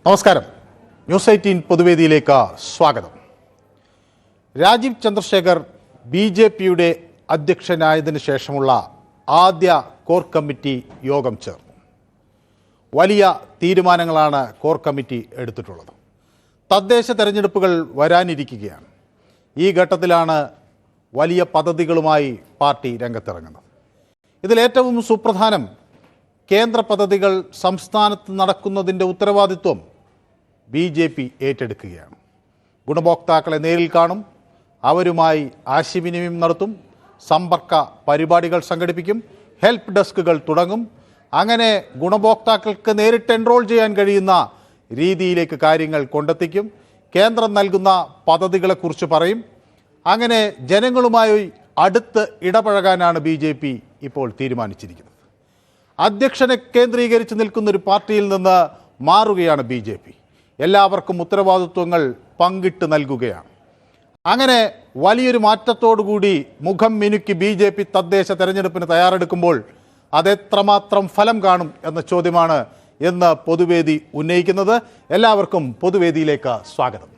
നമസ്കാരം. ന്യൂസ് 18 പൊതുവേദിയിലേക്ക് സ്വാഗതം. രാജീവ് ചന്ദ്രശേഖർ BJPയുടെ അധ്യക്ഷനായതിനു ശേഷമുള്ള ആദ്യ കോർ കമ്മിറ്റി യോഗം ചേർന്നു. വലിയ തീരുമാനങ്ങളാണ് കോർ കമ്മിറ്റി എടുത്തിട്ടുള്ളത്. തദ്ദേശ തെരഞ്ഞെടുപ്പുകൾ വരാനിരിക്കുകയാണ്. ഈ ഘട്ടത്തിലാണ് വലിയ പദ്ധതികളുമായി പാർട്ടി രംഗത്തിറങ്ങുന്നത്. ഇതിലേറ്റവും സുപ്രധാനം കേന്ദ്ര പദ്ധതികൾ സംസ്ഥാനത്ത് നടക്കുന്നതിൻ്റെ ഉത്തരവാദിത്വം BJP ഏറ്റെടുക്കുകയാണ്. ഗുണഭോക്താക്കളെ നേരിൽ കാണും, അവരുമായി ആശയവിനിമയം നടത്തും, സമ്പർക്ക പരിപാടികൾ സംഘടിപ്പിക്കും, ഹെൽപ്പ് ഡെസ്കുകൾ തുടങ്ങും. അങ്ങനെ ഗുണഭോക്താക്കൾക്ക് നേരിട്ട് എൻറോൾ ചെയ്യാൻ കഴിയുന്ന രീതിയിലേക്ക് കാര്യങ്ങൾ കൊണ്ടെത്തിക്കും. കേന്ദ്രം നൽകുന്ന പദ്ധതികളെക്കുറിച്ച് പറയും. അങ്ങനെ ജനങ്ങളുമായി അടുത്ത് ഇടപഴകാനാണ് BJP ഇപ്പോൾ തീരുമാനിച്ചിരിക്കുന്നത്. അധ്യക്ഷനെ കേന്ദ്രീകരിച്ച് നിൽക്കുന്നൊരു പാർട്ടിയിൽ നിന്ന് മാറുകയാണ് BJP. എല്ലാവർക്കും ഉത്തരവാദിത്വങ്ങൾ പങ്കിട്ട് നൽകുകയാണ്. അങ്ങനെ വലിയൊരു മാറ്റത്തോടുകൂടി മുഖം മിനുക്കി BJP തദ്ദേശ തെരഞ്ഞെടുപ്പിന് തയ്യാറെടുക്കുമ്പോൾ അതെത്രമാത്രം ഫലം കാണും എന്ന ചോദ്യമാണ് ഇന്ന് പൊതുവേദി ഉന്നയിക്കുന്നത്. എല്ലാവർക്കും പൊതുവേദിയിലേക്ക് സ്വാഗതം.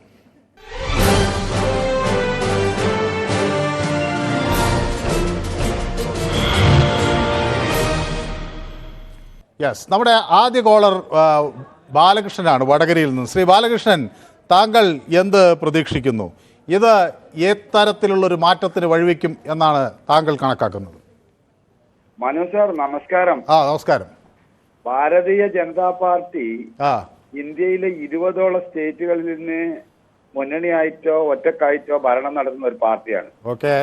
നമ്മുടെ ആദ്യ കോളർ ബാലകൃഷ്ണനാണ്, വടകരയിൽ നിന്ന്. ശ്രീ ബാലകൃഷ്ണൻ, താങ്കൾ എന്ത് പ്രതീക്ഷിക്കുന്നു? ഇത് ഏതരത്തിലുള്ളൊരു മാറ്റത്തിന് വഴിവെക്കും എന്നാണ് താങ്കൾ കണക്കാക്കുന്നത്? മനു സാർ നമസ്കാരം. നമസ്കാരം. ഭാരതീയ ജനതാ പാർട്ടി ഇന്ത്യയിലെ 20ഓളം സ്റ്റേറ്റുകളിൽ നിന്ന് മുന്നണിയായിട്ടോ ഒറ്റക്കായിട്ടോ ഭരണം നടത്തുന്ന ഒരു പാർട്ടിയാണ്. ഓക്കെ.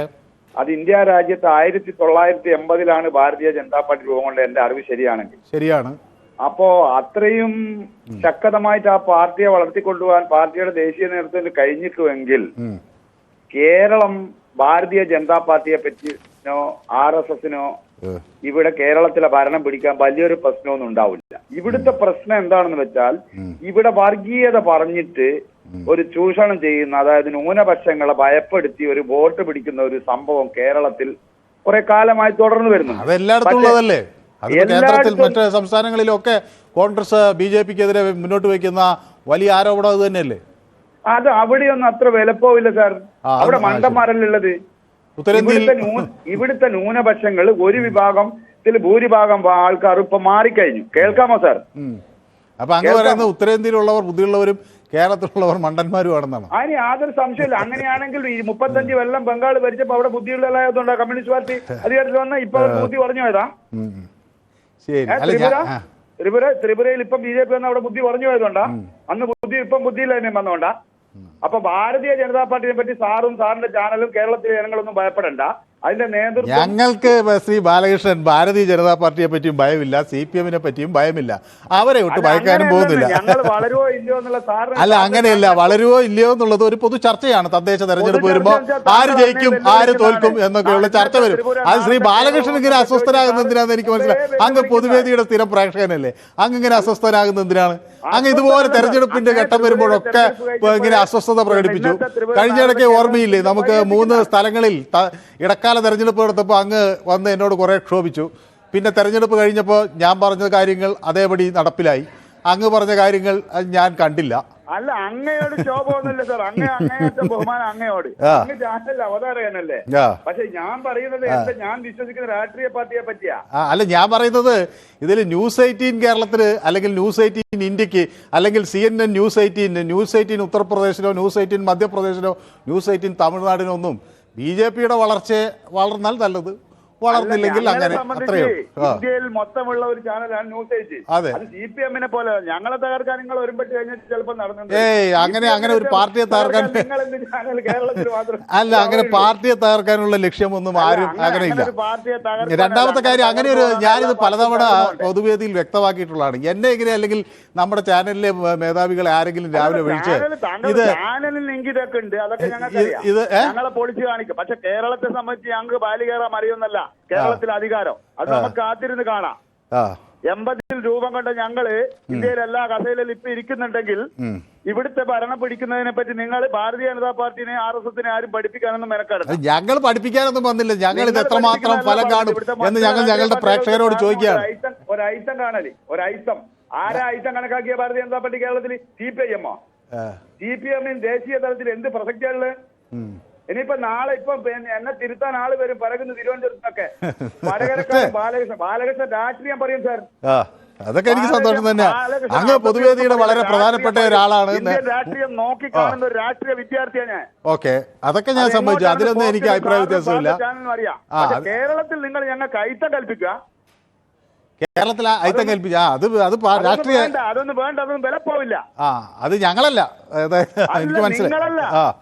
അത് ഇന്ത്യ രാജ്യത്ത് 1980 ഭാരതീയ ജനതാ പാർട്ടി രൂപം കൊണ്ട് എന്റെ അറിവ് ശരിയാണെങ്കിൽ. ശരിയാണ്. അപ്പോ അത്രയും ശക്തമായിട്ട് ആ പാർട്ടിയെ വളർത്തിക്കൊണ്ടുപോകാൻ പാർട്ടിയുടെ ദേശീയ നേതൃത്വത്തിന് കഴിഞ്ഞിട്ടുവെങ്കിൽ കേരളം ഭാരതീയ ജനതാ പാർട്ടിയെ പറ്റിനോ RSSനോ ഇവിടെ കേരളത്തിലെ ഭരണം പിടിക്കാൻ വലിയൊരു പ്രശ്നമൊന്നും ഉണ്ടാവില്ല. ഇവിടുത്തെ പ്രശ്നം എന്താണെന്ന് വെച്ചാൽ ഇവിടെ വർഗീയത പറഞ്ഞിട്ട് ഒരു ചൂഷണം ചെയ്യുന്ന, അതായത് ന്യൂനപക്ഷങ്ങളെ ഭയപ്പെടുത്തി ഒരു വോട്ട് പിടിക്കുന്ന ഒരു സംഭവം കേരളത്തിൽ കുറെ കാലമായി തുടർന്നു വരുന്നു. കേന്ദ്രത്തിൽ മറ്റ് സംസ്ഥാനങ്ങളിലൊക്കെ കോൺഗ്രസ് BJPക്കെതിരെ മുന്നോട്ട് വയ്ക്കുന്ന വലിയ ആരോപണം അത് തന്നെയല്ലേ? അത് അവിടെയൊന്നും അത്ര വിലപ്പോവില്ല സാർ. അവിടെ മണ്ടന്മാരല്ലുള്ളത്. ഇവിടുത്തെ ന്യൂനപക്ഷങ്ങൾ ഒരു വിഭാഗത്തിൽ ഭൂരിഭാഗം ആൾക്കാർ ഇപ്പൊ മാറിക്കഴിഞ്ഞു. കേൾക്കാമോ സാർ? അപ്പൊ അങ്ങ് പറയുന്നത് ഉത്തരേന്ത്യയിലുള്ളവർ ബുദ്ധിയുള്ളവരും കേരളത്തിലുള്ളവർ മണ്ടന്മാരുമാണെന്നാണ്. അതിന് യാതൊരു സംശയമില്ല. അങ്ങനെയാണെങ്കിൽ 35 കൊല്ലം ബംഗാൾ ഭരിച്ചപ്പോ അവിടെ ബുദ്ധിയുള്ളതായതുകൊണ്ടാണ് കമ്മ്യൂണിസ്റ്റ് പാർട്ടി അധികാരത്തിൽ വന്ന ഇപ്പൊ ബുദ്ധി പറഞ്ഞു പോയതാ. ത്രിപുരയിൽ ഇപ്പം BJP വന്ന അവിടെ ബുദ്ധി പറഞ്ഞു പോയതുകൊണ്ടാ. അന്ന് ബുദ്ധി ഇപ്പം ബുദ്ധിയില്ല തന്നെ വന്നോണ്ടാ. അപ്പൊ ഭാരതീയ ജനതാ പാർട്ടിയെ പറ്റി സാറും സാറിന്റെ ചാനലും കേരളത്തിലെ ജനങ്ങളൊന്നും ഭയപ്പെടണ്ട. അതിന്റെ നേതൃത്വം ഞങ്ങൾക്ക് ശ്രീ ബാലകൃഷ്ണൻ ഭാരതീയ ജനതാ പാർട്ടിയെ പറ്റിയും ഭയമില്ല, CPMനെ പറ്റിയും ഭയമില്ല. അവരെ ഒട്ട് ഭയക്കാനും പോകുന്നില്ല. വളരുവോ ഇല്ലയോ എന്നുള്ള സാറിന് അല്ല, അങ്ങനെയല്ല. വളരുവോ ഇല്ലയോ എന്നുള്ളത് ഒരു പൊതു ചർച്ചയാണ്. തദ്ദേശ തെരഞ്ഞെടുപ്പ് വരുമ്പോൾ ആര് ജയിക്കും ആര് തോൽക്കും എന്നൊക്കെയുള്ള ചർച്ച വരും. അത് ശ്രീ ബാലകൃഷ്ണൻ ഇങ്ങനെ അസ്വസ്ഥനാകുന്ന എന്തിനാന്ന് എനിക്ക് മനസ്സിലായി. അങ്ങ് പൊതുവേദിയുടെ സ്ഥിരം പ്രേക്ഷകനല്ലേ? അങ്ങ് ഇങ്ങനെ അസ്വസ്ഥനാകുന്ന എന്തിനാണ്? അങ്ങ് ഇതുപോലെ തെരഞ്ഞെടുപ്പിന്റെ ഘട്ടം വരുമ്പോഴൊക്കെ ഇങ്ങനെ അസ്വസ്ഥത പ്രകടിപ്പിച്ചു. കഴിഞ്ഞിടയ്ക്ക് ഓർമ്മയില്ലേ, നമുക്ക് 3 സ്ഥലങ്ങളിൽ ഇടക്കാല തെരഞ്ഞെടുപ്പ് നടത്തപ്പോൾ അങ്ങ് വന്ന് എന്നോട് കുറെ ക്ഷോഭിച്ചു. പിന്നെ തെരഞ്ഞെടുപ്പ് കഴിഞ്ഞപ്പോൾ ഞാൻ പറഞ്ഞ കാര്യങ്ങൾ അതേപടി നടപ്പിലായി. അങ്ങ് പറഞ്ഞ കാര്യങ്ങൾ ഞാൻ കണ്ടില്ല. അല്ല, അങ്ങയോട് ശോഭമൊന്നുമില്ല സാർ. അങ്ങേയറ്റം ബഹുമാനം അങ്ങയോട്. അങ്ങ് ചാനലിൽ അവതാരകനല്ലേ? പക്ഷെ ഞാൻ പറയുന്നത് ഞാൻ വിശ്വസിക്കുന്ന രാഷ്ട്രീയ പാർട്ടിയെ പറ്റിയാ. അല്ല, ഞാൻ പറയുന്നത് ഇതിൽ ന്യൂസ് 18 കേരളത്തിന്, അല്ലെങ്കിൽ ന്യൂസ് 18 ഇന്ത്യക്ക്, അല്ലെങ്കിൽ CNN ന്യൂസ് 18 ഉത്തർപ്രദേശിനോ ന്യൂസ് 18 മധ്യപ്രദേശിനോ ന്യൂസ് 18 തമിഴ്നാടിനോ ഒന്നും BJPയുടെ വളർച്ചയെ വളർന്നാൽ നല്ലത്, വളർന്നില്ലെങ്കിൽ അങ്ങനെ. അത്രയോ ഇന്ത്യയിൽ മൊത്തമുള്ള ഒരു ചാനലാണ് ന്യൂസ് 18. അത് CPMനെ പോലെ ഞങ്ങളെ തകർക്കാൻ നിങ്ങൾ ഒരുപെട്ട് കഴിഞ്ഞിട്ട് ചിലപ്പോൾ നടന്നു. അങ്ങനെ ഒരു പാർട്ടിയെ തകർക്കാൻ അല്ല, അങ്ങനെ പാർട്ടിയെ തകർക്കാനുള്ള ലക്ഷ്യമൊന്നും ആരും അങ്ങനെയില്ല. രണ്ടാമത്തെ കാര്യം, അങ്ങനെ ഒരു ഞാനിത് പലതവണ പൊതുവേദിയിൽ വ്യക്തമാക്കിയിട്ടുള്ളതാണ്. എന്നെ ഇങ്ങനെ, അല്ലെങ്കിൽ നമ്മുടെ ചാനലിലെ മേധാവികളെ ആരെങ്കിലും രാവിലെ വിളിച്ച് ഇത് ഞങ്ങളെ പൊളിച്ചു കാണിക്കും. പക്ഷെ കേരളത്തെ സംബന്ധിച്ച് ഞങ്ങൾക്ക് ബാലി കയറാൻ അറിയുന്നല്ല. കേരളത്തിലെ അധികാരം അത് നമുക്ക് കാത്തിരുന്ന് കാണാം. 80 രൂപം കൊണ്ട് ഞങ്ങള് ഇന്ത്യയിൽ എല്ലാ കഥയിലും ഇപ്പൊ ഇരിക്കുന്നുണ്ടെങ്കിൽ ഇവിടുത്തെ ഭരണം പിടിക്കുന്നതിനെ പറ്റി നിങ്ങൾ ഭാരതീയ ജനതാ പാർട്ടിനെ RSSനെ ആരും പഠിപ്പിക്കാനൊന്നും മെനക്കാണ്. ഞങ്ങൾ പഠിപ്പിക്കാനൊന്നും വന്നില്ല. ഞങ്ങൾ ഇത് എത്രമാത്രം ഫലം കാണും എന്ന് ഞങ്ങളുടെ പ്രേക്ഷകരോട് ചോദിക്കുകയാണ്. ഒരൈസം കാണല്, ഒരൈസം ആരാ ഐറ്റം കണക്കാക്കിയ ഭാരതീയ ജനതാ പാർട്ടി കേരളത്തിൽ? CPIM ഓ? CPM ദേശീയ തലത്തിൽ എന്ത് പ്രസക്തിയാണുള്ളത്? ഇനിയിപ്പോ നാളെ ഇപ്പൊ എന്നെ തിരുത്താൻ ആള് വരും പരകുന്ന തിരുവനന്തപുരത്തൊക്കെ. വടകരക്കാരൻ ബാലകൃഷ്ണൻ രാഷ്ട്രീയം പറയും സാർ. അതൊക്കെ എനിക്ക് സന്തോഷം തന്നെയാണ്. അങ്ങ് പൊതുവേദിയുടെ വളരെ പ്രധാനപ്പെട്ട ഒരാളാണ്. രാഷ്ട്രീയം നോക്കി കാണുന്ന ഒരു രാഷ്ട്രീയ വിദ്യാർത്ഥിയാണ് ഞാൻ. ഓക്കെ, അതൊക്കെ ഞാൻ സമ്മതിച്ചു. അതിലൊന്നും എനിക്ക് അഭിപ്രായ വ്യത്യാസമില്ല. അറിയാം. കേരളത്തിൽ നിങ്ങൾ ഞങ്ങൾക്ക് ഐറ്റം കൽപ്പിക്കുക. കേരളത്തിൽ ഐറ്റം കൽപ്പിച്ച അത് രാഷ്ട്രീയ അതൊന്നും വേണ്ട, അതൊന്നും വില പോവില്ല. അത് ഞങ്ങളല്ല, എനിക്ക് മനസ്സിലായി.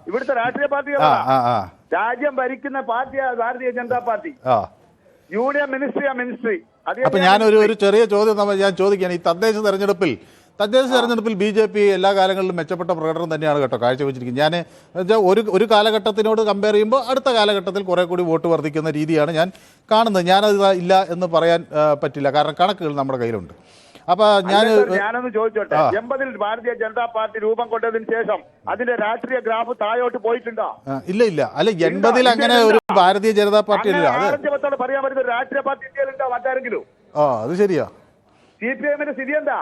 ഇവിടുത്തെ രാഷ്ട്രീയ പാർട്ടികളാണ്. രാജ്യം ഭരിക്കുന്ന പാർട്ടിയാണ് Bharatiya Janata party. Union ministry. അപ്പൊ ഞാനൊരു ചെറിയ ചോദ്യം ഞാൻ ചോദിക്കുകയാണ്. ഈ തദ്ദേശ തെരഞ്ഞെടുപ്പിൽ BJP എല്ലാ കാലങ്ങളിലും മെച്ചപ്പെട്ട പ്രകടനം തന്നെയാണ് കേട്ടോ കാഴ്ചവെച്ചിരിക്കുന്നത്. ഞാൻ ഒരു കാലഘട്ടത്തിനോട് കമ്പയർ ചെയ്യുമ്പോൾ അടുത്ത കാലഘട്ടത്തിൽ കുറെ കൂടി വോട്ട് വർദ്ധിക്കുന്ന രീതിയാണ് ഞാൻ കാണുന്നത്. ഞാനത് ഇല്ല എന്ന് പറയാൻ പറ്റില്ല, കാരണം കണക്കുകൾ നമ്മുടെ കയ്യിലുണ്ട്. അപ്പൊ ഞാനൊന്ന് ചോദിച്ചോട്ടെ, 80-ൽ ഭാരതീയ ജനതാ പാർട്ടി രൂപം കൊണ്ടതിന് ശേഷം അതിന്റെ രാഷ്ട്രീയ ഗ്രാഫ് താഴോട്ട് പോയിട്ടുണ്ടോ? ഇല്ല. അല്ല, 80-ൽ അങ്ങനെ ഒരു ഭാരതീയ ജനതാ പാർട്ടി ഇല്ല. ആർജവത്തോടെ പറയാൻ പറ്റുന്ന ഒരു രാഷ്ട്രീയ പാർട്ടി ഇന്ത്യയിലുണ്ടോ മറ്റാരെങ്കിലും? അത് ശരിയാ. CPIMന്റെ സ്ഥിതി എന്താ?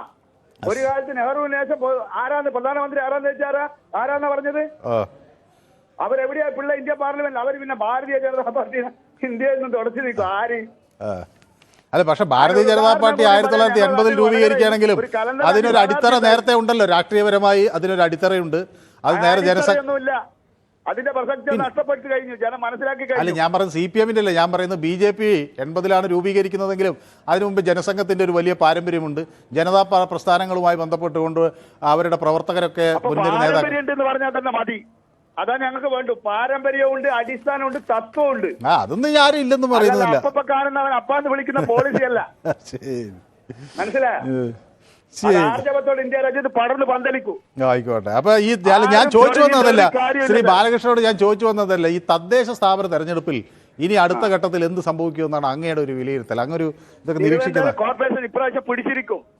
ഒരു കാലത്ത് നെഹ്റുവിന് ശേഷം ആരാന്ന് പ്രധാനമന്ത്രി ആരാന്ന് വെച്ചാരാ? ആരാന്നാ പറഞ്ഞത്? അവരെവിടെയാ പിള്ള ഇന്ത്യ പാർലമെന്റ്? അവർ പിന്നെ ഭാരതീയ ജനതാ പാർട്ടി ഇന്ത്യയിൽ നിന്ന് തുടച്ചു നിൽക്കും. ആര്? അല്ല, പക്ഷെ ഭാരതീയ ജനതാ പാർട്ടി 1980-ൽ രൂപീകരിക്കുകയാണെങ്കിലും അതിനൊരു അടിത്തറ നേരത്തെ ഉണ്ടല്ലോ. രാഷ്ട്രീയപരമായി അതിനൊരു അടിത്തറയുണ്ട്. അത് നേരെ ജനസംഖ്യൊന്നുമില്ല. അതിന്റെ പ്രസക്തി നഷ്ടപ്പെട്ടു കഴിഞ്ഞു, ജനം മനസ്സിലാക്കി കഴിഞ്ഞു. അല്ല, ഞാൻ പറയുന്നത് CPM-ന്റെ അല്ല, ഞാൻ പറയുന്നത് BJP 80-ലാണ് രൂപീകരിക്കുന്നതെങ്കിലും അതിനു മുമ്പ് ജനസംഘത്തിന്റെ ഒരു വലിയ പാരമ്പര്യമുണ്ട്. ജനതാ പ്രസ്ഥാനങ്ങളുമായി ബന്ധപ്പെട്ടുകൊണ്ട് അവരുടെ പ്രവർത്തകരൊക്കെ മുൻനിര നേതാക്കൾ പറഞ്ഞാൽ തന്നെ മതി. അതാ ഞങ്ങൾക്ക് വേണ്ടു. പാരമ്പര്യമുണ്ട്, അടിസ്ഥാനമുണ്ട്, തത്വമുണ്ട്. അതൊന്നും ഞാനും ഇല്ലെന്ന് പറയുന്നില്ല. അപ്പ കാണുന്നവൻ അപ്പാന്ന് വിളിക്കുന്ന പോളിസി അല്ല. മനസ്സിലായോ? ആർജവത്തോടെ ഇന്ത്യ രാജ്യത്ത് പടർന്ന് പന്തലിക്കൂ. ആയിക്കോട്ടെ. അപ്പൊ ഞാൻ ചോദിച്ചു വന്നതല്ല, ശ്രീ ബാലകൃഷ്ണനോട് ഞാൻ ചോദിച്ചു വന്നതല്ല, ഈ തദ്ദേശ സ്ഥാപന തെരഞ്ഞെടുപ്പിൽ ഇനി അടുത്ത ഘട്ടത്തിൽ എന്ത് സംഭവിക്കുമെന്നാണ് അങ്ങയുടെ ഒരു വിലയിരുത്തൽ? അങ്ങൊരു ഇതൊക്കെ നിരീക്ഷിക്കുന്നത്. കോർപ്പറേഷൻ ഇപ്രാവശ്യം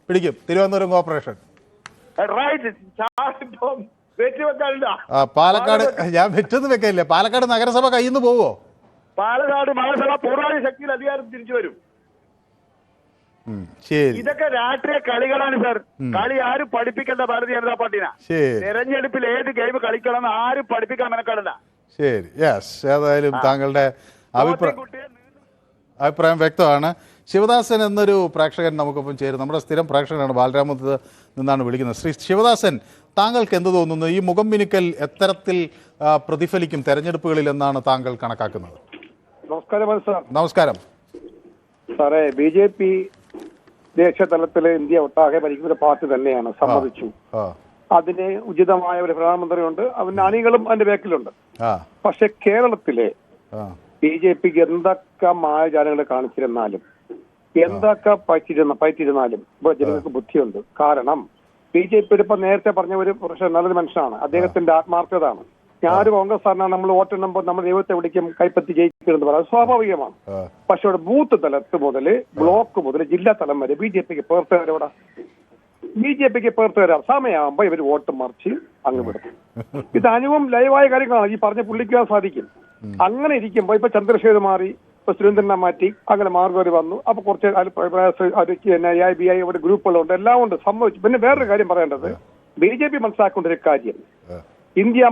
പിടിക്കും. തിരുവനന്തപുരം കോർപ്പറേഷൻ. വെക്കാനില്ല. പാലക്കാട് ഞാൻ വെച്ചൊന്നും വെക്കില്ല. പാലക്കാട് നഗരസഭ കയ്യിൽ നിന്ന് പോവോ? പാലക്കാട് നഗരസഭ പൂർണ്ണ ശക്തിയിൽ അധികാരം തിരിച്ചു വരും. ഇതൊക്കെ രാഷ്ട്രീയ കളികളാണ് സാർ. കളി ആരും പഠിപ്പിക്കേണ്ട ഭാരതീയ ജനതാ പാർട്ടിനാ. തെരഞ്ഞെടുപ്പിൽ ഏത് ഗെയിം കളിക്കണം എന്ന് ആരും പഠിപ്പിക്കാൻ മെനക്കാടണ്ട. ശരി, യെസ്. ഏതായാലും താങ്കളുടെ അഭിപ്രായം വ്യക്തമാണ്. ശിവദാസൻ എന്നൊരു പ്രേക്ഷകൻ നമുക്കൊപ്പം ചേരും. നമ്മുടെ സ്ഥിരം പ്രേക്ഷകനാണ്, ബാലരാമത്ത് നിന്നാണ് വിളിക്കുന്നത്. ശ്രീ ശിവദാസൻ, താങ്കൾക്ക് എന്ത് തോന്നുന്നു? ഈ മുഖം മിനുക്കൽ എത്തരത്തിൽ പ്രതിഫലിക്കും തെരഞ്ഞെടുപ്പുകളിൽ എന്നാണ് താങ്കൾ കണക്കാക്കുന്നത്? നമസ്കാരം സാർ. നമസ്കാരം സാറേ. BJP ദേശീയ തലത്തില് ഇന്ത്യ ഒട്ടാകെ ഭരിക്കുന്ന പാർട്ടി തന്നെയാണ്, സമ്മതിച്ചു. അതിന് ഉചിതമായ ഒരു പ്രധാനമന്ത്രിയുണ്ട്, അവന്റെ അണികളും അതിന്റെ ബാക്കിലുണ്ട്. പക്ഷെ കേരളത്തിലെ BJPക്ക് എന്തൊക്കെ മായജാലങ്ങൾ കാണിച്ചിരുന്നാലും എന്തൊക്കെ പറ്റിയിരുന്നാലും ഇപ്പൊ ജനങ്ങൾക്ക് ബുദ്ധിയുണ്ട്. കാരണം BJP ഇപ്പൊ നേരത്തെ പറഞ്ഞ ഒരു നല്ലൊരു മനുഷ്യനാണ്, അദ്ദേഹത്തിന്റെ ആത്മാർത്ഥതാണ്. ഞാനൊരു കോൺഗ്രസ്സാരനാണ്, നമ്മൾ വോട്ടെണ്ണുമ്പോൾ നമ്മൾ ദൈവത്തെ വിളിക്കും കൈപ്പറ്റി ജയിക്കരുത് പറയാം, സ്വാഭാവികമാണ്. പക്ഷെ ഇവിടെ ബൂത്ത് തലത്ത് മുതൽ ബ്ലോക്ക് മുതൽ ജില്ലാ തലം വരെ BJPക്ക് പ്രവർത്തകരവിടെ സമയമാകുമ്പോ ഇവർ വോട്ട് മറിച്ച് അങ്ങ് വിടും. ഇത് അനുവും ലൈവായ കാര്യങ്ങളാണ്, ഈ പറഞ്ഞ പുള്ളിക്കാൻ സാധിക്കും. അങ്ങനെ ഇരിക്കുമ്പോ ഇപ്പൊ ചന്ദ്രശേഖർ മാറി, ഇപ്പൊ സുരേന്ദ്രനെ മാറ്റി, അങ്ങനെ മാർഗവര് വന്നു. അപ്പൊ കുറച്ച് BI ഇവിടെ ഗ്രൂപ്പുകളുണ്ട്, എല്ലാം ഉണ്ട്, സംഭവിച്ചു. പിന്നെ വേറൊരു കാര്യം പറയേണ്ടത്, BJP മനസ്സിലാക്കേണ്ട ഒരു കാര്യം, ഇന്ത്യ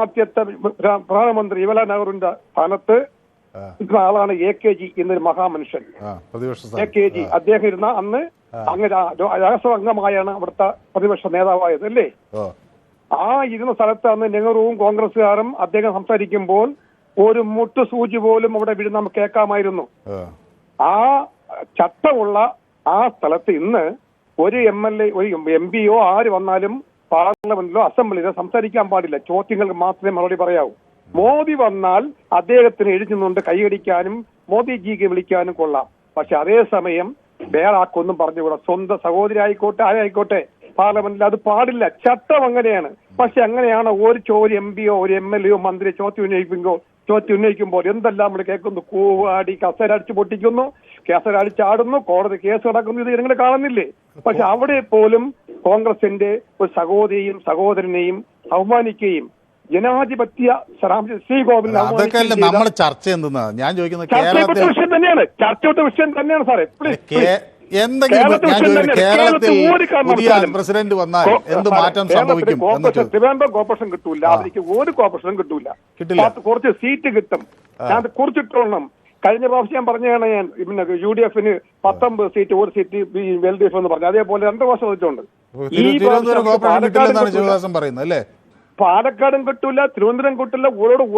ആദ്യത്തെ പ്രധാനമന്ത്രി ജവഹർലാൽ നെഹ്റുവിന്റെ സ്ഥാനത്ത് ആളാണ് AKG എന്നൊരു മഹാമനുഷ്യൻ. AKG അദ്ദേഹം ഇരുന്ന അന്ന് അങ്ങ് രാജ്യസഭ അംഗമായാണ് അവിടുത്തെ പ്രതിപക്ഷ നേതാവായത് അല്ലേ? ആ ഇരുന്ന സ്ഥലത്ത് അന്ന് നെഹ്റുവും കോൺഗ്രസുകാരും അദ്ദേഹം സംസാരിക്കുമ്പോൾ ഒരു മുട്ടുസൂചി പോലും അവിടെ വീഴുന്ന നമുക്ക് കേൾക്കാമായിരുന്നു. ആ ചട്ടമുള്ള ആ സ്ഥലത്ത് ഇന്ന് ഒരു MLA ഒരു MP-യോ ആര് വന്നാലും പാർലമെന്റിലോ അസംബ്ലിയിലോ സംസാരിക്കാൻ പാടില്ല, ചോദ്യങ്ങൾക്ക് മാത്രമേ മറുപടി പറയാവൂ. മോദി വന്നാൽ അദ്ദേഹത്തിന് എഴുതുന്നുണ്ട് കൈയടിക്കാനും മോദിജിക്ക് വിളിക്കാനും കൊള്ളാം. പക്ഷെ അതേസമയം വേറെ ആക്കൊന്നും പറഞ്ഞുകൂടാ. സ്വന്തം സഹോദരി ആയിക്കോട്ടെ ആരായിക്കോട്ടെ പാർലമെന്റിൽ അത് പാടില്ല, ചട്ടം അങ്ങനെയാണ്. പക്ഷെ അങ്ങനെയാണ് ഒരു MP-യോ ഒരു MLA-യോ മന്ത്രി ചോദ്യം ഉന്നയിക്കുമ്പോൾ എന്തെല്ലാം നമ്മൾ കേൾക്കുന്നു, കൂവാടി കസരടിച്ച് പൊട്ടിക്കുന്നു, കേസരടിച്ചാടുന്നു, കോടതി കേസ് നടക്കുന്നു, ഇത് നിങ്ങൾ കാണുന്നില്ലേ? പക്ഷെ അവിടെ പോലും കോൺഗ്രസിന്റെ ഒരു സഹോദരിയും സഹോദരനെയും അവമാനിക്കുകയും ജനാധിപത്യ ശ്രീകോവിൽ നമ്മൾ ചർച്ച എന്തെന്നാ ഞാൻ ചോദിക്കുന്നത്, ചർച്ചപ്പെട്ട വിഷയം തന്നെയാണ് സാറേ. എന്തെങ്കിലും ഞാൻ ചോദിക്കുന്നത്, കേരളത്തിൽ പുതിയ പ്രസിഡന്റ് വന്നാൽ എന്ത് മാറ്റം സംഭവിക്കും? ട്രിവാൻഡ്രം കോർപ്പറേഷൻ കിട്ടൂല, അതിലേക്ക് ഒരു കോർപ്പറേഷനും കിട്ടില്ല. കുറച്ച് സീറ്റ് കിട്ടും, ഞാൻ കുറിച്ചിട്ടോളണം. കഴിഞ്ഞ പ്രാവശ്യം ഞാൻ പറഞ്ഞതാണ്, ഞാൻ പിന്നെ UDF 19 സീറ്റ്, ഒരു സീറ്റ് LDF എന്ന് പറഞ്ഞു. അതേപോലെ 2 പ്രാവശ്യം വെച്ചിട്ടുണ്ട്. പാലക്കാടും കിട്ടൂല, തിരുവനന്തപുരം കിട്ടില്ല,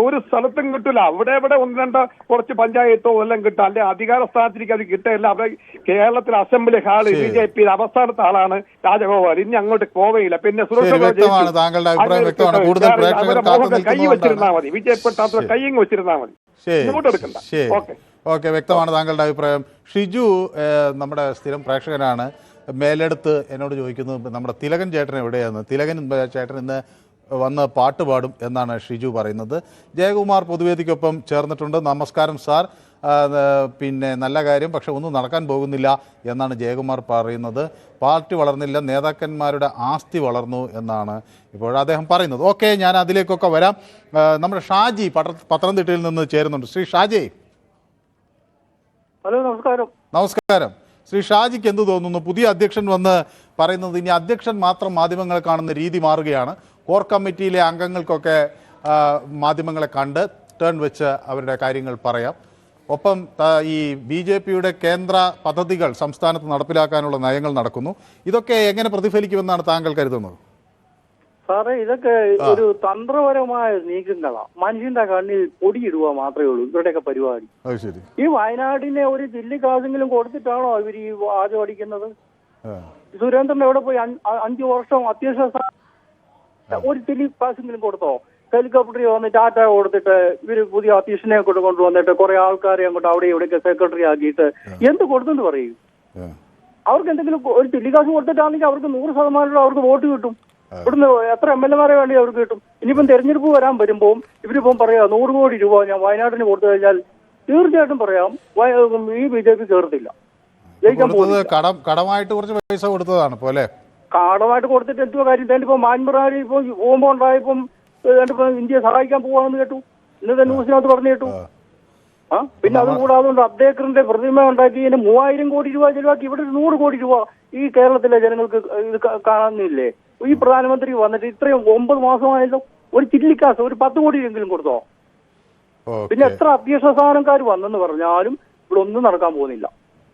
ഒരു സ്ഥലത്തും കിട്ടില്ല. അവിടെ ഇവിടെ 1-2 കുറച്ച് പഞ്ചായത്തോ എല്ലാം കിട്ടും, അല്ലെ അധികാര സ്ഥാനത്തിലേക്ക് അത് കിട്ടില്ല. അവിടെ കേരളത്തിൽ അസംബ്ലി ഹാള് BJP അവസാനത്തെ ആളാണ് രാജഗോപാൽ. ഇനി അങ്ങോട്ട് പോവയില്ല. പിന്നെ സുരക്ഷ കൈ വെച്ചിരുന്നാ മതി, BJP കൈയും വെച്ചിരുന്നാ മതി, ഇങ്ങോട്ട് എടുക്കണ്ട. ഓക്കെ, വ്യക്തമാണ് താങ്കളുടെ അഭിപ്രായം. ഷിജു നമ്മുടെ സ്ഥിരം പ്രേക്ഷകനാണ്, മേലെടുത്ത് എന്നോട് ചോദിക്കുന്നത് നമ്മുടെ തിലകൻ ചേട്ടൻ എവിടെയാണ്. തിലകൻ ചേട്ടൻ ഇന്ന് വന്ന് പാട്ട് പാടും എന്നാണ് ഷിജു പറയുന്നത്. ജയകുമാർ പൊതുവേദിക്കൊപ്പം ചേർന്നിട്ടുണ്ട്. നമസ്കാരം സാർ, പിന്നെ നല്ല കാര്യം, പക്ഷെ ഒന്നും നടക്കാൻ പോകുന്നില്ല എന്നാണ് ജയകുമാർ പറയുന്നത്. പാർട്ടി വളർന്നില്ല, നേതാക്കന്മാരുടെ ആസ്തി വളർന്നു എന്നാണ് ഇപ്പോൾ അദ്ദേഹം പറയുന്നത്. ഓക്കെ, ഞാൻ അതിലേക്കൊക്കെ വരാം. നമ്മുടെ ഷാജി പത്തനംതിട്ടയിൽ നിന്ന് ചേരുന്നുണ്ട്. ശ്രീ ഷാജി. ഹലോ, നമസ്കാരം. നമസ്കാരം. ശ്രീ ഷാജിക്ക് എന്ത് തോന്നുന്നു? പുതിയ അധ്യക്ഷൻ വന്ന് പറയുന്നത് ഇനി അധ്യക്ഷൻ മാത്രം മാധ്യമങ്ങളെ കാണുന്ന രീതി മാറുകയാണ്. കോർ കമ്മിറ്റിയിലെ അംഗങ്ങൾക്കൊക്കെ മാധ്യമങ്ങളെ കണ്ട് ടേൺ വെച്ച് അവരുടെ കാര്യങ്ങൾ പറയാം. ഒപ്പം ഈ BJPയുടെ കേന്ദ്ര പദ്ധതികൾ സംസ്ഥാനത്ത് നടപ്പിലാക്കാനുള്ള നയങ്ങൾ നടക്കുന്നു. ഇതൊക്കെ എങ്ങനെ പ്രതിഫലിക്കുമെന്നാണ് താങ്കൾ കരുതുന്നത്? സാറേ, ഇതൊക്കെ ഒരു തന്ത്രപരമായ നീക്കങ്ങളാണ്. മനുഷ്യന്റെ കണ്ണിൽ പൊടിയിടുക മാത്രമേ ഉള്ളൂ ഇവരുടെയൊക്കെ പരിപാടി. ഈ വയനാടിനെ ഒരു ജില്ലി കാശെങ്കിലും കൊടുത്തിട്ടാണോ ഇവർ ഈ വാചം അടിക്കുന്നത്? സുരേന്ദ്രൻ എവിടെ പോയി? 5 വർഷം അത്യാവശ്യ ഒരു ജില്ലി കാശെങ്കിലും കൊടുത്തോ? ഹെലികോപ്റ്ററിൽ വന്ന് ടാറ്റ കൊടുത്തിട്ട് ഇവര് പുതിയ അധ്യക്ഷനെ കൊണ്ടുവന്നിട്ട് കുറെ ആൾക്കാരെ അങ്ങോട്ട് അവിടെ ഇവിടെയൊക്കെ സെക്രട്ടറി ആക്കിയിട്ട് എന്ത് കൊടുത്തെന്ന് പറയും? അവർക്ക് എന്തെങ്കിലും ഒരു ജില്ലിക്കാശ് കൊടുത്തിട്ടാണെങ്കിൽ അവർക്ക് 100% അവർക്ക് വോട്ട് കിട്ടും. ഇവിടുന്ന് എത്ര MLA-മാരെ വേണ്ടി അവർക്ക് കിട്ടും? ഇനിയിപ്പം തെരഞ്ഞെടുപ്പ് വരാൻ വരുമ്പോൾ ഇവരിപ്പം പറയാം 100 കോടി രൂപ ഞാൻ വയനാടിന് കൊടുത്തു കഴിഞ്ഞാൽ തീർച്ചയായിട്ടും പറയാം ഈ BJP കേറത്തില്ല, ജയിക്കാൻ പോകുന്നത്. കടമായിട്ട് കുറച്ച് പൈസ കൊടുത്തതാണ് പോലെ. കടമായിട്ട് കൊടുത്തിട്ട് എന്തോ കാര്യം? ഇപ്പൊ മാൻമറാരി ഇപ്പൊ പോകുമ്പോ ഉണ്ടായപ്പം ഇന്ത്യയെ സഹായിക്കാൻ പോവാന്ന് കേട്ടു, ഇന്നത്തെ ന്യൂസിനകത്ത് പറഞ്ഞു കേട്ടു. പിന്നെ അതുകൂടാതെ അബ്ദേക്കറിന്റെ പ്രതിമ ഉണ്ടാക്കി 3000 കോടി രൂപ ചെലവാക്കി. ഇവിടെ 100 കോടി രൂപ ഈ കേരളത്തിലെ ജനങ്ങൾക്ക് ഇത് കാണുന്നില്ലേ? ഈ പ്രധാനമന്ത്രി വന്നിട്ട് ഇത്രയും 9 മാസമായല്ലോ, ഒരു ചില്ലിക്കാശ് ഒരു 10 കോടിയെങ്കിലും കൊടുത്തോ? പിന്നെ എത്ര അധ്യക്ഷ സ്ഥാനക്കാർ വന്നെന്ന് പറഞ്ഞാലും ഇവിടെ ഒന്നും നടക്കാൻ പോകുന്നില്ല.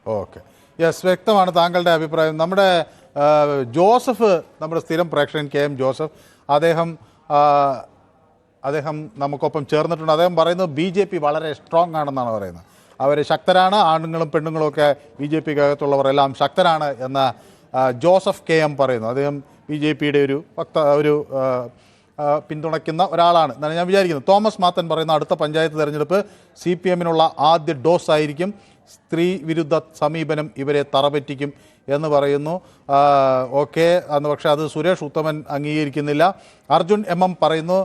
ഓക്കെ, യെസ്, വ്യക്തമാണ് താങ്കളുടെ അഭിപ്രായം. നമ്മുടെ ജോസഫ്, നമ്മുടെ സ്ഥിരം പ്രേക്ഷകൻ KM ജോസഫ്, അദ്ദേഹം നമുക്കൊപ്പം ചേർന്നിട്ടുണ്ട്. അദ്ദേഹം പറയുന്നത് BJP വളരെ സ്ട്രോങ് ആണെന്നാണ് പറയുന്നത്. അവർ ശക്തരാണ്, ആണുങ്ങളും പെണ്ണുങ്ങളും ഒക്കെ BJPക്കകത്തുള്ളവർ എല്ലാം ശക്തരാണ് എന്ന് ജോസഫ് KM പറയുന്നു. അദ്ദേഹം BJPയുടെ ഒരു പിന്തുണയ്ക്കുന്ന ഒരാളാണ് എന്നാണ് ഞാൻ വിചാരിക്കുന്നത്. തോമസ് മാത്തൻ പറയുന്ന അടുത്ത പഞ്ചായത്ത് തെരഞ്ഞെടുപ്പ് CPM-നുള്ള ആദ്യ ഡോസ് ആയിരിക്കും, സ്ത്രീ വിരുദ്ധ സമീപനം ഇവരെ തറപറ്റിക്കും എന്ന് പറയുന്നു. ഓക്കെ, അന്ന് പക്ഷേ അത് സുരേഷ് ഉത്തമൻ അംഗീകരിക്കുന്നില്ല. അർജുൻ MM പറയുന്നു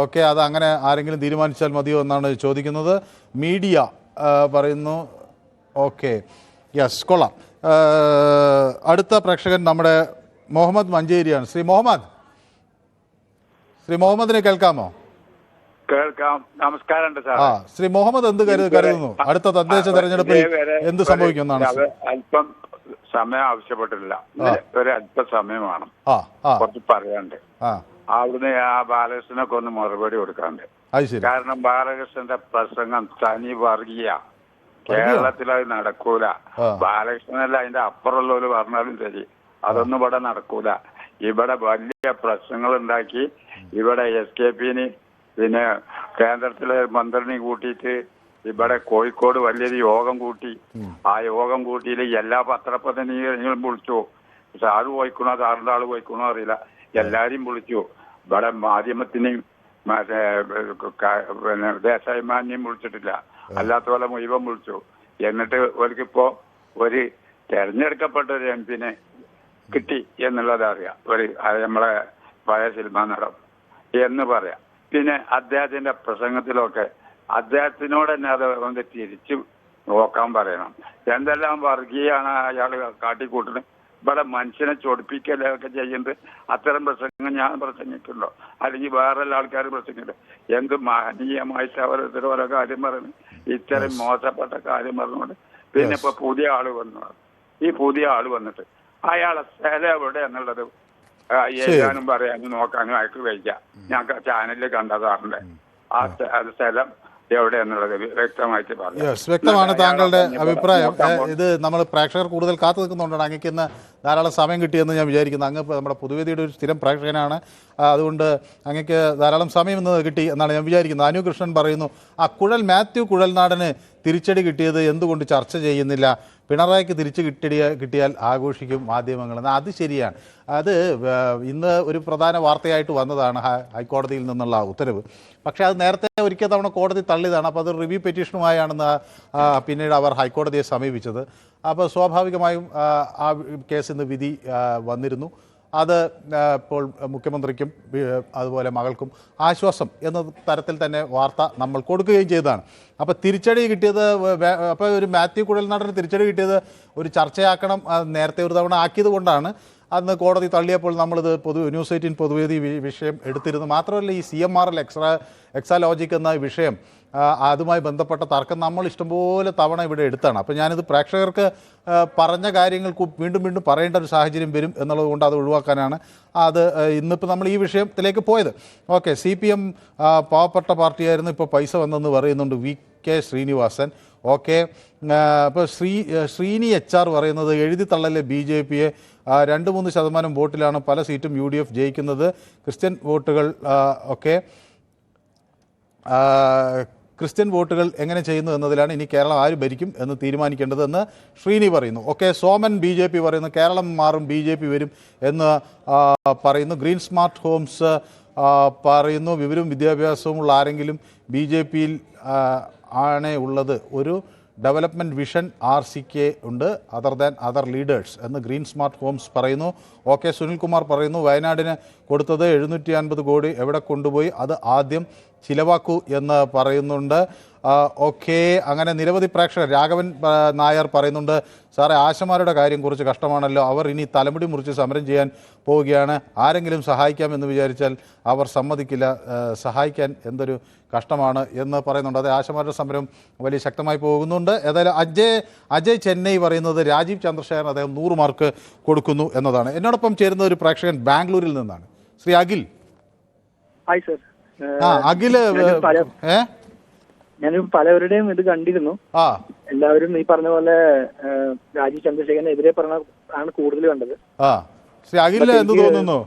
ഓക്കെ, അത് അങ്ങനെ ആരെങ്കിലും തീരുമാനിച്ചാൽ മതിയോ എന്നാണ് ചോദിക്കുന്നത്. മീഡിയ പറയുന്നു ഓക്കെ, യെസ്, കൊള്ളാം. അടുത്ത പ്രേക്ഷകൻ നമ്മുടെ മുഹമ്മദ് മഞ്ചേരിയാണ്. ശ്രീ മുഹമ്മദിനെ കേൾക്കാമോ? കേൾക്കാം. നമസ്കാരം സാർ. ശ്രീ മുഹമ്മദ് എന്ത് കരുതുന്നു? അടുത്ത തദ്ദേശ തെരഞ്ഞെടുപ്പിൽ എന്ത് സംഭവിക്കുമെന്നാണ്? അല്പം സമയം ആവശ്യപ്പെട്ടില്ല, ഒരു അല്പ സമയമാണ് കുറച്ച് പറയാണ്ട്. അവിടുന്ന് ആ ബാലകൃഷ്ണനൊക്കെ ഒന്ന് മറുപടി കൊടുക്കാണ്ട്. കാരണം ബാലകൃഷ്ണന്റെ പ്രസംഗം തനി വർഗീയ, കേരളത്തിൽ അത് നടക്കൂല. ബാലകൃഷ്ണനല്ല, അതിന്റെ അപ്പുറമുള്ളവര് പറഞ്ഞാലും ശരി, അതൊന്നും ഇവിടെ നടക്കൂല. ഇവിടെ വലിയ പ്രശ്നങ്ങൾ ഉണ്ടാക്കി ഇവിടെ SKP-ന് പിന്നെ കേന്ദ്രത്തിലെ മന്ത്രിനെ കൂട്ടിയിട്ട് ഇവിടെ കോഴിക്കോട് വലിയൊരു യോഗം കൂട്ടി. ആ യോഗം കൂട്ടിയിൽ എല്ലാ പത്രപ്രതിനിധികളും വിളിച്ചു. സാറ് പോയിക്കണോ സാറിന്റെ ആള് പോയിക്കണോ അറിയില്ല, എല്ലാരെയും വിളിച്ചു. ഇവിടെ മാധ്യമത്തിനെയും മറ്റേ പിന്നെ ദേശാഭിമാനിനെയും വിളിച്ചിട്ടില്ല, അല്ലാത്ത പോലെ മുഴുവൻ വിളിച്ചു. എന്നിട്ട് അവർക്കിപ്പോ ഒരു തെരഞ്ഞെടുക്കപ്പെട്ട ഒരു MP-നെ കിട്ടി എന്നുള്ളത് അറിയാം, ഒരു നമ്മളെ പഴയ സിനിമാ നടൻ എന്ന് പറയാം. പിന്നെ അദ്ദേഹത്തിന്റെ പ്രസംഗത്തിലൊക്കെ അദ്ദേഹത്തിനോട് തന്നെ അത് ഒന്ന് തിരിച്ചു നോക്കാൻ പറയണം. എന്തെല്ലാം വർഗീയാണ് അയാൾ കാട്ടിക്കൂട്ടുന്നത്. ഇവിടെ മനുഷ്യനെ ചൊടിപ്പിക്കലൊക്കെ ചെയ്യുന്നത്. അത്തരം പ്രസംഗം ഞാൻ പ്രസംഗിക്കുന്നുണ്ടോ, അല്ലെങ്കിൽ വേറെ ആൾക്കാർ പ്രസംഗിക്കുന്നുണ്ടോ? എന്ത് മഹനീയമായിട്ട് അവർ ഓരോ കാര്യം പറയുന്നത്, ഇത്തരം മോശപ്പെട്ട കാര്യം പറഞ്ഞുകൊണ്ട്. പിന്നെ ഇപ്പൊ പുതിയ ആള് വന്നു, ഈ പുതിയ ആള് വന്നിട്ട് അയാളെ സ്ഥലം എവിടെ എന്നുള്ളത് എഴുതാനും പറയാനും നോക്കാനും അയാൾക്ക് കഴിക്കാം. ഞങ്ങൾക്ക് ചാനലിൽ കണ്ടതാറുണ്ട്. ആ സ്ഥലം എവിടെ എന്നുള്ളത് വ്യക്തമായിട്ട് പറഞ്ഞു. വ്യക്തമാണ് താങ്കളുടെ അഭിപ്രായം. ഇത് നമ്മൾ പ്രേക്ഷകർ കൂടുതൽ കാത്തു നിൽക്കുന്നുണ്ടാണ്. അങ്ങേക്ക് ഇന്ന് ധാരാളം സമയം കിട്ടിയെന്ന് ഞാൻ വിചാരിക്കുന്നു. അങ്ങ് നമ്മുടെ പൊതുവേദിയുടെ ഒരു സ്ഥിരം പ്രേക്ഷകനാണ്. അതുകൊണ്ട് അങ്ങേക്ക് ധാരാളം സമയം ഇന്ന് കിട്ടി എന്നാണ് ഞാൻ വിചാരിക്കുന്നത്. അനു കൃഷ്ണൻ പറയുന്നു, മാത്യു കുഴൽനാടന് തിരിച്ചടി കിട്ടിയത് എന്തുകൊണ്ട് ചർച്ച ചെയ്യുന്നില്ല? പിണറായിക്ക് തിരിച്ച് കിട്ടിയാൽ ആഘോഷിക്കും മാധ്യമങ്ങളെന്ന്. അത് ശരിയാണ്. അത് ഇന്ന് ഒരു പ്രധാന വാർത്തയായിട്ട് വന്നതാണ് ഹൈക്കോടതിയിൽ നിന്നുള്ള ഉത്തരവ്. പക്ഷേ അത് നേരത്തെ ഒരിക്കൽ തവണ കോടതി തള്ളിയതാണ്. അപ്പോൾ അത് റിവ്യൂ പെറ്റീഷനുമായാണെന്ന് പിന്നീട് അവർ ഹൈക്കോടതിയെ സമീപിച്ചത്. അപ്പോൾ സ്വാഭാവികമായും ആ കേസിൽ നിന്ന് വിധി വന്നിരുന്നു. അത് ഇപ്പോൾ മുഖ്യമന്ത്രിക്കും അതുപോലെ മകൾക്കും ആശ്വാസം എന്ന തരത്തിൽ തന്നെ വാർത്ത നമ്മൾ കൊടുക്കുകയും ചെയ്തതാണ്. അപ്പോൾ തിരിച്ചടി കിട്ടിയത്, അപ്പോൾ ഒരു മാത്യു കുഴൽനാടന് തിരിച്ചടി കിട്ടിയത് ഒരു ചർച്ചയാക്കണം നേരത്തെ ഒരു തവണ ആക്കിയത് കൊണ്ടാണ് അന്ന് കോടതി തള്ളിയപ്പോൾ നമ്മളിത് ന്യൂസ് 18 പൊതുവേദി വിഷയം എടുത്തിരുന്നു. മാത്രമല്ല ഈ CMRL എക്സാലോജിക് എന്ന വിഷയം അതുമായി ബന്ധപ്പെട്ട തർക്കം നമ്മൾ ഇഷ്ടംപോലെ തവണ ഇവിടെ എടുത്താണ്. അപ്പോൾ ഞാനിത് പ്രേക്ഷകർക്ക് പറഞ്ഞ കാര്യങ്ങൾ വീണ്ടും വീണ്ടും പറയേണ്ട ഒരു സാഹചര്യം വരും എന്നുള്ളത് കൊണ്ട് അത് ഒഴിവാക്കാനാണ് ഇന്നിപ്പോൾ നമ്മൾ ഈ വിഷയത്തിലേക്ക് പോയത്. ഓക്കെ, CPM പാവപ്പെട്ട പാർട്ടിയായിരുന്നു, ഇപ്പോൾ പൈസ വന്നെന്ന് പറയുന്നുണ്ട് VK ശ്രീനിവാസൻ. ഓക്കെ, ഇപ്പോൾ ശ്രീനി HR പറയുന്നത് എഴുതി തള്ളലെ BJPയെ 2-3% വോട്ടിലാണ് പല സീറ്റും UDF ജയിക്കുന്നത്. ക്രിസ്ത്യൻ വോട്ടുകൾ എങ്ങനെ ചെയ്യുന്നു എന്നതിലാണ് ഇനി കേരളം ആര് ഭരിക്കും എന്ന് തീരുമാനിക്കേണ്ടതെന്ന് ശ്രീനി പറയുന്നു. ഓക്കെ, സോമൻ BJP പറയുന്നു കേരളം മാറും, BJP വരും എന്ന് പറയുന്നു. ഗ്രീൻ സ്മാർട്ട് ഹോംസ് പറയുന്നു വിവരവും വിദ്യാഭ്യാസവും ഉള്ള ആരെങ്കിലും BJPയിൽ ആണ് ഉള്ളത്. ഒരു ഡെവലപ്മെൻറ്റ് വിഷൻ RCK ഉണ്ട് അതർ ദാൻ അതർ ലീഡേഴ്സ് എന്ന് ഗ്രീൻ സ്മാർട്ട് ഹോംസ് പറയുന്നു. ഓക്കെ, സുനിൽകുമാർ പറയുന്നു വയനാടിന് കൊടുത്തത് 750 കോടി എവിടെ കൊണ്ടുപോയി, അത് ആദ്യം ചിലവാക്കൂ എന്ന് പറയുന്നുണ്ട്. ഓക്കെ, അങ്ങനെ നിരവധി പ്രേക്ഷകർ. രാഘവൻ നായർ പറയുന്നുണ്ട് സാറേ ആശമാരുടെ കാര്യം കുറച്ച് കഷ്ടമാണല്ലോ, അവർ ഇനി തലമുടി മുറിച്ച് സമരം ചെയ്യാൻ പോവുകയാണ്, ആരെങ്കിലും സഹായിക്കാമെന്ന് വിചാരിച്ചാൽ അവർ സമ്മതിക്കില്ല, സഹായിക്കാൻ എന്തൊരു കഷ്ടമാണ് എന്ന് പറയുന്നുണ്ട്. അത് ആശമാരുടെ സമരം വലിയ ശക്തമായി പോകുന്നുണ്ട്. ഏതായാലും അജയ് ചെന്നൈ പറയുന്നത് രാജീവ് ചന്ദ്രശേഖരൻ അദ്ദേഹം 100 മാർക്ക് കൊടുക്കുന്നു എന്നതാണ്. എന്നോടൊപ്പം ചേരുന്ന ഒരു പ്രേക്ഷകൻ ബാംഗ്ലൂരിൽ നിന്നാണ്, ശ്രീ അഖിൽ. Hi sir. അഖില് ഞാൻ പലവരുടെയും ഇത് കണ്ടിരുന്നു. എല്ലാവരും ഈ പറഞ്ഞ പോലെ രാജീവ് ചന്ദ്രശേഖരനെതിരെ ആണ് കൂടുതൽ കണ്ടത്. ശ്രീ അഖിലിന് എന്ത് തോന്നുന്നു?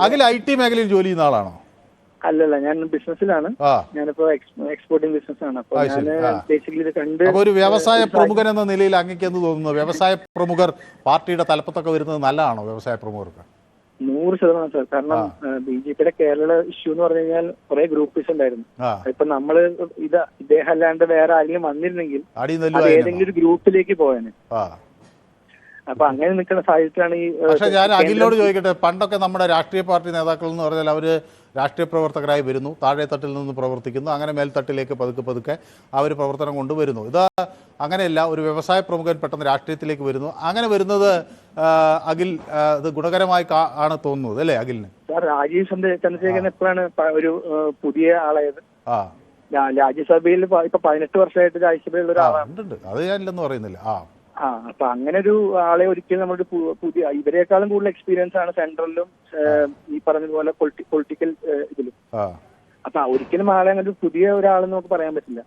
അഖിൽ IT മേഖലയിൽ ജോലി ചെയ്യുന്ന ആളാണോ? അല്ലല്ല, ഞാൻ ബിസിനസ്സിലാണ്. ഞാനിപ്പോ എക്സ്പോർട്ടിംഗ് ബിസിനസ്സാണ്. അപ്പൊ ഞാൻ ബേസിക്കലി ഇത് കണ്ട് ഒരു വ്യവസായ പ്രമുഖൻ എന്ന നിലയിൽ അങ്ങേക്ക് എന്ത് തോന്നുന്നു? വ്യവസായ പ്രമുഖർ പാർട്ടിയുടെ തലപ്പത്തൊക്കെ വരുന്നത് നല്ലതാണോ വ്യവസായ പ്രമുഖർക്ക്? 100% സർ. കാരണം BJPയുടെ കേരള ഇഷ്യൂ എന്ന് പറഞ്ഞു കഴിഞ്ഞാൽ കുറെ ഗ്രൂപ്പിസ് ഉണ്ടായിരുന്നു. ഇപ്പൊ നമ്മള് ഇദ്ദേഹം അല്ലാണ്ട് വേറെ ആരെങ്കിലും വന്നിരുന്നെങ്കിൽ ഏതെങ്കിലും ഒരു ഗ്രൂപ്പിലേക്ക് പോയേനെ. അപ്പൊ അങ്ങനെ നിൽക്കുന്ന സാഹചര്യത്തിലാണ് ഈ. പക്ഷെ ഞാൻ അഖിലിനോട് ചോദിക്കട്ടെ, പണ്ടൊക്കെ നമ്മുടെ രാഷ്ട്രീയ പാർട്ടി നേതാക്കൾ എന്ന് പറഞ്ഞാൽ അവര് രാഷ്ട്രീയ പ്രവർത്തകരായി വരുന്നു, താഴെ തട്ടിൽ നിന്ന് പ്രവർത്തിക്കുന്നു, അങ്ങനെ മേൽത്തട്ടിലേക്ക് പതുക്കെ അവർ പ്രവർത്തനം കൊണ്ടുവരുന്നു. ഇത് അങ്ങനെയല്ല, ഒരു വ്യവസായ പ്രമുഖൻ പെട്ടെന്ന് രാഷ്ട്രീയത്തിലേക്ക് വരുന്നു. അങ്ങനെ വരുന്നത് അഖിൽ ഇത് ഗുണകരമായി ആണ് തോന്നുന്നത് അല്ലേ അഖിലിന്? രാജീവ് ചന്ദ്രശേഖരൻ എപ്പോഴാണ് ഒരു പുതിയ ആളായത്? രാജ്യസഭയിൽ ഇപ്പൊ 18 വർഷമായിട്ട് രാജ്യസഭയിലുള്ള ഒരാളാണ്. അത് ഞാനില്ലെന്ന് പറയുന്നില്ല. അപ്പൊ അങ്ങനെ ഒരു ആളെ ഒരിക്കലും നമ്മുടെ പുതിയ ഇവരെക്കാളും കൂടുതൽ എക്സ്പീരിയൻസ് ആണ് സെൻട്രലിലും ഈ പറഞ്ഞതുപോലെ പൊളിറ്റിക്കൽ ഇതിലും. അപ്പൊ ഒരിക്കലും ആളെ അങ്ങനെ പുതിയ ഒരാളെന്ന് നമുക്ക് പറയാൻ പറ്റില്ല.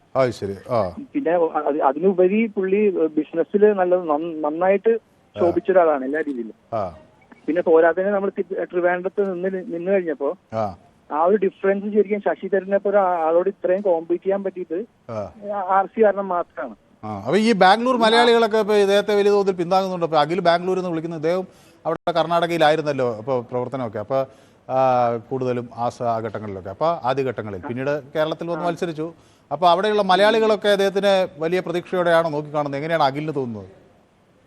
പിന്നെ അതിനുപരി പുള്ളി ബിസിനസ്സിൽ നന്നായിട്ട് ശോഭിച്ച ഒരാളാണ് എല്ലാ രീതിയിലും. പിന്നെ പോരാത്തതിന് നമ്മൾ ട്രിവാൻഡ്രത്ത് നിന്ന് കഴിഞ്ഞപ്പോ ആ ഒരു ഡിഫറൻസ് ശരിക്കും ശശി തരൂരിനെ ഒരാളോട് ഇത്രയും കോമ്പീറ്റ് ചെയ്യാൻ പറ്റിയിട്ട് RC കാരണം മാത്രമാണ്. അപ്പോൾ ഈ ബാംഗ്ലൂർ മലയാളികളൊക്കെ ഇപ്പോൾ ഇദ്ദേഹത്തെ വലിയ തോതിൽ പിന്താങ്ങുന്നുണ്ട്. അപ്പോൾ അഖിൽ ബാംഗ്ലൂർ എന്ന് വിളിക്കുന്ന ഇദ്ദേഹം അവിടെ കർണാടകയിലായിരുന്നല്ലോ അപ്പോൾ പ്രവർത്തനമൊക്കെ. അപ്പോൾ കൂടുതലും ആ ഘട്ടങ്ങളിലൊക്കെ, അപ്പോൾ ആദ്യഘട്ടങ്ങളിൽ. പിന്നീട് കേരളത്തിൽ വന്ന് മത്സരിച്ചു. അപ്പോൾ അവിടെയുള്ള മലയാളികളൊക്കെ അദ്ദേഹത്തിന് വലിയ പ്രതീക്ഷയോടെയാണോ നോക്കിക്കാണുന്നത്? എങ്ങനെയാണ് അഖിലിന് തോന്നുന്നത്?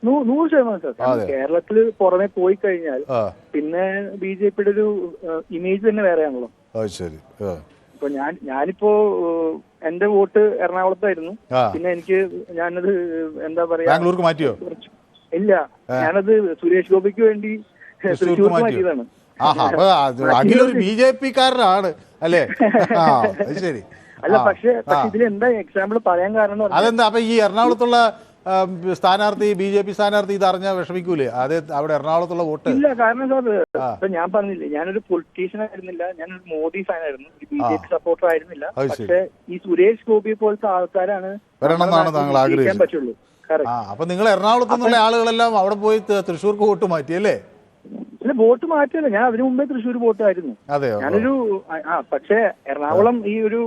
100% കേരളത്തിൽ പുറമെ പോയി കഴിഞ്ഞാൽ പിന്നെ BJPയുടെ ഒരു ഇമേജ് തന്നെ വേറെയാണല്ലോ. ശരി. ഇപ്പൊ ഞാനിപ്പോ എന്റെ വോട്ട് എറണാകുളത്തായിരുന്നു. പിന്നെ ഞാനത് എന്താ പറയാ ബാംഗ്ലൂർക്ക് മാറ്റിയോ? ഇല്ല, ഞാനത് സുരേഷ് ഗോപിക്ക് വേണ്ടി തൃശ്ശൂർക്ക് മാറ്റിയതാണ്. അഖിലൊരു BJPക്കാരനാണ് അല്ലേ? ശരി. അല്ല, പക്ഷെ ഇതിൽ എന്താ എക്സാമ്പിൾ പറയാൻ കാരണം അതെന്താ? അപ്പൊ ഈ എറണാകുളത്തുള്ള സ്ഥാനാർത്ഥി BJP സ്ഥാനാർത്ഥി ഇതറിഞ്ഞാൽ വിഷമിക്കൂലേ? അത് അവിടെ എറണാകുളത്തുള്ള വോട്ട് ഇല്ല. കാരണം സാർ ഇപ്പൊ ഞാൻ പറഞ്ഞില്ലേ, ഞാനൊരു പൊളിറ്റീഷ്യൻ ആയിരുന്നില്ല, ഞാനൊരു മോദി ഫാൻ ആയിരുന്നു, BJP സപ്പോർട്ടർ ആയിരുന്നില്ല. പക്ഷെ ഈ സുരേഷ് ഗോപി പോലത്തെ ആൾക്കാരാണ് വരണമെന്നാണ് താങ്കൾ ആഗ്രഹിച്ചത്. പറ്റുള്ളൂ. അപ്പൊ നിങ്ങൾ എറണാകുളത്തു നിന്നുള്ള ആളുകളെല്ലാം അവിടെ പോയി തൃശ്ശൂർക്ക് വോട്ട് മാറ്റിയല്ലേ? ഇല്ല, വോട്ട് മാറ്റിയല്ല, ഞാൻ അതിനു മുമ്പേ തൃശ്ശൂർ വോട്ടായിരുന്നു. ഞാനൊരു പക്ഷെ എറണാകുളം ഈ ഒരു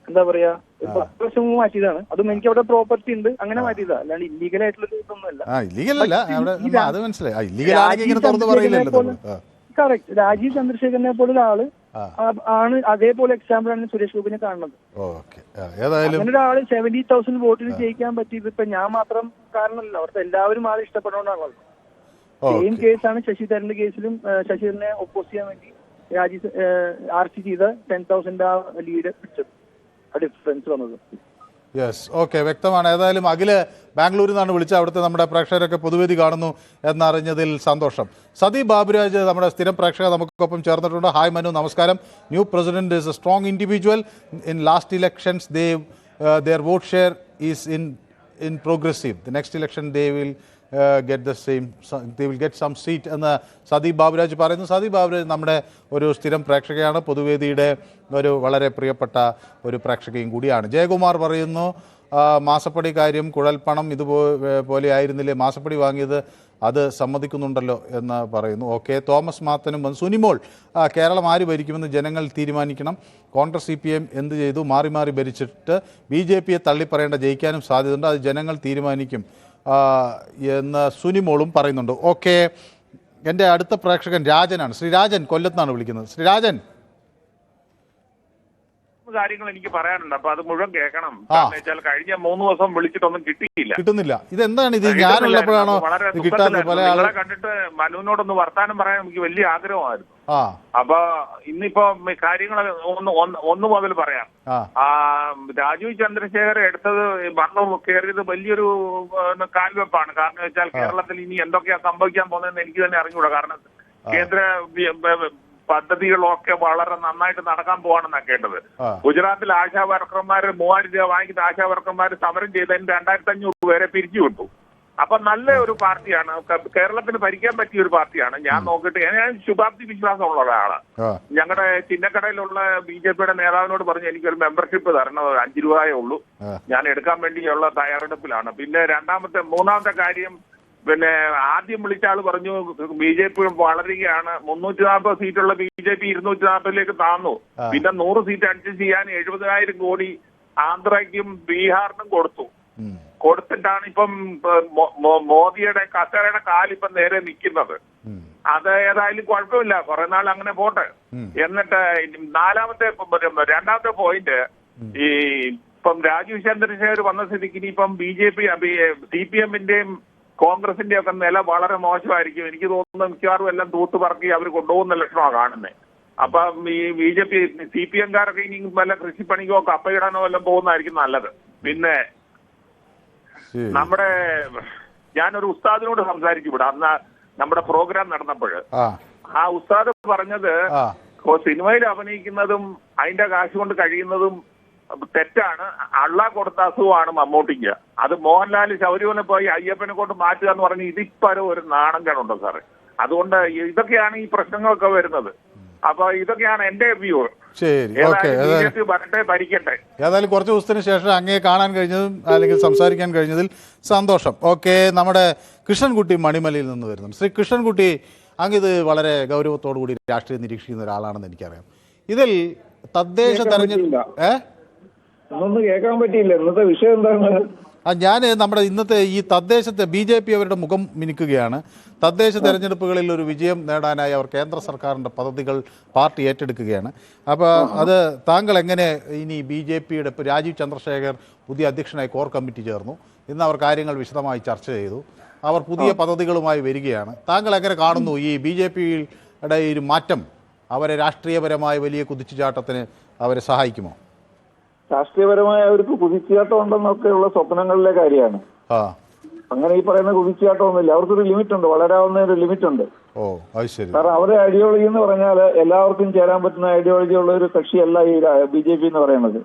എന്താ പറയാ 10 വർഷം മുമ്പ് മാറ്റിയതാണ്. അതും എനിക്ക് അവിടെ പ്രോപ്പർട്ടി ഉണ്ട്, അങ്ങനെ മാറ്റിയതാ, അല്ലാണ്ട് ഇല്ലീഗൽ ആയിട്ടുള്ള ഇതൊന്നുമല്ല. കറക്റ്റ്. രാജീവ് ചന്ദ്രശേഖരനെ പോലുള്ള ആള് ആണ് അതേപോലെ എക്സാമ്പിൾ ആണ് സുരേഷ് ഗോപിനെ കാണുന്നത്. അങ്ങനെ ഒരാള് 70,000 വോട്ടിന് ജയിക്കാൻ പറ്റിയത് ഇപ്പൊ ഞാൻ മാത്രം കാരണമല്ല, അവിടുത്തെ എല്ലാവരും ആളെ ഇഷ്ടപ്പെടണമെന്നാണല്ലോ. സെയിം കേസാണ് ശശി തരൂരിന്റെ കേസിലും. ശശിധരനെ ഒപ്പോസ് ചെയ്യാൻ വേണ്ടി രാജീവ് RC ചെയ്ത 10,000 ആ ലീഡ് പിടിച്ചത്, ആ ഡിഫറൻസ് വന്നത്. യെസ്, ഓക്കെ, വ്യക്തമാണ്. ഏതായാലും അഖില് ബാംഗ്ലൂരിൽ നിന്നാണ് വിളിച്ചത്. അവിടുത്തെ നമ്മുടെ പ്രേക്ഷകരൊക്കെ പൊതുവേദി കാണുന്നു എന്നറിഞ്ഞതിൽ സന്തോഷം. സതി ബാബുരാജ് നമ്മുടെ സ്ഥിരം പ്രേക്ഷക നമുക്കൊപ്പം ചേർന്നിട്ടുണ്ട്. ഹായ് മനു, നമസ്കാരം. New president is A strong individual. In last elections their vote share is in progressive. The next election they will get some seat എന്ന് സതി ബാബുരാജ് പറയുന്നു. സതി ബാബുരാജ് നമ്മുടെ ഒരു സ്ഥിരം പ്രേക്ഷകയാണ്, പൊതുവേദിയുടെ ഒരു വളരെ പ്രിയപ്പെട്ട ഒരു പ്രേക്ഷകയും കൂടിയാണ്. ജയകുമാർ പറയുന്നു, മാസപ്പടി കാര്യം കുഴൽപ്പണം ഇതുപോലെ ആയിരുന്നില്ലേ, മാസപ്പടി വാങ്ങിയത് അത് സമ്മതിക്കുന്നുണ്ടല്ലോ എന്ന് പറയുന്നു. ഓക്കെ, തോമസ് മാത്തനും സുനിമോൾ, കേരളം ആര് ഭരിക്കുമെന്ന് ജനങ്ങൾ തീരുമാനിക്കണം. കോൺഗ്രസ് CPM എന്ത് ചെയ്തു? മാറി മാറി ഭരിച്ചിട്ട് BJPയെ തള്ളിപ്പറയേണ്ട, ജയിക്കാനും സാധ്യതയുണ്ട്, അത് ജനങ്ങൾ തീരുമാനിക്കും എന്ന് സുനിമോളും പറയുന്നുണ്ട്. ഓക്കെ, എൻ്റെ അടുത്ത പ്രേക്ഷകൻ രാജനാണ്. ശ്രീരാജൻ കൊല്ലത്താണ് വിളിക്കുന്നത്. ശ്രീരാജൻ, കാര്യങ്ങൾ എനിക്ക് പറയാനുണ്ട്, അപ്പൊ അത് മുഴുവൻ കേൾക്കണം. വെച്ചാൽ കഴിഞ്ഞ 3 ദിവസം വിളിച്ചിട്ടൊന്നും കിട്ടുന്നില്ല. ഇതെന്താണ് ഇത്? ഞാനുള്ളപ്പോഴാണോ കിട്ടാത്ത? പല ആളുകളെ കണ്ടിട്ട് മനുവിനോടൊന്ന് വർത്താനം പറയാൻ എനിക്ക് വലിയ ആഗ്രഹമായിരുന്നു. അപ്പൊ ഇന്നിപ്പോ കാര്യങ്ങൾ ഒന്ന് മുതൽ പറയാം. രാജീവ് ചന്ദ്രശേഖർ എടുത്തത് വന്നു കയറിയത് വലിയൊരു കാൽവെപ്പാണ്. കാരണം വെച്ചാൽ കേരളത്തിൽ ഇനി എന്തൊക്കെയാ സംഭവിക്കാൻ പോകുന്നതെന്ന് എനിക്ക് തന്നെ അറിഞ്ഞുകൂടാ. കാരണം കേന്ദ്ര പദ്ധതികളൊക്കെ വളരെ നന്നായിട്ട് നടക്കാൻ പോവാണെന്നാണ് കേട്ടത്. ഗുജറാത്തിൽ ആശാ വർക്കർമാര് 3000 രൂപ വാങ്ങിക്കുന്ന ആശാ വർക്കർമാർ സമരം ചെയ്തതിന് 2500 പേരെ പിരിച്ചുവിട്ടു. അപ്പൊ നല്ല ഒരു പാർട്ടിയാണ്, കേരളത്തിന് ഭരിക്കാൻ പറ്റിയ ഒരു പാർട്ടിയാണ്. ഞാൻ നോക്കിയിട്ട് ഞാൻ ശുഭാപ്തി വിശ്വാസമുള്ള ഒരാളാണ്. ഞങ്ങളുടെ ചിന്നക്കടയിലുള്ള BJPയുടെ നേതാവിനോട് പറഞ്ഞു എനിക്കൊരു മെമ്പർഷിപ്പ് തരണം, 5 രൂപയേ ഉള്ളൂ, ഞാൻ എടുക്കാൻ വേണ്ടിയുള്ള തയ്യാറെടുപ്പിലാണ്. പിന്നെ മൂന്നാമത്തെ കാര്യം, പിന്നെ ആദ്യം വിളിച്ച ആള് പറഞ്ഞു BJP വളരുകയാണ്, 340 സീറ്റുള്ള BJP 240ലേക്ക് താന്നു. പിന്നെ 100 സീറ്റ് അഡ്ജസ്റ്റ് ചെയ്യാൻ 70,000 കോടി ആന്ധ്രയ്ക്കും ബീഹാറിനും കൊടുത്തിട്ടാണ് ഇപ്പം മോദിയുടെ കസേരയുടെ കാലിപ്പം നേരെ നിൽക്കുന്നത്. അത് ഏതായാലും കുഴപ്പമില്ല, കുറെ നാൾ അങ്ങനെ പോട്ടെ. എന്നിട്ട് രണ്ടാമത്തെ പോയിന്റ്, ഈ ഇപ്പം രാജീവ് ചന്ദ്രശേഖർ വന്ന സ്ഥിതിക്ക് ഇനിയിപ്പം BJP CPMന്റെയും കോൺഗ്രസിന്റെ ഒക്കെ നില വളരെ മോശമായിരിക്കും. എനിക്ക് തോന്നുന്നു മിക്കവാറും എല്ലാം തൂത്തുപറക്കി അവർ കൊണ്ടുപോകുന്ന ലക്ഷണമാണ് കാണുന്നത്. അപ്പം ഈ BJP CPMകാരൊക്കെ ഇനി വല്ല കൃഷിപ്പണിക്കോ കപ്പയിടാനോ എല്ലാം പോകുന്നതായിരിക്കും നല്ലത്. പിന്നെ ഞാനൊരു ഉസ്താദിനോട് സംസാരിച്ചു ഇവിടെ അന്ന് നമ്മുടെ പ്രോഗ്രാം നടന്നപ്പോൾ. ആ ഉസ്താദ് പറഞ്ഞത് സിനിമയിൽ അഭിനയിക്കുന്നതും അതിന്റെ കാശ് കൊണ്ട് കഴിയുന്നതും തെറ്റാണ്, അള്ള കൊടുത്ത അസുഖമാണ് മമ്മൂട്ടിക്ക്. അത് മോഹൻലാൽ ശൗര്യമനെ പോയി അയ്യപ്പനെ കൊണ്ട് മാറ്റുക എന്ന് പറഞ്ഞ് ഇതിപ്പോ ഒരു നാണം കേടുണ്ടോ സാറേ? അതുകൊണ്ട് ഇതൊക്കെയാണ് ഈ പ്രശ്നങ്ങളൊക്കെ വരുന്നത്. അപ്പൊ ഇതൊക്കെയാണ് എന്റെ വ്യൂ. ഭരിക്കട്ടെ. ഏതായാലും കുറച്ച് ദിവസത്തിന് ശേഷം അങ്ങേ കാണാൻ കഴിഞ്ഞതും അല്ലെങ്കിൽ സംസാരിക്കാൻ കഴിഞ്ഞതിൽ സന്തോഷം. ഓക്കെ, നമ്മുടെ കൃഷ്ണൻകുട്ടി മണിമലയിൽ നിന്ന് വരുന്നു. ശ്രീ കൃഷ്ണൻകുട്ടി, അങ്ങിത് വളരെ ഗൗരവത്തോടു കൂടി രാഷ്ട്രീയം നിരീക്ഷിക്കുന്ന ഒരാളാണെന്ന് എനിക്കറിയാം. ഇതിൽ തദ്ദേശ തെരഞ്ഞെടുപ്പ് കേൾക്കാൻ പറ്റിയില്ല. ഇന്നത്തെ വിഷയം എന്താണ്? ഞാൻ നമ്മുടെ ഇന്നത്തെ ഈ തദ്ദേശത്തെ BJP അവരുടെ മുഖം മിനുക്കുകയാണ്. തദ്ദേശ തെരഞ്ഞെടുപ്പുകളിൽ ഒരു വിജയം നേടാനായി അവർ കേന്ദ്ര സർക്കാരിൻ്റെ പദ്ധതികൾ പാർട്ടി ഏറ്റെടുക്കുകയാണ്. അപ്പോൾ അത് താങ്കൾ എങ്ങനെ ഇനി BJPയുടെ ഇപ്പോൾ രാജീവ് ചന്ദ്രശേഖർ പുതിയ അധ്യക്ഷനായി കോർ കമ്മിറ്റി ചേർന്നു, ഇന്ന് അവർ കാര്യങ്ങൾ വിശദമായി ചർച്ച ചെയ്തു, അവർ പുതിയ പദ്ധതികളുമായി വരികയാണ്. താങ്കൾ എങ്ങനെ കാണുന്നു ഈ BJPയുടെ ഒരു മാറ്റം? അവരെ രാഷ്ട്രീയപരമായ വലിയ കുതിച്ചുചാട്ടത്തിന് അവരെ സഹായിക്കുമോ? രാഷ്ട്രീയപരമായ അവർക്ക് കുതിച്ചുചാട്ടം ഉണ്ടെന്നൊക്കെയുള്ള സ്വപ്നങ്ങളിലെ കാര്യമാണ്. അങ്ങനെ ഈ പറയുന്ന കുതിച്ചുചാട്ടമൊന്നുമില്ല. അവർക്കൊരു ലിമിറ്റ് ഉണ്ട്, വളരാവുന്ന ഒരു ലിമിറ്റ് ഉണ്ട്. കാരണം അവരുടെ ഐഡിയോളജി എന്ന് പറഞ്ഞാൽ എല്ലാവർക്കും ചേരാൻ പറ്റുന്ന ഐഡിയോളജി ഉള്ള ഒരു കക്ഷിയല്ല ഈ BJP എന്ന് പറയുന്നത്.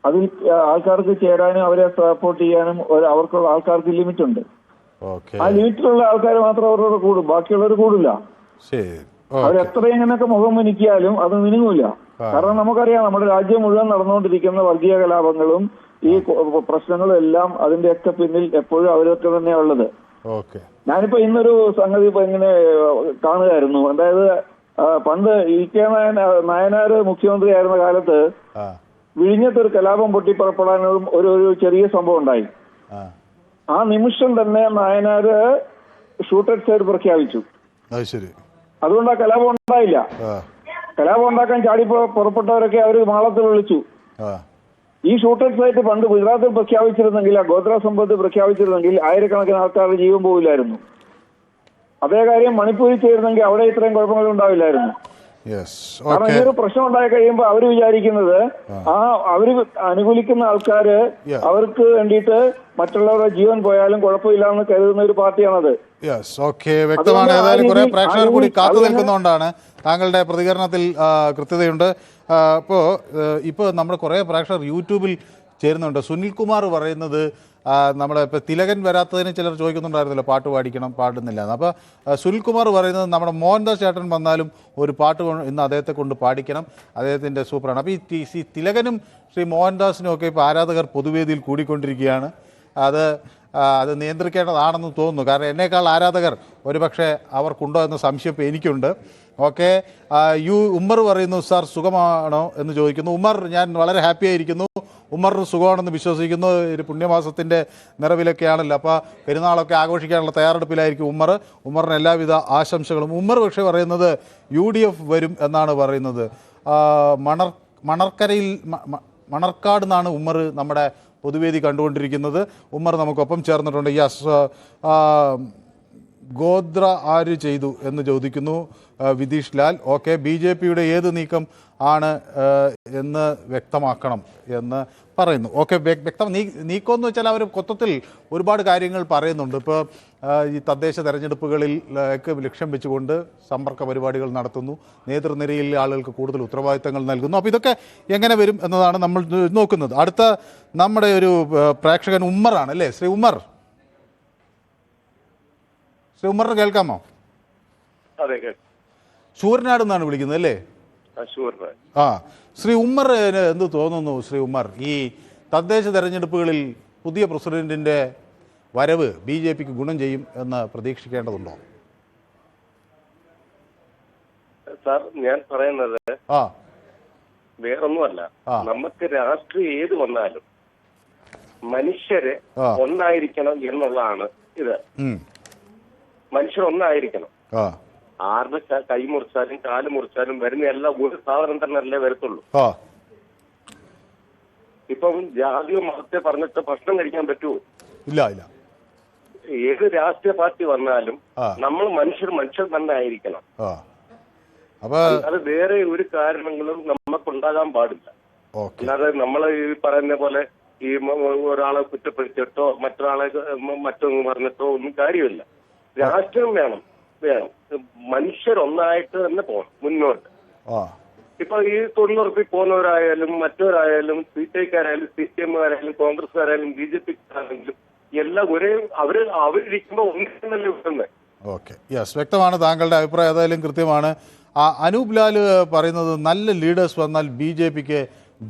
അതിൽ ആൾക്കാർക്ക് ചേരാനും അവരെ സപ്പോർട്ട് ചെയ്യാനും അവർക്കുള്ള ആൾക്കാർക്ക് ലിമിറ്റ് ഉണ്ട്. ആ ലിമിറ്റിലുള്ള ആൾക്കാർ മാത്രം അവരോട് കൂടും, ബാക്കിയുള്ളവർ കൂടില്ല. അവരെത്ര എങ്ങനെയൊക്കെ മുഖം മിനുക്കിയാലും അത് മിനുങ്ങൂല. കാരണം നമുക്കറിയാം നമ്മുടെ രാജ്യം മുഴുവൻ നടന്നുകൊണ്ടിരിക്കുന്ന വർഗീയ കലാപങ്ങളും ഈ പ്രശ്നങ്ങളും എല്ലാം അതിന്റെയൊക്കെ പിന്നിൽ എപ്പോഴും അവരൊക്കെ തന്നെയാ ഉള്ളത്. ഞാനിപ്പോ ഇന്നൊരു സംഗതി ഇപ്പൊ ഇങ്ങനെ കാണുകയായിരുന്നു. അതായത് പണ്ട് ഇ.കെ. നായനാര് മുഖ്യമന്ത്രി ആയിരുന്ന കാലത്ത് വിഴിഞ്ഞത്തൊരു കലാപം പൊട്ടിപ്പുറപ്പെടാനും ഒരു ചെറിയ സംഭവം ഉണ്ടായി. ആ നിമിഷം തന്നെ നായനാര് ഷൂട്ടഡ് സൈഡ് പ്രഖ്യാപിച്ചു. അതുകൊണ്ട് ആ കലാപം ഉണ്ടായില്ല. കലാപം ഉണ്ടാക്കാൻ ചാടി പുറപ്പെട്ടവരൊക്കെ അവര് മാളത്തിൽ വിളിച്ചു. ഈ ഷൂട്ടഡ് സൈറ്റ് പണ്ട് ഗുജറാത്തിൽ പ്രഖ്യാപിച്ചിരുന്നെങ്കിൽ, ആ ഗോത്ര സംഭവത്തിൽ പ്രഖ്യാപിച്ചിരുന്നെങ്കിൽ ആയിരക്കണക്കിന് ആൾക്കാരുടെ ജീവൻ പോവില്ലായിരുന്നു. അതേ കാര്യം മണിപ്പൂരിൽ ചെയ്തിരുന്നെങ്കിൽ അവിടെ ഇത്രയും കുഴപ്പങ്ങൾ ഉണ്ടാവില്ലായിരുന്നു. കാരണം ഈ ഒരു പ്രശ്നം ഉണ്ടായി കഴിയുമ്പോൾ അവര് വിചാരിക്കുന്നത് അവര് അനുകൂലിക്കുന്ന ആൾക്കാര് അവർക്ക് വേണ്ടിയിട്ട് മറ്റുള്ളവരുടെ ജീവൻ പോയാലും കുഴപ്പമില്ല എന്ന് കരുതുന്ന ഒരു പാർട്ടിയാണത്. വ്യക്തമാണ്. ഏതായാലും കുറെ പ്രേക്ഷകർ കൂടി കാത്തു നിൽക്കുന്നതുകൊണ്ടാണ് താങ്കളുടെ പ്രതികരണത്തിൽ കൃത്യതയുണ്ട്. ഇപ്പോൾ നമ്മുടെ കുറേ പ്രേക്ഷകർ യൂട്യൂബിൽ ചേരുന്നുണ്ട്. സുനിൽകുമാർ പറയുന്നത് നമ്മളെ ഇപ്പോൾ തിലകൻ വരാത്തതിന് ചിലർ ചോദിക്കുന്നുണ്ടായിരുന്നല്ലോ പാട്ട് പാടുന്നില്ല എന്ന്. അപ്പോൾ സുനിൽകുമാർ പറയുന്നത് നമ്മുടെ മോഹൻദാസ് ചേട്ടൻ വന്നാലും ഒരു പാട്ട് ഇന്ന് അദ്ദേഹത്തെ കൊണ്ട് പാടിക്കണം, അദ്ദേഹത്തിൻ്റെ സൂപ്പറാണ്. അപ്പോൾ ഈ തിലകനും ശ്രീ മോഹൻദാസിനും ഒക്കെ ഇപ്പോൾ ആരാധകർ പൊതുവേദിയിൽ കൂടിക്കൊണ്ടിരിക്കുകയാണ്. അത് നിയന്ത്രിക്കേണ്ടതാണെന്ന് തോന്നുന്നു. കാരണം എന്നേക്കാൾ ആരാധകർ ഒരുപക്ഷെ അവർക്കുണ്ടോ എന്ന സംശയം ഇപ്പോൾ എനിക്കുണ്ട്. ഉമ്മർ പറയുന്നു, സാർ സുഖമാണോ എന്ന് ചോദിക്കുന്നു. ഉമ്മർ, ഞാൻ വളരെ ഹാപ്പി ആയിരിക്കുന്നു. ഉമ്മറിന് സുഖമാണെന്ന് വിശ്വസിക്കുന്നു. ഒരു പുണ്യമാസത്തിൻ്റെ നിറവിലൊക്കെയാണല്ലോ, അപ്പോൾ പെരുന്നാളൊക്കെ ആഘോഷിക്കാനുള്ള തയ്യാറെടുപ്പിലായിരിക്കും ഉമ്മറിന് എല്ലാവിധ ആശംസകളും. ഉമ്മർ പക്ഷേ പറയുന്നത് UDF വരും എന്നാണ് പറയുന്നത്. മണർക്കാട് നിന്നാണ് ഉമ്മർ നമ്മുടെ പൊതുവേദി കണ്ടുകൊണ്ടിരിക്കുന്നത്. ഉമ്മർ നമുക്കൊപ്പം ചേർന്നിട്ടുണ്ട്. ഗോത്ര ആര് ചെയ്തു എന്ന് ചോദിക്കുന്നു വിതീഷ് ലാൽ. BJPയുടെ ഏത് നീക്കം ആണ് എന്ന് വ്യക്തമാക്കണം എന്ന് പറയുന്നു. നീക്കം എന്ന് വെച്ചാൽ അവർ മൊത്തത്തിൽ ഒരുപാട് കാര്യങ്ങൾ പറയുന്നുണ്ട്. ഇപ്പോൾ ഈ തദ്ദേശ തെരഞ്ഞെടുപ്പുകളിലേക്ക് ലക്ഷ്യം വെച്ചുകൊണ്ട് സമ്പർക്ക പരിപാടികൾ നടത്തുന്നു, നേതൃനിരയിൽ ആളുകൾക്ക് കൂടുതൽ ഉത്തരവാദിത്തങ്ങൾ നൽകുന്നു. അപ്പോൾ ഇതൊക്കെ എങ്ങനെ വരും എന്നതാണ് നമ്മൾ നോക്കുന്നത്. അടുത്ത നമ്മുടെ ഒരു പ്രേക്ഷകൻ ഉമ്മറാണ് അല്ലേ? ശ്രീ ഉമ്മറിന് കേൾക്കാമോ? ശൂരനാട് എന്നാണ് വിളിക്കുന്നത് അല്ലേ? ശ്രീ ഉമ്മർ, എന്ത് തോന്നുന്നു ശ്രീ ഉമ്മർ, ഈ തദ്ദേശ തെരഞ്ഞെടുപ്പുകളിൽ പുതിയ പ്രസിഡന്റിന്റെ വരവ് BJPക്ക് ഗുണം ചെയ്യും എന്ന് പ്രതീക്ഷിക്കേണ്ടതുണ്ടോ? സാർ, ഞാൻ പറയുന്നത് വേറൊന്നുമല്ല. നമുക്ക് രാഷ്ട്രീയം ഏത് വന്നാലും മനുഷ്യര് ഒന്നായിരിക്കണം എന്നുള്ളതാണ് ഇത്. മനുഷ്യർ ഒന്നായിരിക്കണം. ആരുടെ കൈ മുറിച്ചാലും കാല് മുറിച്ചാലും വരുന്ന എല്ലാം ഒരു സാധനം തന്നെ അല്ലേ വരത്തുള്ളൂ. ഇപ്പം ജാതിയോ മതത്തെ പറഞ്ഞിട്ട് ഭക്ഷണം കഴിക്കാൻ പറ്റുമോ? ഇല്ല. ഏത് രാഷ്ട്രീയ പാർട്ടി വന്നാലും നമ്മൾ മനുഷ്യർ തന്നെ ആയിരിക്കണം. അത് വേറെ ഒരു കാരണങ്ങളും നമുക്കുണ്ടാകാൻ പാടില്ല. അല്ലാതെ നമ്മൾ ഈ പറയുന്ന പോലെ ഈ ഒരാളെ കുറ്റപ്പെടുത്തിയിട്ടോ മറ്റൊരാളെ മറ്റൊന്ന് പറഞ്ഞിട്ടോ ഒന്നും കാര്യമില്ല. രാഷ്ട്രീയം വേണം. മനുഷ്യരൊന്നായിട്ട് തന്നെ പോകണം മുന്നോട്ട്. ഇപ്പൊ ഈ തൊഴിലുറപ്പിൽ പോകുന്നവരായാലും മറ്റവരായാലും CPIക്കാരായാലും CPM-കാരായാലും കോൺഗ്രസ്സുകാരായാലും BJPക്കാരായാലും എല്ലാം ഒരേ അവരിരിക്കുമ്പോ ഒന്നല്ലേ കിട്ടുന്നത്. വ്യക്തമാണ് താങ്കളുടെ അഭിപ്രായം. ഏതായാലും കൃത്യമാണ്. അനൂപ് ലാൽ പറയുന്നത് നല്ല ലീഡേഴ്സ് വന്നാൽ BJPക്ക്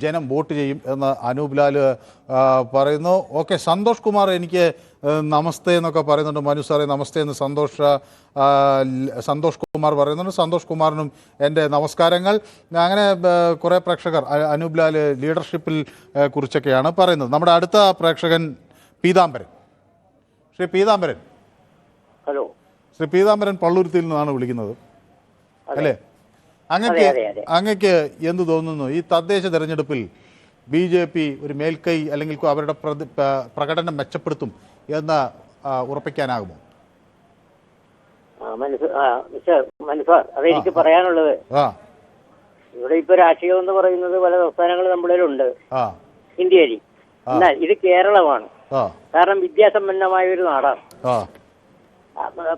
ജനം വോട്ട് ചെയ്യും എന്ന് അനൂപ് ലാൽ പറയുന്നു. സന്തോഷ് കുമാർ എനിക്ക് നമസ്തേ എന്നൊക്കെ പറയുന്നുണ്ട്. മനു സാറേ നമസ്തേ എന്ന് സന്തോഷ് കുമാർ പറയുന്നുണ്ട്. സന്തോഷ് കുമാറിനും എൻ്റെ നമസ്കാരങ്ങൾ. അങ്ങനെ കുറേ പ്രേക്ഷകർ അനൂപ് ലാൽ ലീഡർഷിപ്പിൽ കുറിച്ചൊക്കെയാണ് പറയുന്നത്. നമ്മുടെ അടുത്ത പ്രേക്ഷകൻ പീതാംബരൻ. ശ്രീ പീതാംബരൻ. ഹലോ. ശ്രീ പീതാംബരൻ പള്ളുരുത്തിയിൽ നിന്നാണ് വിളിക്കുന്നത് അല്ലേ? അങ്ങക്ക് എന്ത് തോന്നുന്നു, ഈ തദ്ദേശ തെരഞ്ഞെടുപ്പിൽ BJP ഒരു മേൽക്കൈ അല്ലെങ്കിൽ അവരുടെ പ്രകടനം മെച്ചപ്പെടുത്തും എന്ന് ഉറപ്പിക്കാനാകുമോ? മനസ്സാർ, അതെനിക്ക് പറയാനുള്ളത്. ഇവിടെ ഇപ്പൊ രാഷ്ട്രീയം എന്ന് പറയുന്നത് പല സംസ്ഥാനങ്ങളും നമ്മളിലുണ്ട് ഇന്ത്യയിൽ. എന്നാൽ ഇത് കേരളമാണ്. കാരണം വിദ്യാസമ്പന്നമായ ഒരു നാടാണ്.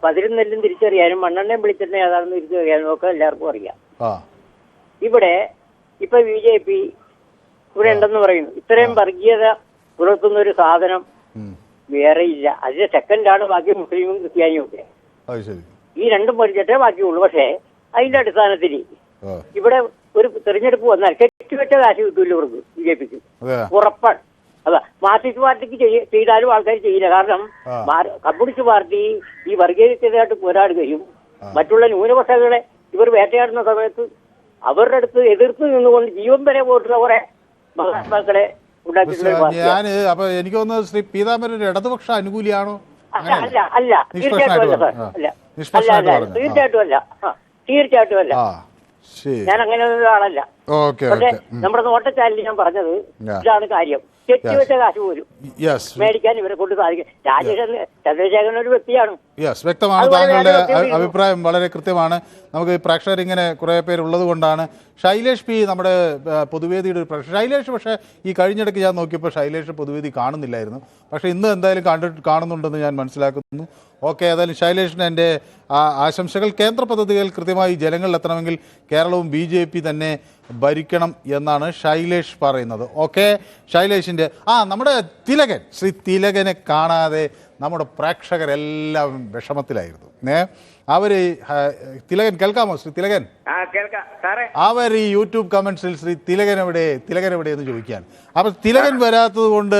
പതിരും നെല്ലും തിരിച്ചറിയാനും മണ്ണെണ്ണയും വെളിച്ചെണ്ണ ഏതാണെന്ന് തിരിച്ചറിയാനും ഒക്കെ എല്ലാവർക്കും അറിയാം. ഇവിടെ ഇപ്പൊ BJP ഇവിടെ ഉണ്ടെന്ന് പറയുന്നു. ഇത്രയും വർഗീയത പുലർത്തുന്ന ഒരു സാധനം വേറെ ഇല്ല. അതിന്റെ സെക്കൻഡാണ് ബാക്കി മുസ്ലിമും ക്രിസ്ത്യാനിയും ഒക്കെ. ഈ രണ്ടും പഠിച്ചിട്ടേ ബാക്കിയുള്ളൂ. പക്ഷേ അതിന്റെ അടിസ്ഥാനത്തിൽ ഇവിടെ ഒരു തെരഞ്ഞെടുപ്പ് വന്നാൽ കെട്ടിവെച്ച കാശ് കിട്ടൂല ഇവർക്ക് BJPക്ക് ഉറപ്പാണ്. അതാ മാർക്സിസ്റ്റ് പാർട്ടിക്ക് ചെയ്താലും ആൾക്കാർ ചെയ്യില്ല. കാരണം കമ്മ്യൂണിസ്റ്റ് പാർട്ടി ഈ വർഗീയതയായിട്ട് പോരാടുകയും മറ്റുള്ള ന്യൂനപക്ഷങ്ങളെ ഇവർ വേട്ടയാടുന്ന സമയത്ത് അവരുടെ അടുത്ത് എതിർത്ത് നിന്നുകൊണ്ട് ജീവൻ വരെ പോയിട്ടുള്ള കുറെ മഹാത്മാക്കളെ ഞാന് അപ്പൊ എനിക്ക് തോന്നുന്നത് ശ്രീ പീതാംബരൻ ഇടതുപക്ഷ അനുകൂലിയാണോ? അല്ല അല്ല തീർച്ചയായിട്ടും അല്ല സാർ. അല്ല തീർച്ചയായിട്ടും അല്ല തീർച്ചയായിട്ടും അല്ല. ഞാൻ അങ്ങനെ ഒരാളല്ല. പക്ഷെ നമ്മുടെ നോട്ടച്ചാലിൽ ഞാൻ പറഞ്ഞത് ഇതാണ് കാര്യം. കെട്ടിവെച്ച കാശ് പോലും മേടിക്കാൻ ഇവരെ കൊണ്ട് സാധിക്കും. ചന്ദ്രശേഖരൻ ഒരു വ്യക്തിയാണ്. വ്യക്തമാണ്. താങ്കളുടെ അഭിപ്രായം വളരെ കൃത്യമാണ്. നമുക്ക് പ്രേക്ഷകർ ഇങ്ങനെ കുറെ പേരുള്ളത് കൊണ്ടാണ്. ശൈലേഷ് പി നമ്മുടെ പൊതുവേദിയുടെ ഒരു പ്രേക്ഷകർ. ശൈലേഷ് പക്ഷേ ഈ കഴിഞ്ഞിടയ്ക്ക് ഞാൻ നോക്കിയപ്പോൾ ശൈലേഷ് പൊതുവേദി കാണുന്നില്ലായിരുന്നു. പക്ഷേ ഇന്ന് എന്തായാലും കാണുന്നുണ്ടെന്ന് ഞാൻ മനസ്സിലാക്കുന്നു. ഓക്കെ, ഏതായാലും ശൈലേഷിന് എൻ്റെ ആശംസകൾ. കേന്ദ്ര പദ്ധതികൾ കൃത്യമായി ജനങ്ങളിലെത്തണമെങ്കിൽ കേരളവും BJP തന്നെ ഭരിക്കണം എന്നാണ് ശൈലേഷ് പറയുന്നത്. ഓക്കെ, ശൈലേഷിൻ്റെ നമ്മുടെ തിലകൻ, ശ്രീ തിലകനെ കാണാതെ നമ്മുടെ പ്രേക്ഷകരെല്ലാം വിഷമത്തിലായിരുന്നു. അവർ തിലകൻ കേൾക്കാമോ? ശ്രീ തിലകൻ, അവർ ഈ യൂട്യൂബ് കമൻസിൽ ശ്രീ തിലകൻ എവിടെ എന്ന് ചോദിക്കാൻ. അപ്പം തിലകൻ വരാത്തത് കൊണ്ട്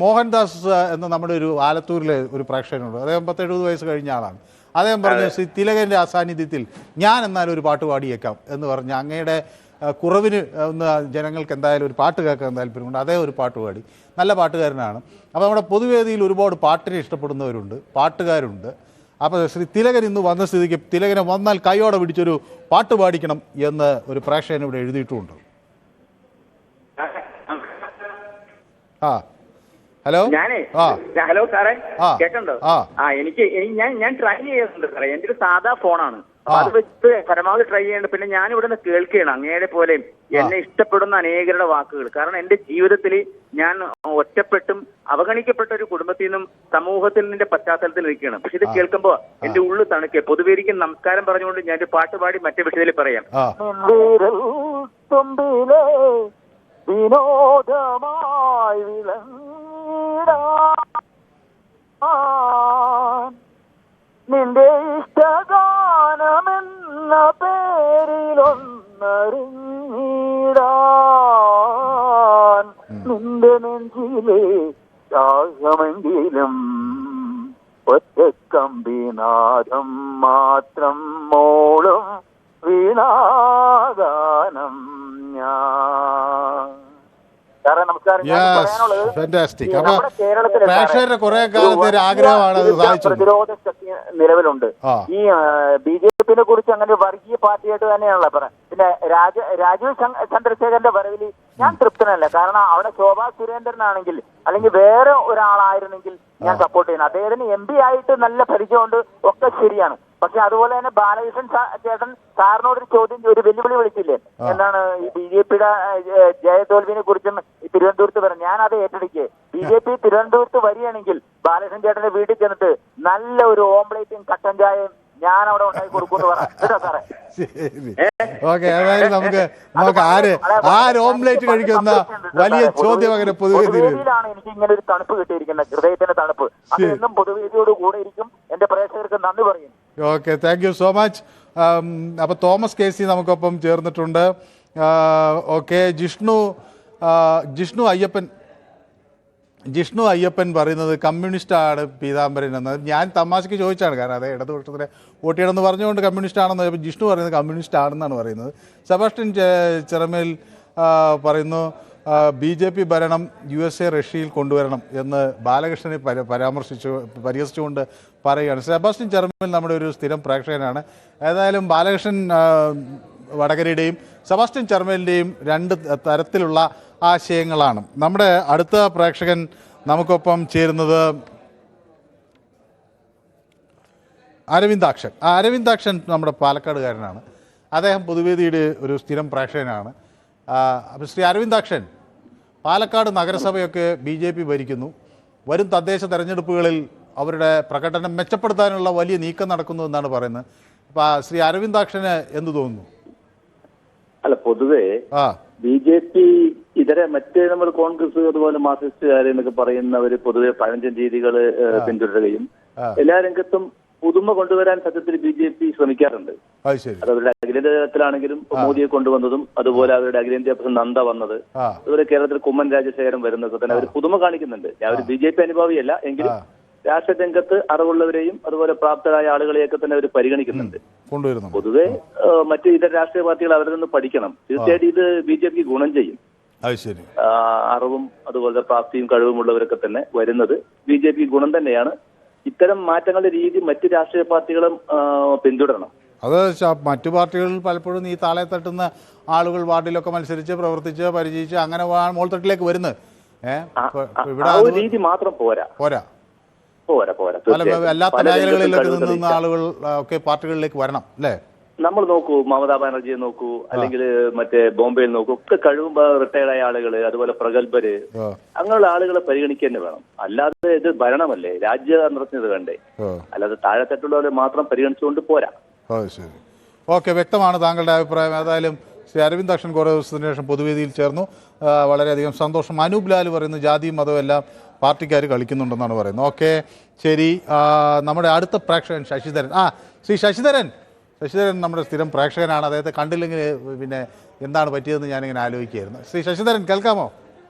മോഹൻദാസ് എന്ന നമ്മുടെ ഒരു ആലത്തൂരിലെ ഒരു പ്രേക്ഷകനുണ്ട്. അദ്ദേഹം 70 വയസ്സ് കഴിഞ്ഞ ആളാണ്. അദ്ദേഹം പറഞ്ഞു ശ്രീ തിലകൻ്റെ അസാന്നിധ്യത്തിൽ ഞാൻ എന്നാലും ഒരു പാട്ട് പാടിയേക്കാം എന്ന് പറഞ്ഞ് അങ്ങയുടെ കുറവിന് ഒന്ന് ജനങ്ങൾക്ക് എന്തായാലും ഒരു പാട്ട് കേൾക്കാൻ താല്പര്യമുണ്ട്. അതേ ഒരു പാട്ട് പാടി. നല്ല പാട്ടുകാരനാണ്. അപ്പോൾ നമ്മുടെ പൊതുവേദിയിൽ ഒരുപാട് പാട്ടിനെ ഇഷ്ടപ്പെടുന്നവരുണ്ട്, പാട്ടുകാരുണ്ട്. അപ്പോൾ ശ്രീ തിലകൻ ഇന്ന് വന്ന സ്ഥിതിക്ക് തിലകനെ വന്നാൽ കൈയോടെ പിടിച്ചൊരു പാട്ട് പാടിക്കണം എന്ന് ഒരു പ്രേക്ഷകൻ ഇവിടെ എഴുതിയിട്ടുമുണ്ട്. ഹലോ ഹലോ സാറേ, കേട്ടോ? എനിക്ക് ഞാൻ ട്രൈ ചെയ്യുന്നുണ്ട് സാറേ. എന്റെ ഒരു സാധാ ഫോണാണ്. അത് വെച്ച് പരമാവധി ട്രൈ ചെയ്യുന്നുണ്ട്. പിന്നെ ഞാൻ ഇവിടെ നിന്ന് കേൾക്കുകയാണ് അങ്ങയുടെ പോലെയും എന്നെ ഇഷ്ടപ്പെടുന്ന അനേകരുടെ വാക്കുകൾ. കാരണം എന്റെ ജീവിതത്തിൽ ഞാൻ ഒറ്റപ്പെട്ടും അവഗണിക്കപ്പെട്ട ഒരു കുടുംബത്തിൽ നിന്നും സമൂഹത്തിൽ നിന്റെ പശ്ചാത്തലത്തിൽ നിൽക്കുകയാണ്. പക്ഷെ ഇത് കേൾക്കുമ്പോ എന്റെ ഉള്ളു തണുക്കെ. പൊതുവേദിക്ക് നമസ്കാരം പറഞ്ഞുകൊണ്ട് ഞാൻ ഒരു പാട്ട് പാടി മറ്റേ വിഷയത്തിൽ പറയാം. വിനോദമായി നിന്റെ ഇഷ്ടഗാനമെന്ന പേരിലൊന്നറിഞ്ഞിടാൻ നിന്റെ നെഞ്ചിലെ രാഗമെങ്കിലും ഒറ്റക്കമ്പിനാദം മാത്രം മോളും വീണാഗാനം ഞാൻ. പ്രതിരോധ ശക്തി നിലവിലുണ്ട്. ഈ BJPനെ കുറിച്ച് അങ്ങനെ വർഗീയ പാർട്ടിയായിട്ട് തന്നെയാണല്ലോ പറയാം. പിന്നെ രാജീവ് ചന്ദ്രശേഖരന്റെ വരവിൽ ഞാൻ തൃപ്തനല്ല. കാരണം അവിടെ ശോഭാ സുരേന്ദ്രനാണെങ്കിൽ അല്ലെങ്കിൽ വേറെ ഒരാളായിരുന്നെങ്കിൽ ഞാൻ സപ്പോർട്ട് ചെയ്യുന്നു. അദ്ദേഹത്തിന് MP ആയിട്ട് നല്ല പരിചയമുണ്ട്, ഒക്കെ ശരിയാണ്. പക്ഷെ അതുപോലെ തന്നെ ബാലകൃഷ്ണൻ ചേട്ടൻ സാറിനോടൊരു ഒരു വെല്ലുവിളി വിളിച്ചില്ലേ, എന്താണ് ഈ BJPയുടെ ജയതോൽവിനെ കുറിച്ചും തിരുവനന്തപുരത്ത് പറഞ്ഞു. ഞാൻ അത് ഏറ്റെടുക്കുക. BJP തിരുവനന്തപുരത്ത് വരികയാണെങ്കിൽ ബാലകൃഷ്ണൻ ചേട്ടന്റെ വീട്ടിൽ ചെന്നിട്ട് നല്ല ഒരു ഓംപ്ലേറ്റും കട്ടൻ ചായയും ഞാൻ അവിടെ ഉണ്ടാക്കി കൊടുക്കുമെന്ന് പറഞ്ഞു. കേട്ടോ സാറേ? പൊതുവേദിയിലാണ് എനിക്ക് ഇങ്ങനെ ഒരു തണുപ്പ് കിട്ടിയിരിക്കുന്നത്, ഹൃദയത്തിന്റെ തണുപ്പ്. അത് എന്നും പൊതുവേദിയോട് കൂടെ ഇരിക്കും. എന്റെ പ്രേക്ഷകർക്ക് നന്ദി പറയുന്നു. Okay, thank you so much. അപ്പോൾ തോമസ് KC നമുക്കൊപ്പം ചേർന്നിട്ടുണ്ട്. ഓക്കെ, ജിഷ്ണു അയ്യപ്പൻ പറയുന്നത് കമ്മ്യൂണിസ്റ്റാണ് പീതാംബരൻ എന്ന്. ഞാൻ തമാശയ്ക്ക് ചോദിച്ചാണ്, കാരണം അത് ഇടതുപക്ഷത്തിലെ വോട്ട് ചെയ്യണമെന്ന് പറഞ്ഞുകൊണ്ട് കമ്മ്യൂണിസ്റ്റ് ആണെന്ന്. ജിഷ്ണു പറയുന്നത് കമ്മ്യൂണിസ്റ്റ് ആണെന്നാണ് പറയുന്നത്. സെബാസ്റ്റ്യൻ ചിറമേൽ പറയുന്നു BJP ഭരണം USA റഷ്യയിൽ കൊണ്ടുവരണം എന്ന് ബാലകൃഷ്ണനെ പരിഹസിച്ചുകൊണ്ട് പറയുകയാണ്. സെബാസ്റ്റ്യൻ ചിറമേൽ നമ്മുടെ ഒരു സ്ഥിരം പ്രേക്ഷകനാണ്. ഏതായാലും ബാലകൃഷ്ണൻ വടകരയുടെയും സെബാസ്റ്റ്യൻ ചിറമേലിൻ്റെയും രണ്ട് തരത്തിലുള്ള ആശയങ്ങളാണ്. നമ്മുടെ അടുത്ത പ്രേക്ഷകൻ നമുക്കൊപ്പം ചേരുന്നത് അരവിന്ദാക്ഷൻ നമ്മുടെ പാലക്കാടുകാരനാണ്. അദ്ദേഹം പൊതുവേദിയുടെ ഒരു സ്ഥിരം പ്രേക്ഷകനാണ്. അപ്പോൾ ശ്രീ അരവിന്ദാക്ഷൻ, പാലക്കാട് നഗരസഭയൊക്കെ BJP ഭരിക്കുന്നു. വരും തദ്ദേശ തെരഞ്ഞെടുപ്പുകളിൽ അവരുടെ പ്രകടനം മെച്ചപ്പെടുത്താനുള്ള വലിയ നീക്കം നടക്കുന്നു എന്നാണ് പറയുന്നത്. അപ്പോൾ ശ്രീ അരവിന്ദാക്ഷന് എന്ത് തോന്നുന്നു? അല്ല, പൊതുവെ BJP ഇതര മറ്റ് നമ്മൾ കോൺഗ്രസ് അതുപോലെ മാർക്സിസ്റ്റുകാർ എന്നൊക്കെ പറയുന്നവര് പൊതുവെ പഴഞ്ചൻ രീതികൾ പിന്തുടരുകയും എല്ലാ രംഗത്തും പുതുമ കൊണ്ടുവരാൻ സത്യത്തിൽ BJP ശ്രമിക്കാറുണ്ട്. അത് അവരുടെ അഖിലേന്ത്യാ തലത്തിലാണെങ്കിലും മോദിയെ കൊണ്ടുവന്നതും അതുപോലെ അവരുടെ അഖിലേന്ത്യാ പ്രസിഡന്റ് നന്ദ വന്നത്, അതുപോലെ കേരളത്തിൽ കുമ്മൻ രാജശേഖരൻ വരുന്നതൊക്കെ തന്നെ അവർ പുതുമ കാണിക്കുന്നുണ്ട്. ഞാൻ ഒരു BJP അനുഭാവിയല്ല എങ്കിലും രാഷ്ട്രീയ രംഗത്ത് അറിവുള്ളവരെയും അതുപോലെ പ്രാപ്തരായ ആളുകളെയൊക്കെ തന്നെ അവർ പരിഗണിക്കുന്നുണ്ട്. പൊതുവെ മറ്റ് ഇതര രാഷ്ട്രീയ പാർട്ടികൾ അവരിൽ നിന്ന് പഠിക്കണം. തീർച്ചയായിട്ടും ഇത് BJPക്ക് ഗുണം ചെയ്യും. അറിവും അതുപോലെ പ്രാപ്തിയും കഴിവുമുള്ളവരൊക്കെ തന്നെ വരുന്നത് BJPക്ക് ഗുണം തന്നെയാണ്. ഇത്തരം മാറ്റങ്ങളുടെ രീതി മറ്റ് രാഷ്ട്രീയ പാർട്ടികളും പിന്തുടരണം. അത് മറ്റു പാർട്ടികളിൽ പലപ്പോഴും ഈ താളെ തട്ടുന്ന ആളുകൾ വാർഡിലൊക്കെ മത്സരിച്ച് പ്രവർത്തിച്ച് പരിചയിച്ച് അങ്ങനെ മോൾത്തട്ടിലേക്ക് വരുന്നത്. ഇവിടെ രീതി മാത്രം പോരാ. അല്ലാത്ത മേഖലകളിലേക്ക് നിന്ന ആളുകൾ ഒക്കെ പാർട്ടികളിലേക്ക് വരണം അല്ലേ? നമ്മൾ നോക്കൂ, മമതാ ബാനർജിയെ നോക്കൂ, അല്ലെങ്കിൽ മറ്റേ ബോംബെയിൽ നോക്കൂ, ഒക്കെ കഴിവുമ്പോ റിട്ടയർഡായ ആളുകള്, അതുപോലെ പ്രഗത്ഭര്, അങ്ങനെയുള്ള ആളുകളെ പരിഗണിക്കുക തന്നെ വേണം. അല്ലാതെ ഇത് ഭരണമല്ലേ, രാജ്യതന്ത്രത്തിന് വേണ്ടേ, അല്ലാതെ താഴെത്തട്ടുള്ളവരെ മാത്രം പരിഗണിച്ചുകൊണ്ട് പോരാ. ശരി, ഓക്കെ, വ്യക്തമാണ് താങ്കളുടെ അഭിപ്രായം. ഏതായാലും ശ്രീ അരവിന്ദ് അക്ഷൻ കുറേ ദിവസത്തിന് ശേഷം പൊതുവേദിയിൽ ചേർന്നു. വളരെയധികം സന്തോഷം. അനൂപ് ലാൽ പറയുന്നു ജാതിയും മതവും എല്ലാം പാർട്ടിക്കാർ കളിക്കുന്നുണ്ടെന്നാണ് പറയുന്നത്. ഓക്കെ, ശരി. നമ്മുടെ അടുത്ത പ്രേക്ഷകൻ ശശിധരൻ. ശ്രീ ശശിധരൻ നമ്മുടെ സ്ഥിരം പ്രേക്ഷകനാണ്. അദ്ദേഹത്തെ കണ്ടില്ലെങ്കിൽ പിന്നെ എന്താണ് പറ്റിയതെന്ന് ഞാനിങ്ങനെ ആലോചിക്കുകയായിരുന്നു. ശ്രീ ശശിധരൻ കേൾക്കാമോ?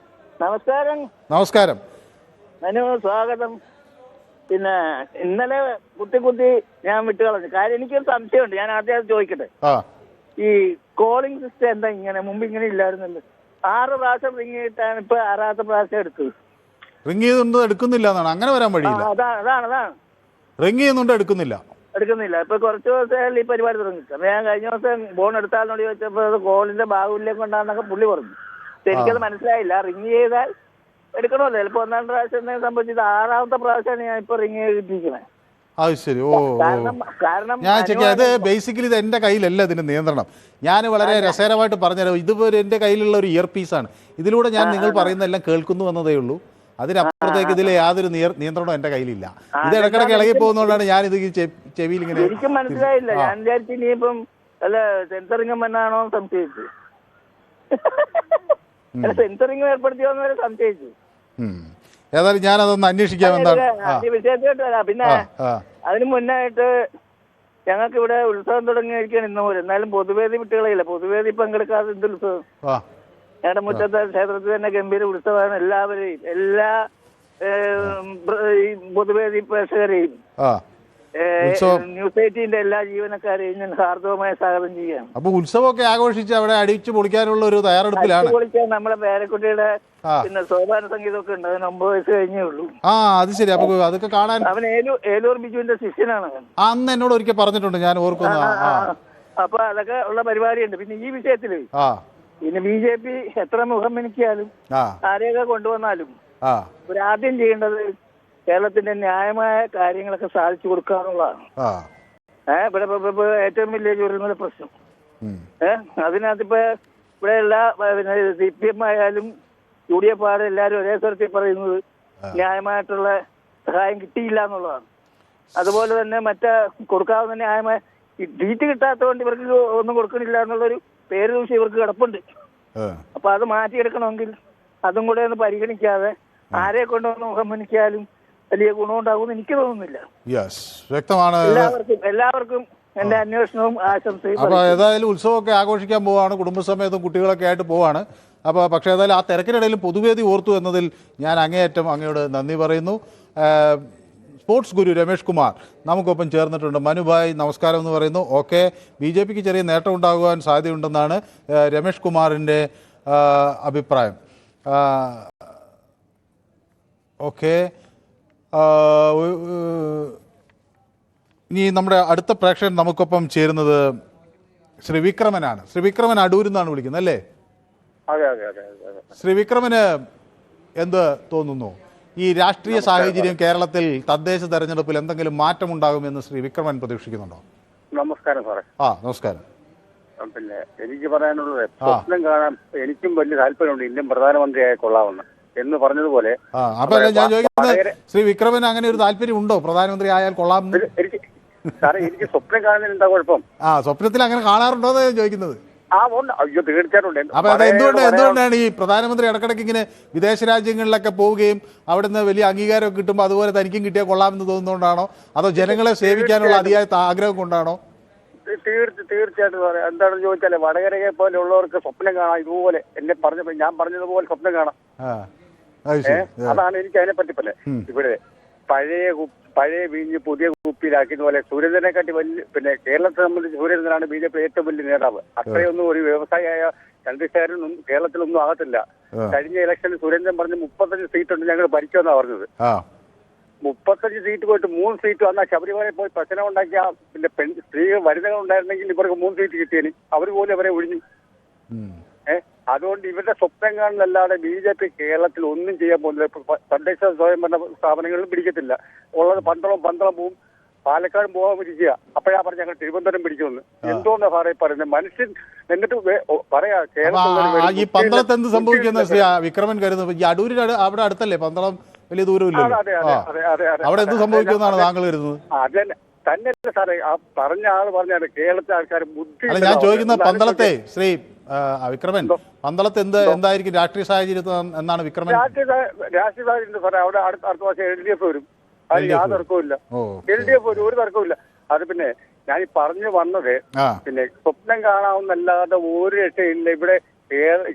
നമസ്കാരം. നമസ്കാരം. മനു, സ്വാഗതം. പിന്നെ ഇന്നലെ കുത്തി ഞാൻ വിട്ടുകളഞ്ഞു. കാര്യം എനിക്കൊരു സംശയമുണ്ട്, ഞാൻ ആദ്യം ചോദിക്കട്ടെ. ഈ കോളിംഗ് സിസ്റ്റം എന്താ ഇങ്ങനെ? മുമ്പ് ഇങ്ങനെ ഇല്ലായിരുന്നല്ലോ. 6 പ്രാവശ്യം റിങ് ചെയ്തിട്ടാണ് ഇപ്പൊ 6ാമത്തെ പ്രാവശ്യം എടുത്തത്. റിങ് ചെയ്തൊന്നും എടുക്കുന്നില്ല എന്നാണ്? അങ്ങനെ വരാൻ വഴിയില്ല. അതാണ് റിങ് ചെയ്യുന്നുണ്ട്, എടുക്കുന്നില്ല. ഇപ്പൊ കുറച്ച് ദിവസമായാലും ഈ പരിപാടി തുടങ്ങിയിട്ട്. അപ്പൊ ഞാൻ കഴിഞ്ഞ ദിവസം ഫോൺ എടുത്താലിനോട് ചോദിച്ചപ്പോ അത് കോളിന്റെ ബാഹുല്യം കൊണ്ടാന്നൊക്കെ പുള്ളി പറഞ്ഞു. എനിക്കത് മനസ്സിലായില്ല. റിങ് ചെയ്താൽ എടുക്കണമല്ലോ. ചിലപ്പോ 1-2 പ്രാവശ്യം എന്തെങ്കിലും സംഭവിച്ചത് 6ാമത്തെ പ്രാവശ്യമാണ് ഞാൻ ഇപ്പൊ റിങ് ചെയ്തിരിക്കണേ. അത് ശരി. കാരണം ഞാൻ ചെക്ക് അത് ബേസിക്കലി ഇത് എൻ്റെ കയ്യിലല്ല ഇതിന് നിയന്ത്രണം. ഞാൻ വളരെ രസകരമായിട്ട് പറഞ്ഞുതരാം. ഇതുപോലെ എൻ്റെ കയ്യിലുള്ള ഒരു ഇയർ പീസാണ്. ഇതിലൂടെ ഞാൻ നിങ്ങൾ പറയുന്നതെല്ലാം കേൾക്കുന്നു എന്നതേ ഉള്ളൂ. അതിനപ്പുറത്തേക്ക് ഇതിൽ യാതൊരു നിയന്ത്രണവും എൻ്റെ കയ്യിലില്ല. ഇത് ഇടക്കിടക്ക് ഇളകി പോകുന്നതുകൊണ്ടാണ് ഞാൻ ഇത് ചെവിയിൽ ഇങ്ങനെ. എനിക്ക് മനസ്സിലായില്ല. ഞാൻ വിചാരിച്ചു ഇനിയിപ്പം അല്ല സെൻസറിങ് എന്നാണോ സംശയിച്ചു. സെൻസറിങ് ഏർപ്പെടുത്തിയോന്ന് വരെ സംശയിച്ചു. ഏതായാലും ഞാനതൊന്ന് അന്വേഷിക്കാമെന്നാണ് വിഷയത്തിലോട്ട് വരാം. പിന്നെ അതിന് മുന്നായിട്ട് ഞങ്ങൾക്ക് ഇവിടെ ഉത്സവം തുടങ്ങിയിരിക്കുകയാണ് ഇന്ന് പോലെ. എന്നാലും പൊതുവേദി വിട്ടുകളയില്ല. പൊതുവേദി പങ്കെടുക്കാതെ എന്ത് ഉത്സവം? ഞങ്ങളുടെ മുറ്റത്തെ ക്ഷേത്രത്തിൽ തന്നെ ഗംഭീര ഉത്സവമാണ്. എല്ലാവരെയും എല്ലാ പൊതുവേദി പ്രേക്ഷകരെയും ന്യൂസ് 18 എല്ലാ ജീവനക്കാരെയും ഞാൻ ഹാർദവമായി സ്വാഗതം ചെയ്യാം. അപ്പൊ ഉത്സവമൊക്കെ ആഘോഷിച്ച് അവിടെ അടിച്ചു പൊളിക്കാനുള്ള ഒരു തയ്യാറെടുപ്പിലാണ്. പൊളിക്കാൻ നമ്മളെ പേരക്കുട്ടിയുടെ പിന്നെ സോപാന സംഗീതമൊക്കെ ഉണ്ട്. അവന് 9 വയസ്സ് കഴിഞ്ഞേ ഉള്ളൂ. അത് ശരി. അപ്പൊ അതൊക്കെ കാണാൻ അവൻ ഏലൂർ ബിജുവിന്റെ ശിഷ്യനാണ്. അന്ന് എന്നോട് ഒരിക്കൽ പറഞ്ഞിട്ടുണ്ട്, ഞാൻ ഓർക്കുന്നു. അപ്പൊ അതൊക്കെ ഉള്ള പരിപാടിയുണ്ട്. പിന്നെ ഈ വിഷയത്തില് പിന്നെ BJP എത്ര മുഖം മിനിക്കിയാലും ആരെയൊക്കെ കൊണ്ടുവന്നാലും ആദ്യം ചെയ്യേണ്ടത് കേരളത്തിന്റെ ന്യായമായ കാര്യങ്ങളൊക്കെ സാധിച്ചു കൊടുക്കാന്നുള്ളതാണ്. ഇവിടെ ഏറ്റവും വലിയ ചുരുങ്ങുന്ന പ്രശ്നം. അതിനകത്തിപ്പോ ഇവിടെ എല്ലാ CPM ആയാലും UDF ആയാലും എല്ലാവരും ഒരേ സ്വരത്തിൽ പറയുന്നത് ന്യായമായിട്ടുള്ള സഹായം കിട്ടിയില്ല എന്നുള്ളതാണ്. അതുപോലെ തന്നെ കൊടുക്കാവുന്ന ന്യായമായ സീറ്റ് കിട്ടാത്തതുകൊണ്ട് ഇവർക്ക് ഒന്നും കൊടുക്കണില്ല എന്നുള്ളൊരു പേര് ദൂഷ്യം ഇവർക്ക് കിടപ്പുണ്ട്. അപ്പൊ അത് മാറ്റിയെടുക്കണമെങ്കിൽ അതും കൂടെ ഒന്ന് പരിഗണിക്കാതെ ആരെ കൊണ്ടുവന്ന് മുഖം മുനിക്കാലും വലിയ ഗുണമുണ്ടാകുമെന്ന് എനിക്ക് തോന്നുന്നില്ല. വ്യക്തമാണ്. എല്ലാവർക്കും എന്റെ അന്വേഷണവും ആശംസയും. അപ്പൊ ഏതായാലും ഉത്സവമൊക്കെ ആഘോഷിക്കാൻ പോവാണ്, കുടുംബസമേതം കുട്ടികളൊക്കെ ആയിട്ട് പോവാണ്. പക്ഷേ ഏതായാലും ആ തിരക്കിനിടയിലും പൊതുവേദി ഓർത്തു എന്നതിൽ ഞാൻ അങ്ങേയറ്റം അങ്ങയോട് നന്ദി പറയുന്നു. സ്പോർട്സ് ഗുരു രമേഷ് കുമാർ നമുക്കൊപ്പം ചേർന്നിട്ടുണ്ട്. മനുഭായ് നമസ്കാരം എന്ന് പറയുന്നു. ഓക്കെ, BJPക്ക് ചെറിയ നേട്ടം ഉണ്ടാകുവാൻ സാധ്യതയുണ്ടെന്നാണ് രമേഷ് കുമാറിൻ്റെ അഭിപ്രായം. ഓക്കെ, ഇനി നമ്മുടെ അടുത്ത പ്രേക്ഷകൻ നമുക്കൊപ്പം ചേരുന്നത് ശ്രീ വിക്രമനാണ്. ശ്രീ വിക്രമൻ അടൂരിൽ നിന്നാണ് വിളിക്കുന്നത് അല്ലേ? ശ്രീ വിക്രമന് എന്ത് തോന്നുന്നു? ഈ രാഷ്ട്രീയ സാഹചര്യം കേരളത്തിൽ തദ്ദേശ തെരഞ്ഞെടുപ്പിൽ എന്തെങ്കിലും മാറ്റമുണ്ടാകുമെന്ന് ശ്രീ വിക്രമൻ പ്രതീക്ഷിക്കുന്നുണ്ടോ? നമസ്കാരം സാറേ. നമസ്കാരം. പിന്നെ എനിക്ക് പറയാനുള്ളത്, സ്വപ്നം കാണാൻ എനിക്കും വലിയ താല്പര്യമുണ്ട് ഇന്ത്യൻ പ്രധാനമന്ത്രിയായ കൊള്ളാമെന്ന് എന്ന് പറഞ്ഞതുപോലെ. അപ്പൊ ഞാൻ ചോദിക്കുന്നത്, ശ്രീ വിക്രമന് അങ്ങനെ ഒരു താല്പര്യം ഉണ്ടോ പ്രധാനമന്ത്രി ആയാൽ കൊള്ളാമെന്ന്? സാറേ എനിക്ക് സ്വപ്നം കാണുന്നതിന് എന്താ കുഴപ്പം? സ്വപ്നത്തിൽ അങ്ങനെ കാണാറുണ്ടോ എന്ന് ചോദിക്കുന്നത്. ഉണ്ട്. അയ്യോ തീർച്ചയായിട്ടും ഉണ്ട്. അപ്പൊ അത് എന്തുകൊണ്ടാണ് ഈ പ്രധാനമന്ത്രി ഇടക്കിടയ്ക്ക് ഇങ്ങനെ വിദേശ രാജ്യങ്ങളിലൊക്കെ പോവുകയും അവിടുന്ന് വലിയ അംഗീകാരമൊക്കെ കിട്ടുമ്പോൾ അതുപോലെ തനിക്കും കിട്ടിയാൽ കൊള്ളാമെന്ന് തോന്നുന്നതുകൊണ്ടാണോ അതോ ജനങ്ങളെ സേവിക്കാനുള്ള അതിയായ ആഗ്രഹം കൊണ്ടാണോ? തീർച്ചയായിട്ടും പറയാം. എന്താണെന്ന് ചോദിച്ചാല് വടകരയെ പോലെ ഉള്ളവർക്ക് സ്വപ്നം കാണാം. ഇതുപോലെ ഞാൻ പറഞ്ഞതുപോലെ സ്വപ്നം കാണാം. അതാണ് എനിക്ക് അതിനെ പറ്റി ഇവിടെ പഴയ വീഞ്ഞ് പുതിയ കുപ്പിയിലാക്കിയത് പോലെ സുരേന്ദ്രനെക്കാട്ടി വലിയ പിന്നെ കേരളത്തെ സംബന്ധിച്ച് സുരേന്ദ്രനാണ് BJP ഏറ്റവും വലിയ നേതാവ്. അത്രയൊന്നും ഒരു വ്യവസായിയായ ചന്ദ്രശേഖരനൊന്നും കേരളത്തിലൊന്നും ആകത്തില്ല. കഴിഞ്ഞ ഇലക്ഷനിൽ സുരേന്ദ്രൻ പറഞ്ഞ് 35 സീറ്റുണ്ട് ഞങ്ങൾ ഭരിക്കുമെന്നാണ് പറഞ്ഞത്. 35 സീറ്റ് പോയിട്ട് 3 സീറ്റ് വന്നാൽ ശബരിമല പോയി പ്രശ്നം ഉണ്ടാക്കിയ പിന്നെ സ്ത്രീകൾ വനിതകൾ ഉണ്ടായിരുന്നെങ്കിൽ ഇവർക്ക് 3 സീറ്റ് കിട്ടിയേനി. അവർ പോലും അവരെ ഒഴിഞ്ഞു. അതുകൊണ്ട് ഇവരുടെ സ്വപ്നം കാണലല്ലാതെ BJP കേരളത്തിൽ ഒന്നും ചെയ്യാൻ പോകുന്നില്ല. തദ്ദേശ സ്വയംഭരണ സ്ഥാപനങ്ങളിലും പിടിക്കത്തില്ല. ഉള്ളത് പന്തളം പോവും, പാലക്കാട് പോകാൻ പിടിക്കുക. അപ്പോഴാ പറഞ്ഞ ഞങ്ങൾ തിരുവനന്തപുരം പിടിക്കുമെന്ന്. എന്തോന്നാ സാറേ പറയുന്നത്? മനുഷ്യൻ എന്നിട്ട് പറയാ ഈ പന്തളത്ത് എന്ത് സംഭവിക്കുന്ന വിക്രമൻ കരുതുന്നത്? ഈ അടൂരിൽ അവിടെ അടുത്തല്ലേ പന്തളം? വലിയ ദൂരമില്ലല്ലോ. അവിടെ എന്ത് സംഭവിക്കുമെന്നാണ് താങ്കൾ കരുതുന്നത്? അതന്നെ തന്നെയല്ല സാറേ ആ പറഞ്ഞ ആള് പറഞ്ഞാണ് കേരളത്തിലെ ആൾക്കാർ ബുദ്ധി. അല്ല, ഞാൻ ചോദിക്കുന്ന പന്തളത്തെ ശ്രീ വിക്രമൻ, പന്തളത്ത് എന്തായിരിക്കും രാഷ്ട്രീയ സാഹചര്യം എന്നാണ് വിക്രമൻ? രാഷ്ട്രീയ സാഹചര്യം സാറേ അവിടെ അടുത്ത വർഷം LDF വരും. അത് യാതൊരു തർക്കവുമില്ല. LDF വരും, ഒരു തർക്കവുമില്ല. അത് പിന്നെ ഞാൻ ഈ പറഞ്ഞു വന്നത് പിന്നെ സ്വപ്നം കാണാവുന്നല്ലാതെ ഒരു രക്ഷയില്ല. ഇവിടെ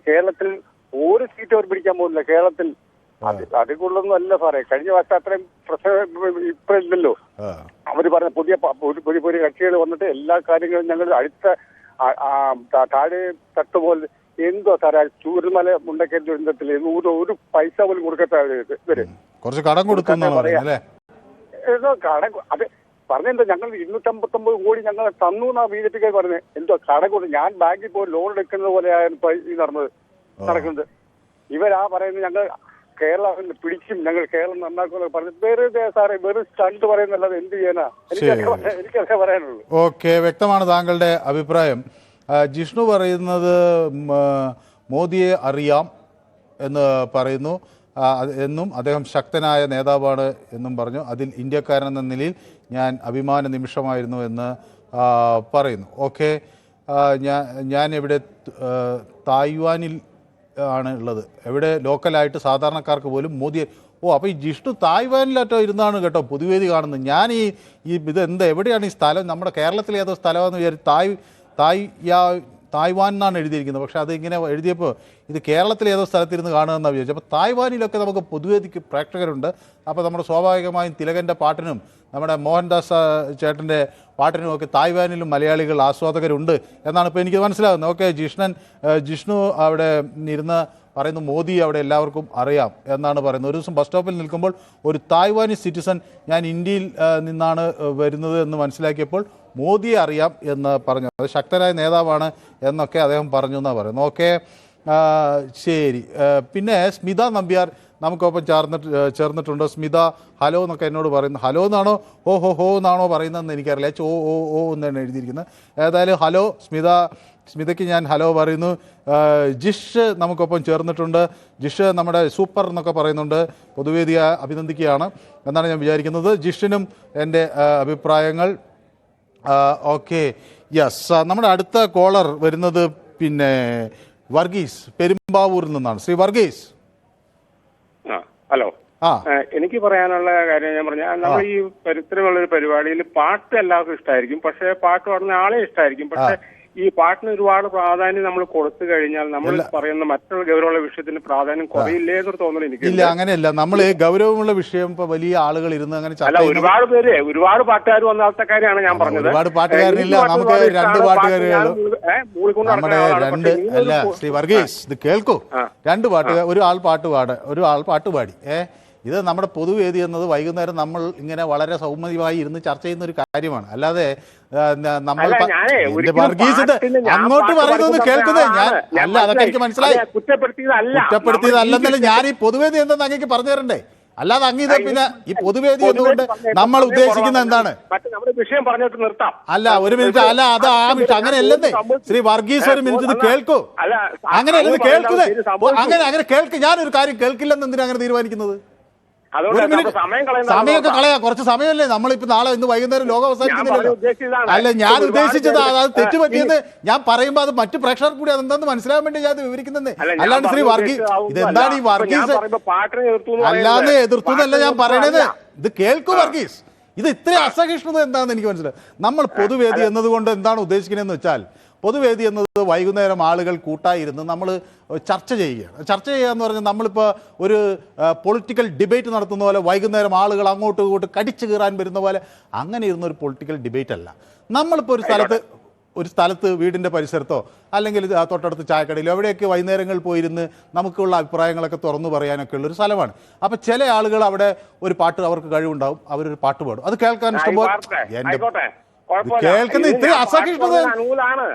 കേരളത്തിൽ ഒരു സീറ്റ് അവർ പിടിക്കാൻ പോകുന്നില്ല. കേരളത്തിൽ അതികൊള്ളൊന്നും അല്ല സാറേ. കഴിഞ്ഞ വർഷം അത്രയും പ്രശ്നം ഇപ്പൊ ഇല്ലല്ലോ. അവര് പറഞ്ഞ പുതിയ കക്ഷികൾ വന്നിട്ട് എല്ലാ കാര്യങ്ങളും ഞങ്ങൾ അടുത്ത താഴെ തട്ടുപോലെ എന്തോ സാറേ ചൂരൽമല മുണ്ടക്കൽ ദുരന്തത്തിൽ ഒരു പൈസ പോലും കൊടുക്കത്ത കുറച്ച് കടം കൊടുത്തു കടം. അത് പറഞ്ഞെന്തോ ഞങ്ങൾ 259 കോടി ഞങ്ങൾ തന്നു എന്നാ BJPക്കാർ പറഞ്ഞത്. എന്തോ കടം കൊടുത്തു. ഞാൻ ബാങ്കിൽ പോയി ലോൺ എടുക്കുന്നത് പോലെയാണ് ഈ നടക്കുന്നത്. ഇവരാ പറയുന്നത് ഞങ്ങൾ കേരളം പിടിക്കും, ഞങ്ങൾ കേരളം നന്നാക്കുമെന്ന് പറഞ്ഞു. വെറുതെ സാറേ വെറും സ്റ്റണ്ട് പറയുന്നല്ലാതെ എന്ത് ചെയ്യാനാ? എനിക്കതേ പറയാനുള്ളൂ. ഓക്കെ, വ്യക്തമാണ് താങ്കളുടെ അഭിപ്രായം. ജിഷ്ണു പറയുന്നത് മോദിയെ അറിയാം എന്ന് പറയുന്നു എന്നും അദ്ദേഹം ശക്തനായ നേതാവാണ് എന്നും പറഞ്ഞു. അതിൽ ഇന്ത്യക്കാരനെന്ന നിലയിൽ ഞാൻ അഭിമാന നിമിഷമായിരുന്നു എന്ന് പറയുന്നു. ഓക്കെ, ഞാൻ ഇവിടെ തായ്വാനിൽ ആണ് ഉള്ളത്. എവിടെ ലോക്കലായിട്ട് സാധാരണക്കാർക്ക് പോലും മോദിയെ അപ്പോൾ ഈ ജിഷ്ണു തായ്വാനിലായിട്ടോ ഇരുന്നാണ് കേട്ടോ പൊതുവേദി കാണുന്നത്. ഞാൻ ഇതെന്താ എവിടെയാണ് ഈ സ്ഥലം? നമ്മുടെ കേരളത്തിലെ ഏതോ സ്ഥലമെന്ന് വിചാരിച്ച് തായ്വാൻ എന്നാണ് എഴുതിയിരിക്കുന്നത്. പക്ഷേ അതിങ്ങനെ എഴുതിയപ്പോൾ ഇത് കേരളത്തിലെ ഏതോ സ്ഥലത്തിരുന്ന് കാണുമെന്നാണ് വിചാരിച്ചു. അപ്പോൾ തായ്വാനിലൊക്കെ നമുക്ക് പൊതുവേദിക്ക് പ്രേക്ഷകരുണ്ട്. അപ്പോൾ നമ്മുടെ സ്വാഭാവികമായും തിലകൻ്റെ പാട്ടിനും നമ്മുടെ മോഹൻദാസ് ചേട്ടൻ്റെ പാട്ടിനുമൊക്കെ തായ്വാനിലും മലയാളികൾ ആസ്വാദകരുണ്ട് എന്നാണ് ഇപ്പോൾ എനിക്ക് മനസ്സിലാകുന്നത്. ഓക്കെ, ജിഷ്ണു അവിടെ ഇരുന്ന് പറയുന്നു മോദി അവിടെ എല്ലാവർക്കും അറിയാം എന്നാണ് പറയുന്നത്. ഒരു ദിവസം ബസ് സ്റ്റോപ്പിൽ നിൽക്കുമ്പോൾ ഒരു തായ്വാനീസ് സിറ്റിസൺ ഞാൻ ഇന്ത്യയിൽ നിന്നാണ് വരുന്നത് എന്ന് മനസ്സിലാക്കിയപ്പോൾ മോദിയെ അറിയാം എന്ന് പറഞ്ഞു. അത് ശക്തനായ നേതാവാണ് എന്നൊക്കെ അദ്ദേഹം പറഞ്ഞു എന്നാണ് പറയുന്നത്. ഓക്കെ, ശരി. പിന്നെ സ്മിത നമ്പ്യാർ നമുക്കൊപ്പം ചേർന്നിട്ടുണ്ട്. സ്മിത ഹലോ എന്നൊക്കെ എന്നോട് പറയുന്നു. ഹലോ എന്നാണോ ഹോ എന്നാണോ പറയുന്നതെന്ന് എനിക്കറിയില്ല. ഓ എന്നാണ് എഴുതിയിരിക്കുന്നത്. ഏതായാലും ഹലോ സ്മിതയ്ക്ക് ഞാൻ ഹലോ പറയുന്നു. ജിഷ് നമുക്കൊപ്പം ചേർന്നിട്ടുണ്ട്. ജിഷ് നമ്മുടെ സൂപ്പർ എന്നൊക്കെ പറയുന്നുണ്ട്. പൊതുവേദിയെ അഭിനന്ദിക്കുകയാണ് എന്നാണ് ഞാൻ വിചാരിക്കുന്നത്. ജിഷിനും എൻ്റെ അഭിപ്രായങ്ങൾ. Okay, yes. നമ്മുടെ അടുത്ത കോളർ വരുന്നത് പിന്നെ വർഗീസ് പെരുമ്പാവൂരിൽ നിന്നാണ്. ശ്രീ വർഗീസ്. ഹലോ. എനിക്ക് പറയാനുള്ള കാര്യം ഞാൻ പറഞ്ഞ നമ്മൾ ഈ ഇത്തരമുള്ളൊരു പരിപാടിയിൽ പാട്ട് എല്ലാവർക്കും ഇഷ്ടമായിരിക്കും. പക്ഷെ പാട്ട് പാടുന്ന ആളെ ഇഷ്ടമായിരിക്കും. പക്ഷെ ഈ പാട്ടിന് ഒരുപാട് പ്രാധാന്യം നമ്മൾ കൊടുത്തു കഴിഞ്ഞാൽ നമ്മൾ പറയുന്ന മറ്റുള്ള ഗൗരവമുള്ള വിഷയത്തിന് പ്രാധാന്യം കുറയില്ലേ എന്നൊരു തോന്നൽ എനിക്ക്. ഇല്ല, അങ്ങനെയല്ല. നമ്മൾ ഗൗരവമുള്ള വിഷയം ഇപ്പൊ വലിയ ആളുകൾ ഇരുന്ന് അങ്ങനെ ഒരുപാട് പാട്ടുകാർ വന്നാത്ത കാര്യമാണ് ഞാൻ പറഞ്ഞത്. ഒരുപാട് പാട്ടുകാരനില്ല, നമുക്ക് 2 പാട്ടുകാരുകൾ. അല്ല ശ്രീ വർഗീസ്, ഇത് കേൾക്കൂ. 2 പാട്ടുകാർ, ഒരു ആൾ പാട്ട് പാടി. ഇത് നമ്മുടെ പൊതുവേദി എന്നത് വൈകുന്നേരം നമ്മൾ ഇങ്ങനെ വളരെ സൗമ്യമായി ഇരുന്ന് ചർച്ച ചെയ്യുന്ന ഒരു കാര്യമാണ്. അല്ലാതെ നമ്മൾ വർഗീസ് അങ്ങോട്ട് പറയുന്നത് കേൾക്കുന്നത് ഞാൻ അല്ല. അതൊക്കെ എനിക്ക് മനസ്സിലായി. കുറ്റപ്പെടുത്തിയതല്ലെന്നല്ല ഞാൻ ഈ പൊതുവേദി എന്തെന്ന് അങ്ങേക്ക് പറഞ്ഞു തരണ്ടേ? അല്ലാതെ അങ്ങ് പിന്നെ ഈ പൊതുവേദി എന്നുകൊണ്ട് നമ്മൾ ഉദ്ദേശിക്കുന്നത് എന്താണ്? അല്ല, ഒരു മിനിറ്റ്. അല്ല, അത് ആ വിഷയം അങ്ങനെയല്ലെന്നേ ശ്രീ വർഗീസ്. ഒരു മിനിറ്റ്, ഇത് കേൾക്കൂ. അങ്ങനെയല്ലെന്ന് കേൾക്കുന്നത്. അങ്ങനെ കേൾക്ക്. ഞാനൊരു കാര്യം കേൾക്കില്ലെന്ന് എന്തിനാ അങ്ങനെ തീരുമാനിക്കുന്നത്? സമയമൊക്കെ കളയാ, കുറച്ച് സമയമല്ലേ. നമ്മളിപ്പോ നാളെ ഇന്ന് വൈകുന്നേരം ലോകം അവസാനിക്കുന്നില്ലല്ലോ. അല്ല, ഞാൻ ഉദ്ദേശിച്ചത് അത് തെറ്റുപറ്റിയെന്ന് ഞാൻ പറയുമ്പോ അത് മറ്റു പ്രേക്ഷകർ കൂടി അതെന്താന്ന് മനസ്സിലാകാൻ വേണ്ടി ഞാൻ വിവരിക്കുന്നേ. അല്ലാണ്ട് ശ്രീ വർഗീസ്, ഇതെന്താണ് ഈ വർഗീസ്? അല്ലാതെ എതിർത്തു എന്നല്ല ഞാൻ പറയണത്. ഇത് കേൾക്കൂ വർഗീസ്, ഇത് ഇത്ര അസഹിഷ്ണുത എന്താണെന്ന് എനിക്ക് മനസ്സിലായി. നമ്മൾ പൊതുവേദി എന്നതുകൊണ്ട് എന്താണ് ഉദ്ദേശിക്കുന്നതെന്ന് വെച്ചാൽ, പൊതുവേദി എന്നത് വൈകുന്നേരം ആളുകൾ കൂട്ടായിരുന്ന് നമ്മൾ ചർച്ച ചെയ്യുകയാണ്. ചർച്ച ചെയ്യുക എന്ന് പറഞ്ഞാൽ നമ്മളിപ്പോൾ ഒരു പൊളിറ്റിക്കൽ ഡിബേറ്റ് നടത്തുന്ന പോലെ വൈകുന്നേരം ആളുകൾ അങ്ങോട്ടും ഇങ്ങോട്ടും കടിച്ചു കീറാൻ വരുന്ന പോലെ അങ്ങനെ ഇരുന്നൊരു പൊളിറ്റിക്കൽ ഡിബേറ്റ് അല്ല. നമ്മളിപ്പോൾ ഒരു സ്ഥലത്ത് വീടിൻ്റെ പരിസരത്തോ അല്ലെങ്കിൽ തൊട്ടടുത്ത് ചായക്കടയിലോ എവിടെയൊക്കെ വൈകുന്നേരങ്ങളിൽ പോയിരുന്ന് നമുക്കുള്ള അഭിപ്രായങ്ങളൊക്കെ തുറന്നു പറയാനൊക്കെ ഉള്ളൊരു സ്ഥലമാണ്. അപ്പോൾ ചില ആളുകൾ അവിടെ ഒരു പാട്ട്, അവർക്ക് കഴിവുണ്ടാവും, അവരൊരു പാട്ട് പാടും, അത് കേൾക്കാൻ ഇഷ്ടംപോലെ. കേൾക്കുന്ന ഇത്ര അസഹിഷ്ണുത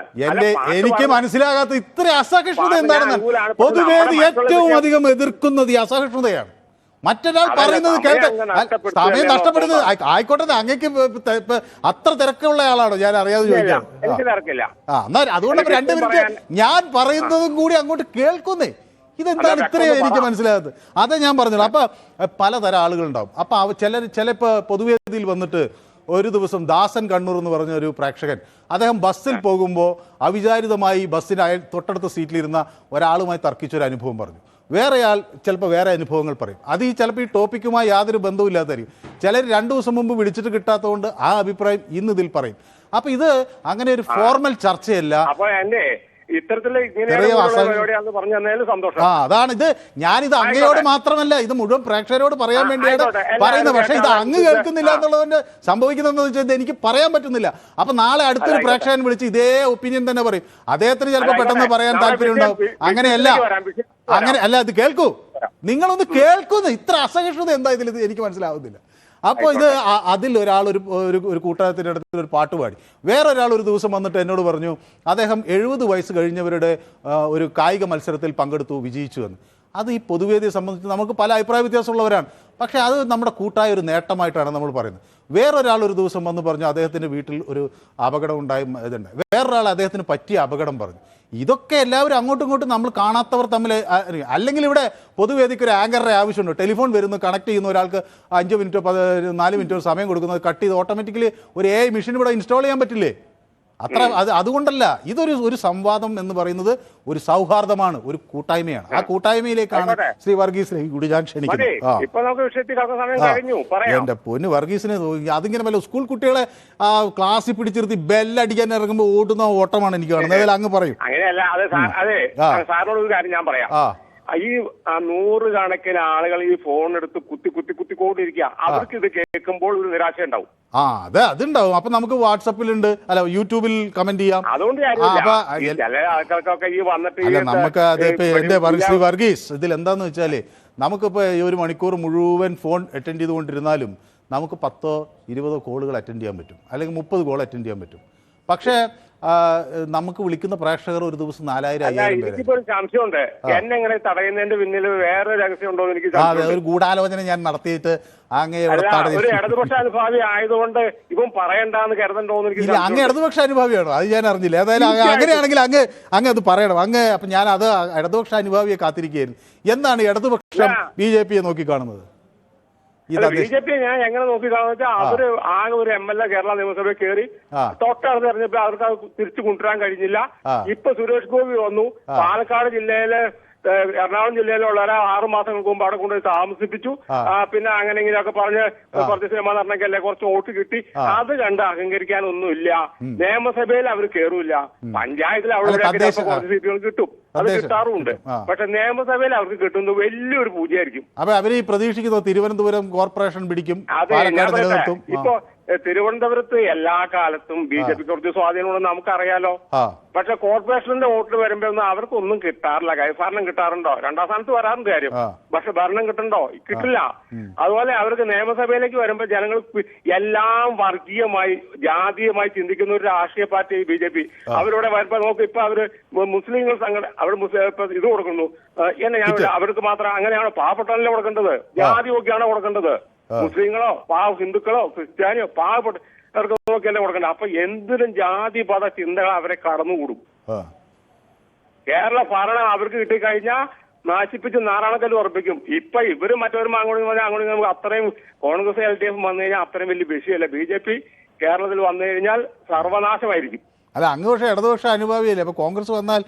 എനിക്ക് മനസ്സിലാകാത്ത ഇത്ര അസഹിഷ്ണുത എന്താണെന്ന് പൊതുവേദി ഏറ്റവും അധികം എതിർക്കുന്നത് ഈ അസഹിഷ്ണുതയാണ്. മറ്റൊരാൾ പറയുന്നത് കേൾക്കാൻ സമയം നഷ്ടപ്പെടുന്നത്. ആയിക്കോട്ടെ, അങ്ങേക്ക് അത്ര തിരക്കുള്ള ആളാണോ ഞാൻ അറിയാതെ ചോദിക്കാം. എന്നാ അതുകൊണ്ട് 2 മിനിറ്റ് ഞാൻ പറയുന്നതും കൂടി അങ്ങോട്ട് കേൾക്കുന്നേ. ഇതെന്താണ് ഇത്രയും എനിക്ക് മനസ്സിലാകാത്തത്? അതേ ഞാൻ പറഞ്ഞത്. അപ്പൊ പലതരം ആളുകളുണ്ടാവും. അപ്പൊ ചിലപ്പോൾ പൊതുവേദിയിൽ വന്നിട്ട് ഒരു ദിവസം ദാസൻ കണ്ണൂർ എന്ന് പറഞ്ഞ ഒരു പ്രേക്ഷകൻ, അദ്ദേഹം ബസ്സിൽ പോകുമ്പോൾ അവിചാരിതമായി ബസ്സിന് തൊട്ടടുത്ത സീറ്റിലിരുന്ന ഒരാളുമായി തർക്കിച്ചൊരു അനുഭവം പറഞ്ഞു. വേറെയാൾ ചിലപ്പോൾ വേറെ അനുഭവങ്ങൾ പറയും. അത് ചിലപ്പോൾ ഈ ടോപ്പിക്കുമായി യാതൊരു ബന്ധവുമില്ലാത്തായിരിക്കും. ചിലർ 2 ദിവസം മുമ്പ് വിളിച്ചിട്ട് കിട്ടാത്തതുകൊണ്ട് ആ അഭിപ്രായം ഇന്ന് ഇതിൽ പറയും. അപ്പൊ ഇത് അങ്ങനെ ഒരു ഫോർമൽ ചർച്ചയല്ല. അതാണ് ഇത്. ഞാനിത് അങ്ങയോട് മാത്രമല്ല, ഇത് മുഴുവൻ പ്രേക്ഷകരോട് പറയാൻ വേണ്ടിയാണ് പറയുന്നത്. പക്ഷെ ഇത് അങ്ങ് കേൾക്കുന്നില്ല എന്നുള്ളതിന്റെ സംഭവിക്കുന്നതെന്ന് വെച്ചാൽ എനിക്ക് പറയാൻ പറ്റുന്നില്ല. അപ്പൊ നാളെ അടുത്തൊരു പ്രേക്ഷകൻ വിളിച്ച് ഇതേ ഒപ്പീനിയൻ തന്നെ പറയും. അദ്ദേഹത്തിന് ചിലപ്പോൾ പെട്ടെന്ന് പറയാൻ താല്പര്യം ഉണ്ടാവും. അങ്ങനെയല്ല, അങ്ങനെ അല്ല. ഇത് കേൾക്കൂ, നിങ്ങളൊന്ന് കേൾക്കുന്നു. ഇത്ര അസഹിഷ്ണുത എന്താ ഇതിൽ എനിക്ക് മനസ്സിലാവുന്നില്ല. അപ്പോൾ ഇത് അതിൽ ഒരാൾ ഒരു കൂട്ടത്തിൻ്റെ അടുത്ത് ഒരു പാട്ട് പാടി. വേറൊരാൾ ഒരു ദിവസം വന്നിട്ട് എന്നോട് പറഞ്ഞു അദ്ദേഹം 70 വയസ്സ് കഴിഞ്ഞവരുടെ ഒരു കായിക മത്സരത്തിൽ പങ്കെടുത്തു, വിജയിച്ചു എന്ന്. അത് ഈ പൊതുവേദിയെ സംബന്ധിച്ച് നമുക്ക് പല അഭിപ്രായ വ്യത്യാസമുള്ളവരാണ്. പക്ഷേ അത് നമ്മുടെ കൂട്ടായ ഒരു നേട്ടമായിട്ടാണ് നമ്മൾ പറയുന്നത്. വേറൊരാൾ ഒരു ദിവസം വന്ന് പറഞ്ഞു അദ്ദേഹത്തിൻ്റെ വീട്ടിൽ ഒരു അപകടം ഉണ്ടായി ഇതുണ്ട്. വേറൊരാൾ അദ്ദേഹത്തിന് പറ്റിയ അപകടം പറഞ്ഞു. ഇതൊക്കെ എല്ലാവരും അങ്ങോട്ടും ഇങ്ങോട്ടും നമ്മൾ കാണാത്തവർ തമ്മിൽ. അല്ലെങ്കിൽ ഇവിടെ പൊതുവേദിക്ക് ഒരു ആങ്കറുടെ ആവശ്യമുണ്ട്. ടെലിഫോൺ വരുന്നു, കണക്ട് ചെയ്യുന്ന ഒരാൾക്ക് 5 മിനിറ്റോ 4 മിനിറ്റോ സമയം കൊടുക്കുന്നത് കട്ട് ചെയ്ത് ഓട്ടോമാറ്റിക്കലി ഒരു AI മെഷീൻ ഇവിടെ ഇൻസ്റ്റാൾ ചെയ്യാൻ പറ്റില്ലേ? അതുകൊണ്ടല്ല. ഒരു സംവാദം എന്ന് പറയുന്നത് ഒരു സൗഹാർദ്ദമാണ്, ഒരു കൂട്ടായ്മയാണ്. ആ കൂട്ടായ്മയിലേക്കാണ് ശ്രീ വർഗീസിനെ കൂടി ഞാൻ ക്ഷണിക്കുന്നത്. എന്റെ പൊന്ന് വർഗീസിനെ അതിങ്ങനെ വല്ല സ്കൂൾ കുട്ടികളെ ക്ലാസ്സിൽ പിടിച്ചിരുത്തി ബെല്ലടിക്കാൻ ഇറങ്ങുമ്പോൾ ഓടുന്ന ഓട്ടമാണ് എനിക്ക് കാണുന്നത്. അതിൽ അങ്ങ് പറയും. ഈ 100 കണക്കിന് ആളുകൾ ഈ ഫോൺ എടുത്ത് കുത്തിക്കൊണ്ടിരിക്കുക. അവർക്ക് ഇത് കേൾക്കുമ്പോൾ ഒരു നിരാശ ഉണ്ടാവും. അതെ, അതുണ്ടാവും. അപ്പൊ നമുക്ക് വാട്സപ്പിലുണ്ട്, അല്ല യൂട്യൂബിൽ കമന്റ് ചെയ്യാം. അതുകൊണ്ട് നമുക്ക് അതിപ്പോ എന്റെ ശ്രീ വർഗീസ് ഇതിൽ എന്താന്ന് വെച്ചാല് നമുക്കിപ്പോ ഈ 1 മണിക്കൂർ മുഴുവൻ ഫോൺ അറ്റൻഡ് ചെയ്തുകൊണ്ടിരുന്നാലും നമുക്ക് 10-20 കോളുകൾ അറ്റൻഡ് ചെയ്യാൻ പറ്റും, അല്ലെങ്കിൽ 30 കോൾ അറ്റൻഡ് ചെയ്യാൻ പറ്റും. പക്ഷേ നമുക്ക് വിളിക്കുന്ന പ്രേക്ഷകർ ഒരു ദിവസം 4000-5000 പേര്. എനിക്കിപ്പോ ഒരു സംശയമുണ്ട്, എന്നെ എങ്ങനെ തടയുന്നതിന്റെ പിന്നിൽ വേറെ രഹസ്യം ഉണ്ടോ എന്ന് എനിക്ക്. അതെ, ഒരു ഗൂഢാലോചന ഞാൻ നടത്തിയിട്ട് അങ്ങ് ഒരു ഇടതുപക്ഷ അനുഭാവി ആയതുകൊണ്ട് ഇപ്പം പറയണ്ടെന്ന് കരുതണ്ടോന്ന് എനിക്ക്. അങ്ങ് ഇടതുപക്ഷ അനുഭാവിയാണോ? അത് ഞാൻ അറിഞ്ഞില്ല. ഏതായാലും അങ്ങനെയാണെങ്കിൽ അങ്ങ് അത് പറയണം. അപ്പൊ ഞാൻ അത് ഇടതുപക്ഷ അനുഭാവിയെ കാത്തിരിക്കുകയായിരുന്നു. എന്താണ് ഇടതുപക്ഷം BJP നോക്കി കാണുന്നത്? BJP ഞാൻ എങ്ങനെ നോക്കി കാണുന്ന വെച്ചാൽ അവര് ആകെ ഒരു MLA കേരള നിയമസഭയിൽ കയറി തൊട്ടടുത്ത് തെരഞ്ഞെടുപ്പ് അവർക്ക് തിരിച്ചു കൊണ്ടുവരാൻ കഴിഞ്ഞില്ല. ഇപ്പൊ സുരേഷ് ഗോപി വന്നു. പാലക്കാട് ജില്ലയിലെ എറണാകുളം ജില്ലയിലുള്ളവരെ 6 മാസങ്ങൾക്ക് മുമ്പ് അവിടെ കൊണ്ടുപോയി താമസിപ്പിച്ചു. പിന്നെ അങ്ങനെ ഇങ്ങനെയൊക്കെ പറഞ്ഞ് കുറച്ച് ശതമാനം പറഞ്ഞല്ലേ കുറച്ച് വോട്ട് കിട്ടി. അത് കണ്ട് അഹങ്കരിക്കാനൊന്നുമില്ല. നിയമസഭയിൽ അവർ കയറൂല. പഞ്ചായത്തിൽ അവിടെ കുറച്ച് സീറ്റുകൾ കിട്ടും, അത് കിട്ടാറുമുണ്ട്. പക്ഷെ നിയമസഭയിൽ അവർക്ക് കിട്ടുന്നത് വലിയൊരു പൂജയായിരിക്കും. അപ്പൊ അവര് പ്രതീക്ഷിക്കുന്നു തിരുവനന്തപുരം കോർപ്പറേഷൻ പിടിക്കും. ഇപ്പൊ തിരുവനന്തപുരത്ത് എല്ലാ കാലത്തും BJP കുറച്ച് സ്വാധീനമുണ്ടെന്ന് നമുക്കറിയാലോ. പക്ഷെ കോർപ്പറേഷന്റെ വോട്ട് വരുമ്പോ അവർക്കൊന്നും കിട്ടാറില്ല. ഭരണം കിട്ടാറുണ്ടോ? 2ാം സ്ഥാനത്ത് വരാറുണ്ട് കാര്യം. പക്ഷെ ഭരണം കിട്ടണ്ടോ? കിട്ടില്ല. അതുപോലെ അവർക്ക് നിയമസഭയിലേക്ക് വരുമ്പോ ജനങ്ങൾ എല്ലാം വർഗീയമായി ജാതീയമായി ചിന്തിക്കുന്ന ഒരു രാഷ്ട്രീയ പാർട്ടി BJP. അവരിവിടെ വരുമ്പോ നോക്ക്, ഇപ്പൊ അവര് മുസ്ലിങ്ങൾ അവിടെ ഇത് കൊടുക്കുന്നു. അവർക്ക് മാത്രം അങ്ങനെയാണോ? പാവപ്പെട്ടവരല്ലേ കൊടുക്കേണ്ടത്? ജാതി നോക്കിയാണോ കൊടുക്കേണ്ടത്? മുസ്ലിങ്ങളോ ഹിന്ദുക്കളോ ക്രിസ്ത്യാനിയോ പാവപ്പെട്ടവർക്ക് നോക്കിയല്ലേ കൊടുക്കണ്ടേ? അപ്പൊ എന്തിനും ജാതിപത ചിന്തകൾ അവരെ കടന്നുകൂടും. കേരള ഭരണം അവർക്ക് കിട്ടിക്കഴിഞ്ഞാൽ നാശിപ്പിച്ച് നാറാണക്കല്ല് ഉറപ്പിക്കും. ഇപ്പൊ ഇവര് മറ്റൊരു അങ്ങോട്ട് പറഞ്ഞാൽ അങ്ങോട്ട് നമുക്ക് അത്രയും കോൺഗ്രസ് LDF വന്നു കഴിഞ്ഞാൽ അത്രയും വലിയ വിഷയമല്ല. BJP കേരളത്തിൽ വന്നു കഴിഞ്ഞാൽ സർവനാശമായിരിക്കും. അല്ല, അങ്ങ് പക്ഷേ ഇടതുപക്ഷ അനുഭാവിയല്ലേ, അപ്പൊ കോൺഗ്രസ് വന്നാൽ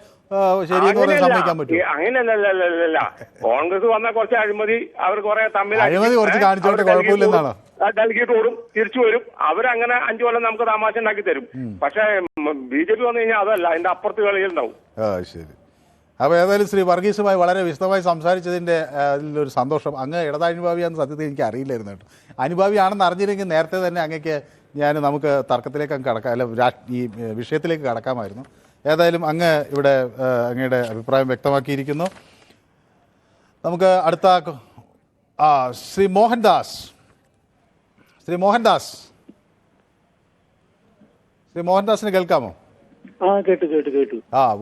ശരിയെന്ന് പറയാൻ സമ്മതിക്കാൻ പറ്റും? അങ്ങനെയല്ല, കോൺഗ്രസ് വന്നാൽ കുറച്ച് അഴിമതി അവർ കുറെ തമ്മിൽ അഴിമതി കുറച്ച് കാണിച്ചോട്ടെ, കുഴപ്പമില്ലെന്നാണ്. ഡൽഹിയിട്ട് ഓടും, തിരിച്ചു വരും. അവരങ്ങനെ 5 കൊല്ലം നമുക്ക് തമാശ ഉണ്ടാക്കി തരും. പക്ഷെ BJP വന്നു കഴിഞ്ഞാൽ അതല്ല, അതിന്റെ അപ്പുറത്ത് കളികളുണ്ടാവും. ശരി. അപ്പോൾ ഏതായാലും ശ്രീ വർഗീസുമായി വളരെ വിശദമായി സംസാരിച്ചതിൻ്റെ അതിലൊരു സന്തോഷം. അങ്ങ് ഇടതനുഭാവിയാണെന്ന് സത്യത്തിൽ എനിക്ക് അറിയില്ലായിരുന്നു കേട്ടോ. അനുഭാവിയാണെന്ന് അറിഞ്ഞില്ലെങ്കിൽ നേരത്തെ തന്നെ അങ്ങേക്ക് നമുക്ക് തർക്കത്തിലേക്ക് കടക്കാം, അല്ല ഈ വിഷയത്തിലേക്ക് കടക്കാമായിരുന്നു. ഏതായാലും അങ്ങ് ഇവിടെ അങ്ങയുടെ അഭിപ്രായം വ്യക്തമാക്കിയിരിക്കുന്നു. നമുക്ക് അടുത്ത ശ്രീ മോഹൻദാസിന് കേൾക്കാമോ? കേട്ടു.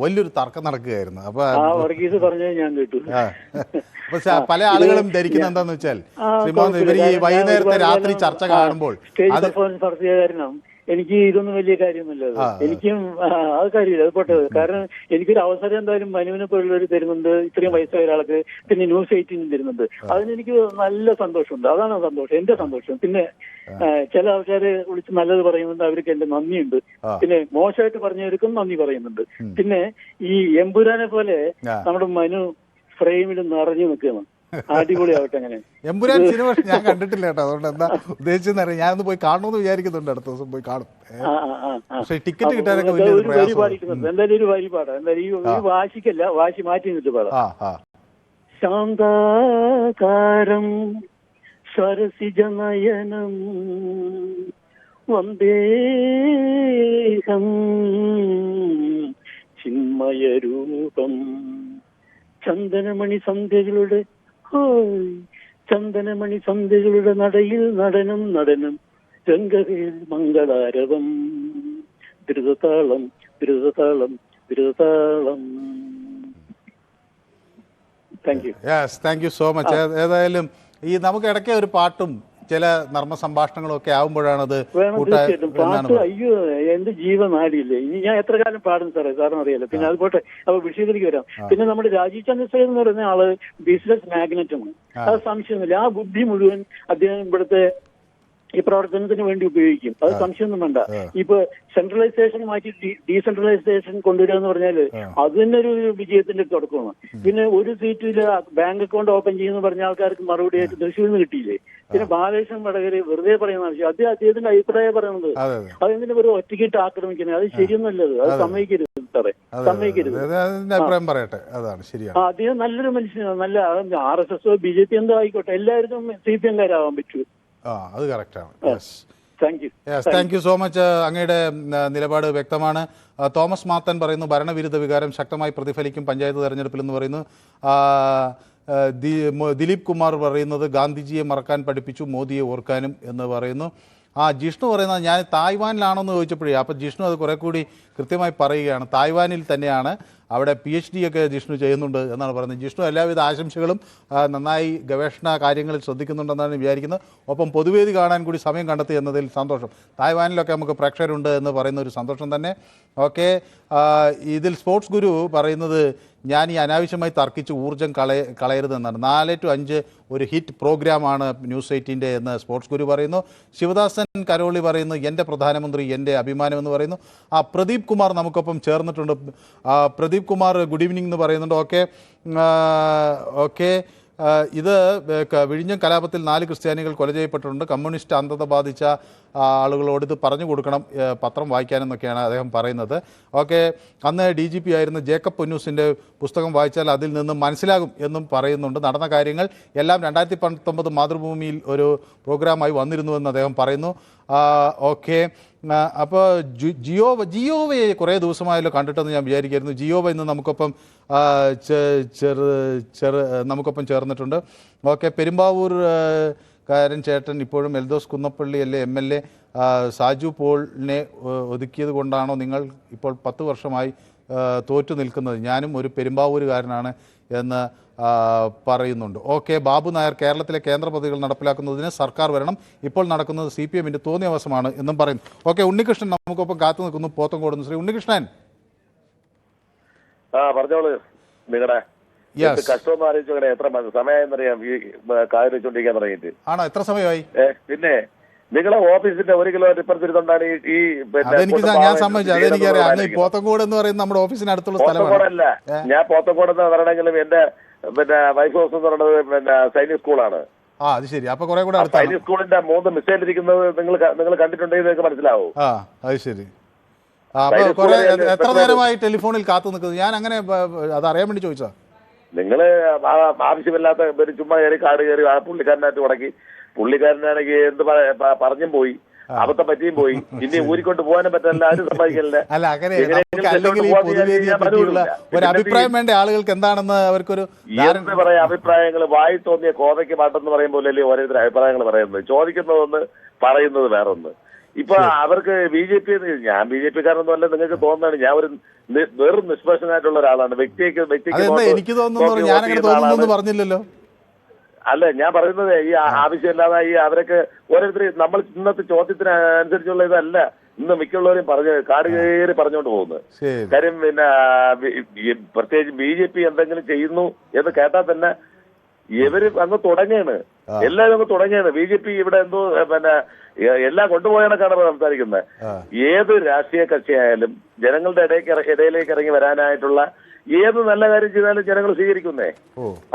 വലിയൊരു തർക്കം നടക്കുകയായിരുന്നു. അപ്പൊ വർഗീസ് പറഞ്ഞത് ഞാൻ കേട്ടു. പല ആളുകളും ധരിക്കുന്നത് എന്താന്ന് വെച്ചാൽ ഇവർ ഈ വൈകുന്നേരത്തെ രാത്രി ചർച്ച കാണുമ്പോൾ എനിക്ക് ഇതൊന്നും വലിയ കാര്യമൊന്നുമില്ല. എനിക്കും അത് കാര്യമില്ല, അത് പോട്ടെ. കാരണം എനിക്കൊരു അവസരം എന്തായാലും മനുവിനെ പോലുള്ളവർ തരുന്നുണ്ട്, ഇത്രയും വയസ്സായ ഒരാൾക്ക്. പിന്നെ ന്യൂസ് 18 തരുന്നുണ്ട്. അതിനെനിക്ക് നല്ല സന്തോഷമുണ്ട്. അതാണ് സന്തോഷം, എന്റെ സന്തോഷം. പിന്നെ ചില ആൾക്കാര് വിളിച്ച് നല്ലത് പറയുന്നുണ്ട്, അവർക്ക് എന്റെ നന്ദിയുണ്ട്. പിന്നെ മോശമായിട്ട് പറഞ്ഞവർക്കും നന്ദി പറയുന്നുണ്ട്. പിന്നെ ഈ എമ്പുരാനെ പോലെ നമ്മുടെ മനു ഫ്രെയിമിൽ നിറഞ്ഞു നിൽക്കുകയാണ്. അടിപൊളിയാവട്ടെ. അങ്ങനെ എമ്പുരാൻ സിനിമ ഞാൻ കണ്ടിട്ടില്ല കേട്ടോ, അതുകൊണ്ട് എന്താ ഉദ്ദേശിച്ചെന്നറിയാം. ഞാനൊന്ന് പോയി കാണണമെന്ന് വിചാരിക്കുന്നുണ്ട്, അടുത്ത ദിവസം പോയി കാണും. പക്ഷെ ടിക്കറ്റ് കിട്ടാനൊക്കെ എന്തായാലും ഒരു വരിപാടാ. എന്തായാലും ഈ വാശിക്കല്ല, വാശി മാറ്റി നിന്നിട്ട് പാടാം. ശാന്താകാരം സരസിജനയനം വന്ദേഹം ചിന്മയരൂപം ചന്ദനമണി സന്ധ്യകളുടെ നടയിൽ നടനം രംഗവേൽ മംഗളാരവം ദ്രുതതാളം. Thank you so much. ഏതായാലും ഈ നമുക്ക് ഇടയ്ക്ക് ഒരു പാട്ടും ചില നർമ്മ സംഭാഷണങ്ങളും ഒക്കെ ആവുമ്പോഴാണ് അത് പാട്ട്. അയ്യോ, എന്റെ ജീവനാടിയില്ലേ. ഇനി ഞാൻ എത്ര കാലം പാടും സാറേ, സാറിന് അറിയാലോ. പിന്നെ അത് പോട്ടെ, അപ്പൊ വിഷയത്തിലേക്ക് വരാം. പിന്നെ നമ്മുടെ രാജീവ് ചന്ദ്രശേഖരൻ എന്ന് പറയുന്ന ആള് ബിസിനസ് മാഗ്നറ്റുമാണ്, അത് സംശയമൊന്നുമില്ല. ആ ബുദ്ധി മുഴുവൻ അദ്ദേഹം ഇവിടുത്തെ ഈ പ്രവർത്തനത്തിന് വേണ്ടി ഉപയോഗിക്കും, അത് സംശയമൊന്നും വേണ്ട. ഇപ്പൊ സെൻട്രലൈസേഷൻ മാറ്റി ഡീസെൻട്രലൈസേഷൻ കൊണ്ടുവരിക എന്ന് പറഞ്ഞാല് അത് തന്നെ ഒരു വിജയത്തിന്റെ തുടക്കമാണ്. പിന്നെ ഒരു സീറ്റിൽ ബാങ്ക് അക്കൗണ്ട് ഓപ്പൺ ചെയ്യുന്ന പറഞ്ഞ ആൾക്കാർക്ക് മറുപടിയായിട്ട് തൃശ്ശൂരിൽ നിന്ന് കിട്ടിയില്ലേ. പിന്നെ ബാലകൃഷ്ണൻ വടകര് വെറുതെ പറയുന്ന ആവശ്യം, അദ്ദേഹത്തിന്റെ അഭിപ്രായം പറയുന്നത് അതെന്തിനെ വെറുതെ ഒറ്റയ്ക്കിട്ട് ആക്രമിക്കുന്നത്, അത് ശരിയൊന്നുമല്ലത്. അത് സമ്മതിക്കരുത് സാറേ, സമ്മതിക്കരുത്. അദ്ദേഹം നല്ലൊരു മനുഷ്യനാണ്, നല്ല RSS BJP എന്തോ ആയിക്കോട്ടെ, എല്ലാവരും CPM-കാരാവാൻ പറ്റൂ. അത് കറക്റ്റാണ്. Thank you so much. അങ്ങയുടെ നിലപാട് വ്യക്തമാണ്. തോമസ് മാത്തൻ പറയുന്നു ഭരണവിരുദ്ധ വികാരം ശക്തമായി പ്രതിഫലിക്കും പഞ്ചായത്ത് തെരഞ്ഞെടുപ്പിൽ എന്ന് പറയുന്നു. ദിലീപ് കുമാർ പറയുന്നത് ഗാന്ധിജിയെ മറക്കാൻ പഠിപ്പിച്ചു, മോദിയെ ഓർക്കാനും എന്ന് പറയുന്നു. ജിഷ്ണു പറയുന്നത് ഞാൻ തായ്വാനിലാണോന്ന് ചോദിച്ചപ്പോഴേ, അപ്പം ജിഷ്ണു അത് കുറെ കൂടി കൃത്യമായി പറയുകയാണ്. തായ്വാനിൽ തന്നെയാണ്, അവിടെ PhD ഒക്കെ ജിഷ്ണു ചെയ്യുന്നുണ്ട് എന്നാണ് പറയുന്നത്. ജിഷ്ണു എല്ലാവിധ ആശംസകളും, നന്നായി ഗവേഷണ കാര്യങ്ങളിൽ ശ്രദ്ധിക്കുന്നുണ്ടെന്നാണ് വിചാരിക്കുന്നത്. ഒപ്പം പൊതുവേദി കാണാൻ കൂടി സമയം കണ്ടെത്തി എന്നതിൽ സന്തോഷം. തായ്വാനിലൊക്കെ നമുക്ക് പ്രേക്ഷകരുണ്ട് എന്ന് പറയുന്ന ഒരു സന്തോഷം തന്നെ. ഓക്കെ, ഇതിൽ സ്പോർട്സ് ഗുരു പറയുന്നത് ഞാൻ ഈ അനാവശ്യമായി തർക്കിച്ച് ഊർജ്ജം കളയരുതെന്നാണ്. 4 to 5 ഒരു ഹിറ്റ് പ്രോഗ്രാമാണ് ന്യൂസ് 18 എന്ന് സ്പോർട്സ് ഗുരു പറയുന്നു. ശിവദാസൻ കരോളി പറയുന്നു എൻ്റെ പ്രധാനമന്ത്രി എൻ്റെ അഭിമാനം എന്ന് പറയുന്നു. പ്രദീപ് കുമാർ നമുക്കൊപ്പം ചേർന്നിട്ടുണ്ട്. പ്രദീപ് കുമാർ ഗുഡ് ഈവനിങ് എന്ന് പറയുന്നുണ്ട്. ഓക്കെ, ഇത് വിഴിഞ്ഞം കലാപത്തിൽ 4 ക്രിസ്ത്യാനികൾ കൊല ചെയ്യപ്പെട്ടിട്ടുണ്ട്. കമ്മ്യൂണിസ്റ്റ് അന്ധത ബാധിച്ച ആളുകളോട് ഇത് പറഞ്ഞു കൊടുക്കണം, പത്രം വായിക്കാനെന്നൊക്കെയാണ് അദ്ദേഹം പറയുന്നത്. ഓക്കെ, അന്ന് DGP ആയിരുന്ന ജേക്കബ് പൊന്നൂസിൻ്റെ പുസ്തകം വായിച്ചാൽ അതിൽ നിന്ന് മനസ്സിലാകും എന്നും പറയുന്നുണ്ട്. നടന്ന കാര്യങ്ങൾ എല്ലാം 2019 മാതൃഭൂമിയിൽ ഒരു പ്രോഗ്രാമായി വന്നിരുന്നുവെന്ന് അദ്ദേഹം പറയുന്നു. ഓക്കെ, അപ്പോൾ ജിയോവയെ കുറേ ദിവസമായല്ലോ കണ്ടിട്ടെന്ന് ഞാൻ വിചാരിക്കായിരുന്നു. ജിയോവ ഇന്ന് നമുക്കൊപ്പം നമുക്കൊപ്പം ചേർന്നിട്ടുണ്ട്. ഓക്കെ, പെരുമ്പാവൂർ കാരൻ ചേട്ടൻ ഇപ്പോഴും എൽദോസ് കുന്നപ്പള്ളി അല്ലേ MLA സാജു പോളിനെ ഒതുക്കിയത് കൊണ്ടാണോ നിങ്ങൾ ഇപ്പോൾ 10 വർഷമായി തോറ്റു നിൽക്കുന്നത്? ഞാനും ഒരു പെരുമ്പാവൂരുകാരനാണ് എന്ന് പറയുന്നുണ്ട്. ഓക്കെ, ബാബു നായർ കേരളത്തിലെ കേന്ദ്ര പദ്ധതികൾ നടപ്പിലാക്കുന്നതിന് സർക്കാർ വരണം, ഇപ്പോൾ നടക്കുന്നത് CPM-ന്റെ തോന്നിയവസമാണ് എന്നും പറയുന്നു. ഓക്കെ, ഉണ്ണികൃഷ്ണൻ നമുക്കൊപ്പം കാത്തു നിൽക്കുന്നു, പോത്തങ്കോടുന്നു. ശ്രീ ഉണ്ണികൃഷ്ണൻ, പറഞ്ഞോളൂ. കഷ്ടമെന്ന് ആലോചിച്ചോടെ എത്ര സമയമെന്നറിയാം ഈ കാര്യം വെച്ചോണ്ടിരിക്കാൻ തുടങ്ങിയിട്ട്. ആണോ, എത്ര സമയമായി? പിന്നെ നിങ്ങളെ ഓഫീസിന്റെ 1 കിലോമീറ്റർ ഇപ്പുറത്തിരുന്നാണ് ഈ ഞാൻ സമ്മതിച്ചു, അതെനിക്കറിയാം. അങ്ങ് പോത്തങ്കോട് എന്ന് പറയുന്നത് നമ്മുടെ ഓഫീസിന് അടുത്തുള്ള സ്ഥലമാണ്. പോത്തങ്കോടല്ല, ഞാൻ പോത്തങ്കോട് എന്ന് പറയണമെങ്കിലും എന്റെ വൈഫ് ഹൗസ് എന്ന് പറയുന്നത് സൈനിക് സ്കൂളാണ്. അത് ശരി. അപ്പൊ കുറെ കൂടെ സൈനിക് സ്കൂളിന്റെ 3 മിസൈൽ ഇരിക്കുന്നത് നിങ്ങൾ കണ്ടിട്ടുണ്ടെങ്കിൽ നിങ്ങൾക്ക് മനസ്സിലാവും. അത് ശരി. അപ്പൊ കുറെ എത്ര നേരമായി ടെലിഫോണിൽ കാത്തു നിൽക്കുന്നത്? ഞാൻ അങ്ങനെ അത് അറിയാൻ വേണ്ടി ചോദിച്ചാ. നിങ്ങള് ആവശ്യമില്ലാത്ത ചുമ്മാ കയറി കാട് കയറി പുള്ളിക്കാരനായിട്ട് ഉടക്കി, പുള്ളിക്കാരനാണെങ്കിൽ എന്ത് പറഞ്ഞും പോയി, അബദ്ധം പറ്റിയും പോയി, ഇനി ഊരിക്കൊണ്ട് പോകാനും പറ്റില്ല, ആരും സമ്മതിക്കില്ല. അല്ല, അങ്ങനെ ഒരു അഭിപ്രായം വേണ്ട ആളുകൾക്ക് എന്താണെന്ന് അവർക്കൊരു എന്ത് പറയാ അഭിപ്രായങ്ങൾ വായി തോന്നിയ കോതയ്ക്ക് പാട്ടെന്ന് പറയും പോലെയല്ലേ ഓരോരുത്തർ അഭിപ്രായങ്ങൾ പറയുന്നത്. ചോദിക്കുന്നതൊന്ന് പറയുന്നത് വേറൊന്ന്. ഇപ്പൊ അവർക്ക് BJP, ഞാൻ BJP കാരനൊന്നും അല്ല, നിങ്ങൾക്ക് തോന്നുന്നതാണ്. ഞാൻ ഒരു വെറും നിഷ്പക്ഷനായിട്ടുള്ള ഒരാളാണ്. വ്യക്തിക്ക് എനിക്ക് തോന്നുന്നു, ഞാൻ അങ്ങനെ തോന്നുന്നു പറഞ്ഞില്ലല്ലോ. അല്ല, ഞാൻ പറയുന്നത് ഈ ആവശ്യമില്ലാതെ ഈ അവരൊക്കെ ഓരോരുത്തർ നമ്മൾ ഇന്നത്തെ ചോദ്യത്തിന് അനുസരിച്ചുള്ള ഇതല്ല ഇന്ന് മിക്കുള്ളവരും കാട് കയറി പറഞ്ഞുകൊണ്ട് പോകുന്നത്. കാര്യം പിന്നെ പ്രത്യേകിച്ച് BJP എന്തെങ്കിലും ചെയ്യുന്നു എന്ന് കേട്ടാൽ തന്നെ ഇവര് അങ്ങ് തുടങ്ങിയാണ്, എല്ലാവരും അങ്ങ് തുടങ്ങിയാണ്. BJP ഇവിടെ എന്തോ പിന്നെ എല്ലാം കൊണ്ടുപോയാണൊക്കെയാണ് സംസാരിക്കുന്നത്. ഏത് രാഷ്ട്രീയ കക്ഷിയായാലും ജനങ്ങളുടെ ഇടയിലേക്ക് ഇറങ്ങി വരാനായിട്ടുള്ള ഏത് നല്ല കാര്യം ചെയ്താലും ജനങ്ങൾ സ്വീകരിക്കുന്നേ,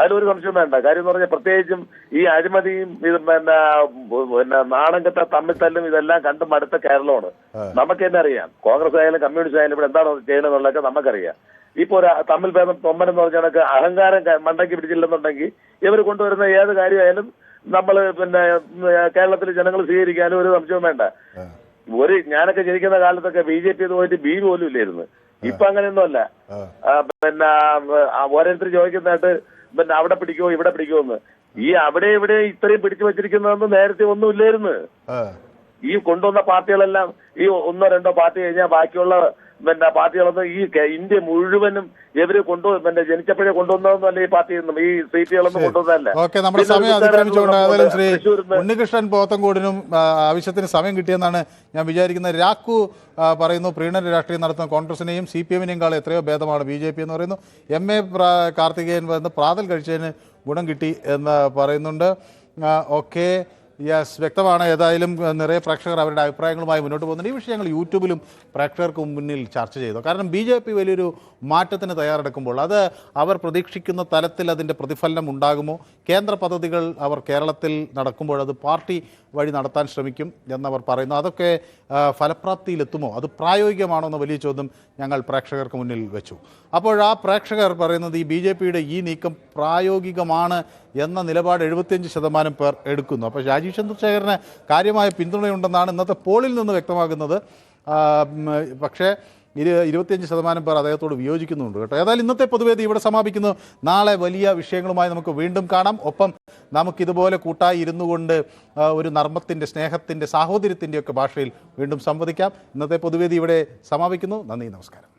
അതിലൊരു സംശയം വേണ്ട. കാര്യം എന്ന് പറഞ്ഞാൽ പ്രത്യേകിച്ചും ഈ അഴിമതിയും ഇത് പിന്നെ നാണംകെട്ട തമ്മിത്തല്ലും ഇതെല്ലാം കണ്ടും മടുത്ത കേരളമാണ്. നമുക്ക് തന്നെ അറിയാം, കോൺഗ്രസ് ആയാലും കമ്മ്യൂണിസ്റ്റ് ആയാലും ഇവിടെ എന്താണ് ചെയ്യണമെന്നുള്ളതൊക്കെ നമുക്കറിയാം. ഇപ്പൊ ഒരു തമ്മിൽ ഭേദം തൊമ്മനെന്ന് പറഞ്ഞ കണക്ക് അഹങ്കാരം മണ്ടയ്ക്ക് പിടിച്ചില്ലെന്നുണ്ടെങ്കിൽ ഇവർ കൊണ്ടുവരുന്ന ഏത് കാര്യമായാലും നമ്മള് പിന്നെ കേരളത്തിൽ ജനങ്ങൾ സ്വീകരിക്കാനും ഒരു സംശയവും വേണ്ട. ഞാനൊക്കെ ജനിക്കുന്ന കാലത്തൊക്കെ BJP പോയിട്ട് ബി പോലും ഇല്ലായിരുന്നു. ഇപ്പൊ അങ്ങനെയൊന്നും അല്ല. പിന്നെ ഓരോരുത്തർ ചോദിക്കുന്നതായിട്ട് പിന്നെ അവിടെ പിടിക്കുമോ ഇവിടെ പിടിക്കുമോ എന്ന്. ഈ അവിടെ ഇവിടെ ഇത്രയും പിടിച്ചു വെച്ചിരിക്കുന്നതൊന്നും നേരത്തെ ഒന്നും ഇല്ലായിരുന്നു. ഈ കൊണ്ടുവന്ന പാർട്ടികളെല്ലാം ഈ 1-2 പാർട്ടി കഴിഞ്ഞാൽ ബാക്കിയുള്ള പിന്നെ പാർട്ടികളൊന്നും ഈ ഇന്ത്യ മുഴുവനും ഇവര് പിന്നെ ജനിച്ചപ്പോഴേ കൊണ്ടുവന്നതൊന്നും ഈ പാർട്ടിയൊന്നും ഈ സീറ്റുകളൊന്നും കൊണ്ടുവന്നതല്ല. നമ്മുടെ സമയം അതിക്രമിച്ചുകൊണ്ട് ഏതായാലും ശ്രീ ഉണ്ണികൃഷ്ണൻ പോത്തങ്കോടിനും ആവശ്യത്തിന് സമയം കിട്ടിയെന്നാണ് ഞാൻ വിചാരിക്കുന്നത്. രാക്കു പറയുന്നു, പ്രീണന രാഷ്ട്രീയം നടത്തുന്ന കോൺഗ്രസിനെയും CPM-നെയും എത്രയോ ഭേദമാണ് BJP എന്ന് പറയുന്നു. MA കാർത്തികേയൻ വന്ന് പ്രാതൽ കഴിച്ചതിന് ഗുണം കിട്ടി എന്ന് പറയുന്നുണ്ട്. ഓക്കെ, യെസ്, വ്യക്തമാണ്. ഏതായാലും നിറയെ പ്രേക്ഷകർ അവരുടെ അഭിപ്രായങ്ങളുമായി മുന്നോട്ട് പോകുന്നുണ്ട്. ഈ വിഷയങ്ങൾ യൂട്യൂബിലും പ്രേക്ഷകർക്ക് മുന്നിൽ ചർച്ച ചെയ്തു. കാരണം BJP വലിയൊരു മാറ്റത്തിന് തയ്യാറെടുക്കുമ്പോൾ അത് അവർ പ്രതീക്ഷിക്കുന്ന തലത്തിൽ അതിൻ്റെ പ്രതിഫലനം ഉണ്ടാകുമോ? കേന്ദ്ര പദ്ധതികൾ അവർ കേരളത്തിൽ നടക്കുമ്പോൾ അത് പാർട്ടി വഴി നടത്താൻ ശ്രമിക്കും എന്നവർ പറയുന്നു. അതൊക്കെ ഫലപ്രാപ്തിയിലെത്തുമോ? അത് പ്രായോഗികമാണോ എന്ന വലിയ ചോദ്യം ഞങ്ങൾ പ്രേക്ഷകർക്ക് മുന്നിൽ വെച്ചു. അപ്പോൾ ആ പ്രേക്ഷകർ പറയുന്നത് ഈ BJP-യുടെ ഈ നീക്കം പ്രായോഗികമാണ് എന്ന നിലപാട് 75% പേർ എടുക്കുന്നു. അപ്പോൾ രാജീവ് ചന്ദ്രശേഖരന് കാര്യമായ പിന്തുണയുണ്ടെന്നാണ് ഇന്നത്തെ പോളിൽ നിന്ന് വ്യക്തമാകുന്നത്. പക്ഷേ 25% പേർ അദ്ദേഹത്തോട് വിയോജിക്കുന്നുണ്ട് കേട്ടോ. ഏതായാലും ഇന്നത്തെ പൊതുവേദി ഇവിടെ സമാപിക്കുന്നു. നാളെ വലിയ വിഷയങ്ങളുമായി നമുക്ക് വീണ്ടും കാണാം. ഒപ്പം നമുക്കിതുപോലെ കൂട്ടായി ഇരുന്നു കൊണ്ട് ഒരു നർമ്മത്തിൻ്റെ, സ്നേഹത്തിൻ്റെ, സാഹോദര്യത്തിൻ്റെയൊക്കെ ഭാഷയിൽ വീണ്ടും സംവദിക്കാം. ഇന്നത്തെ പൊതുവേദി ഇവിടെ സമാപിക്കുന്നു. നന്ദി, നമസ്കാരം.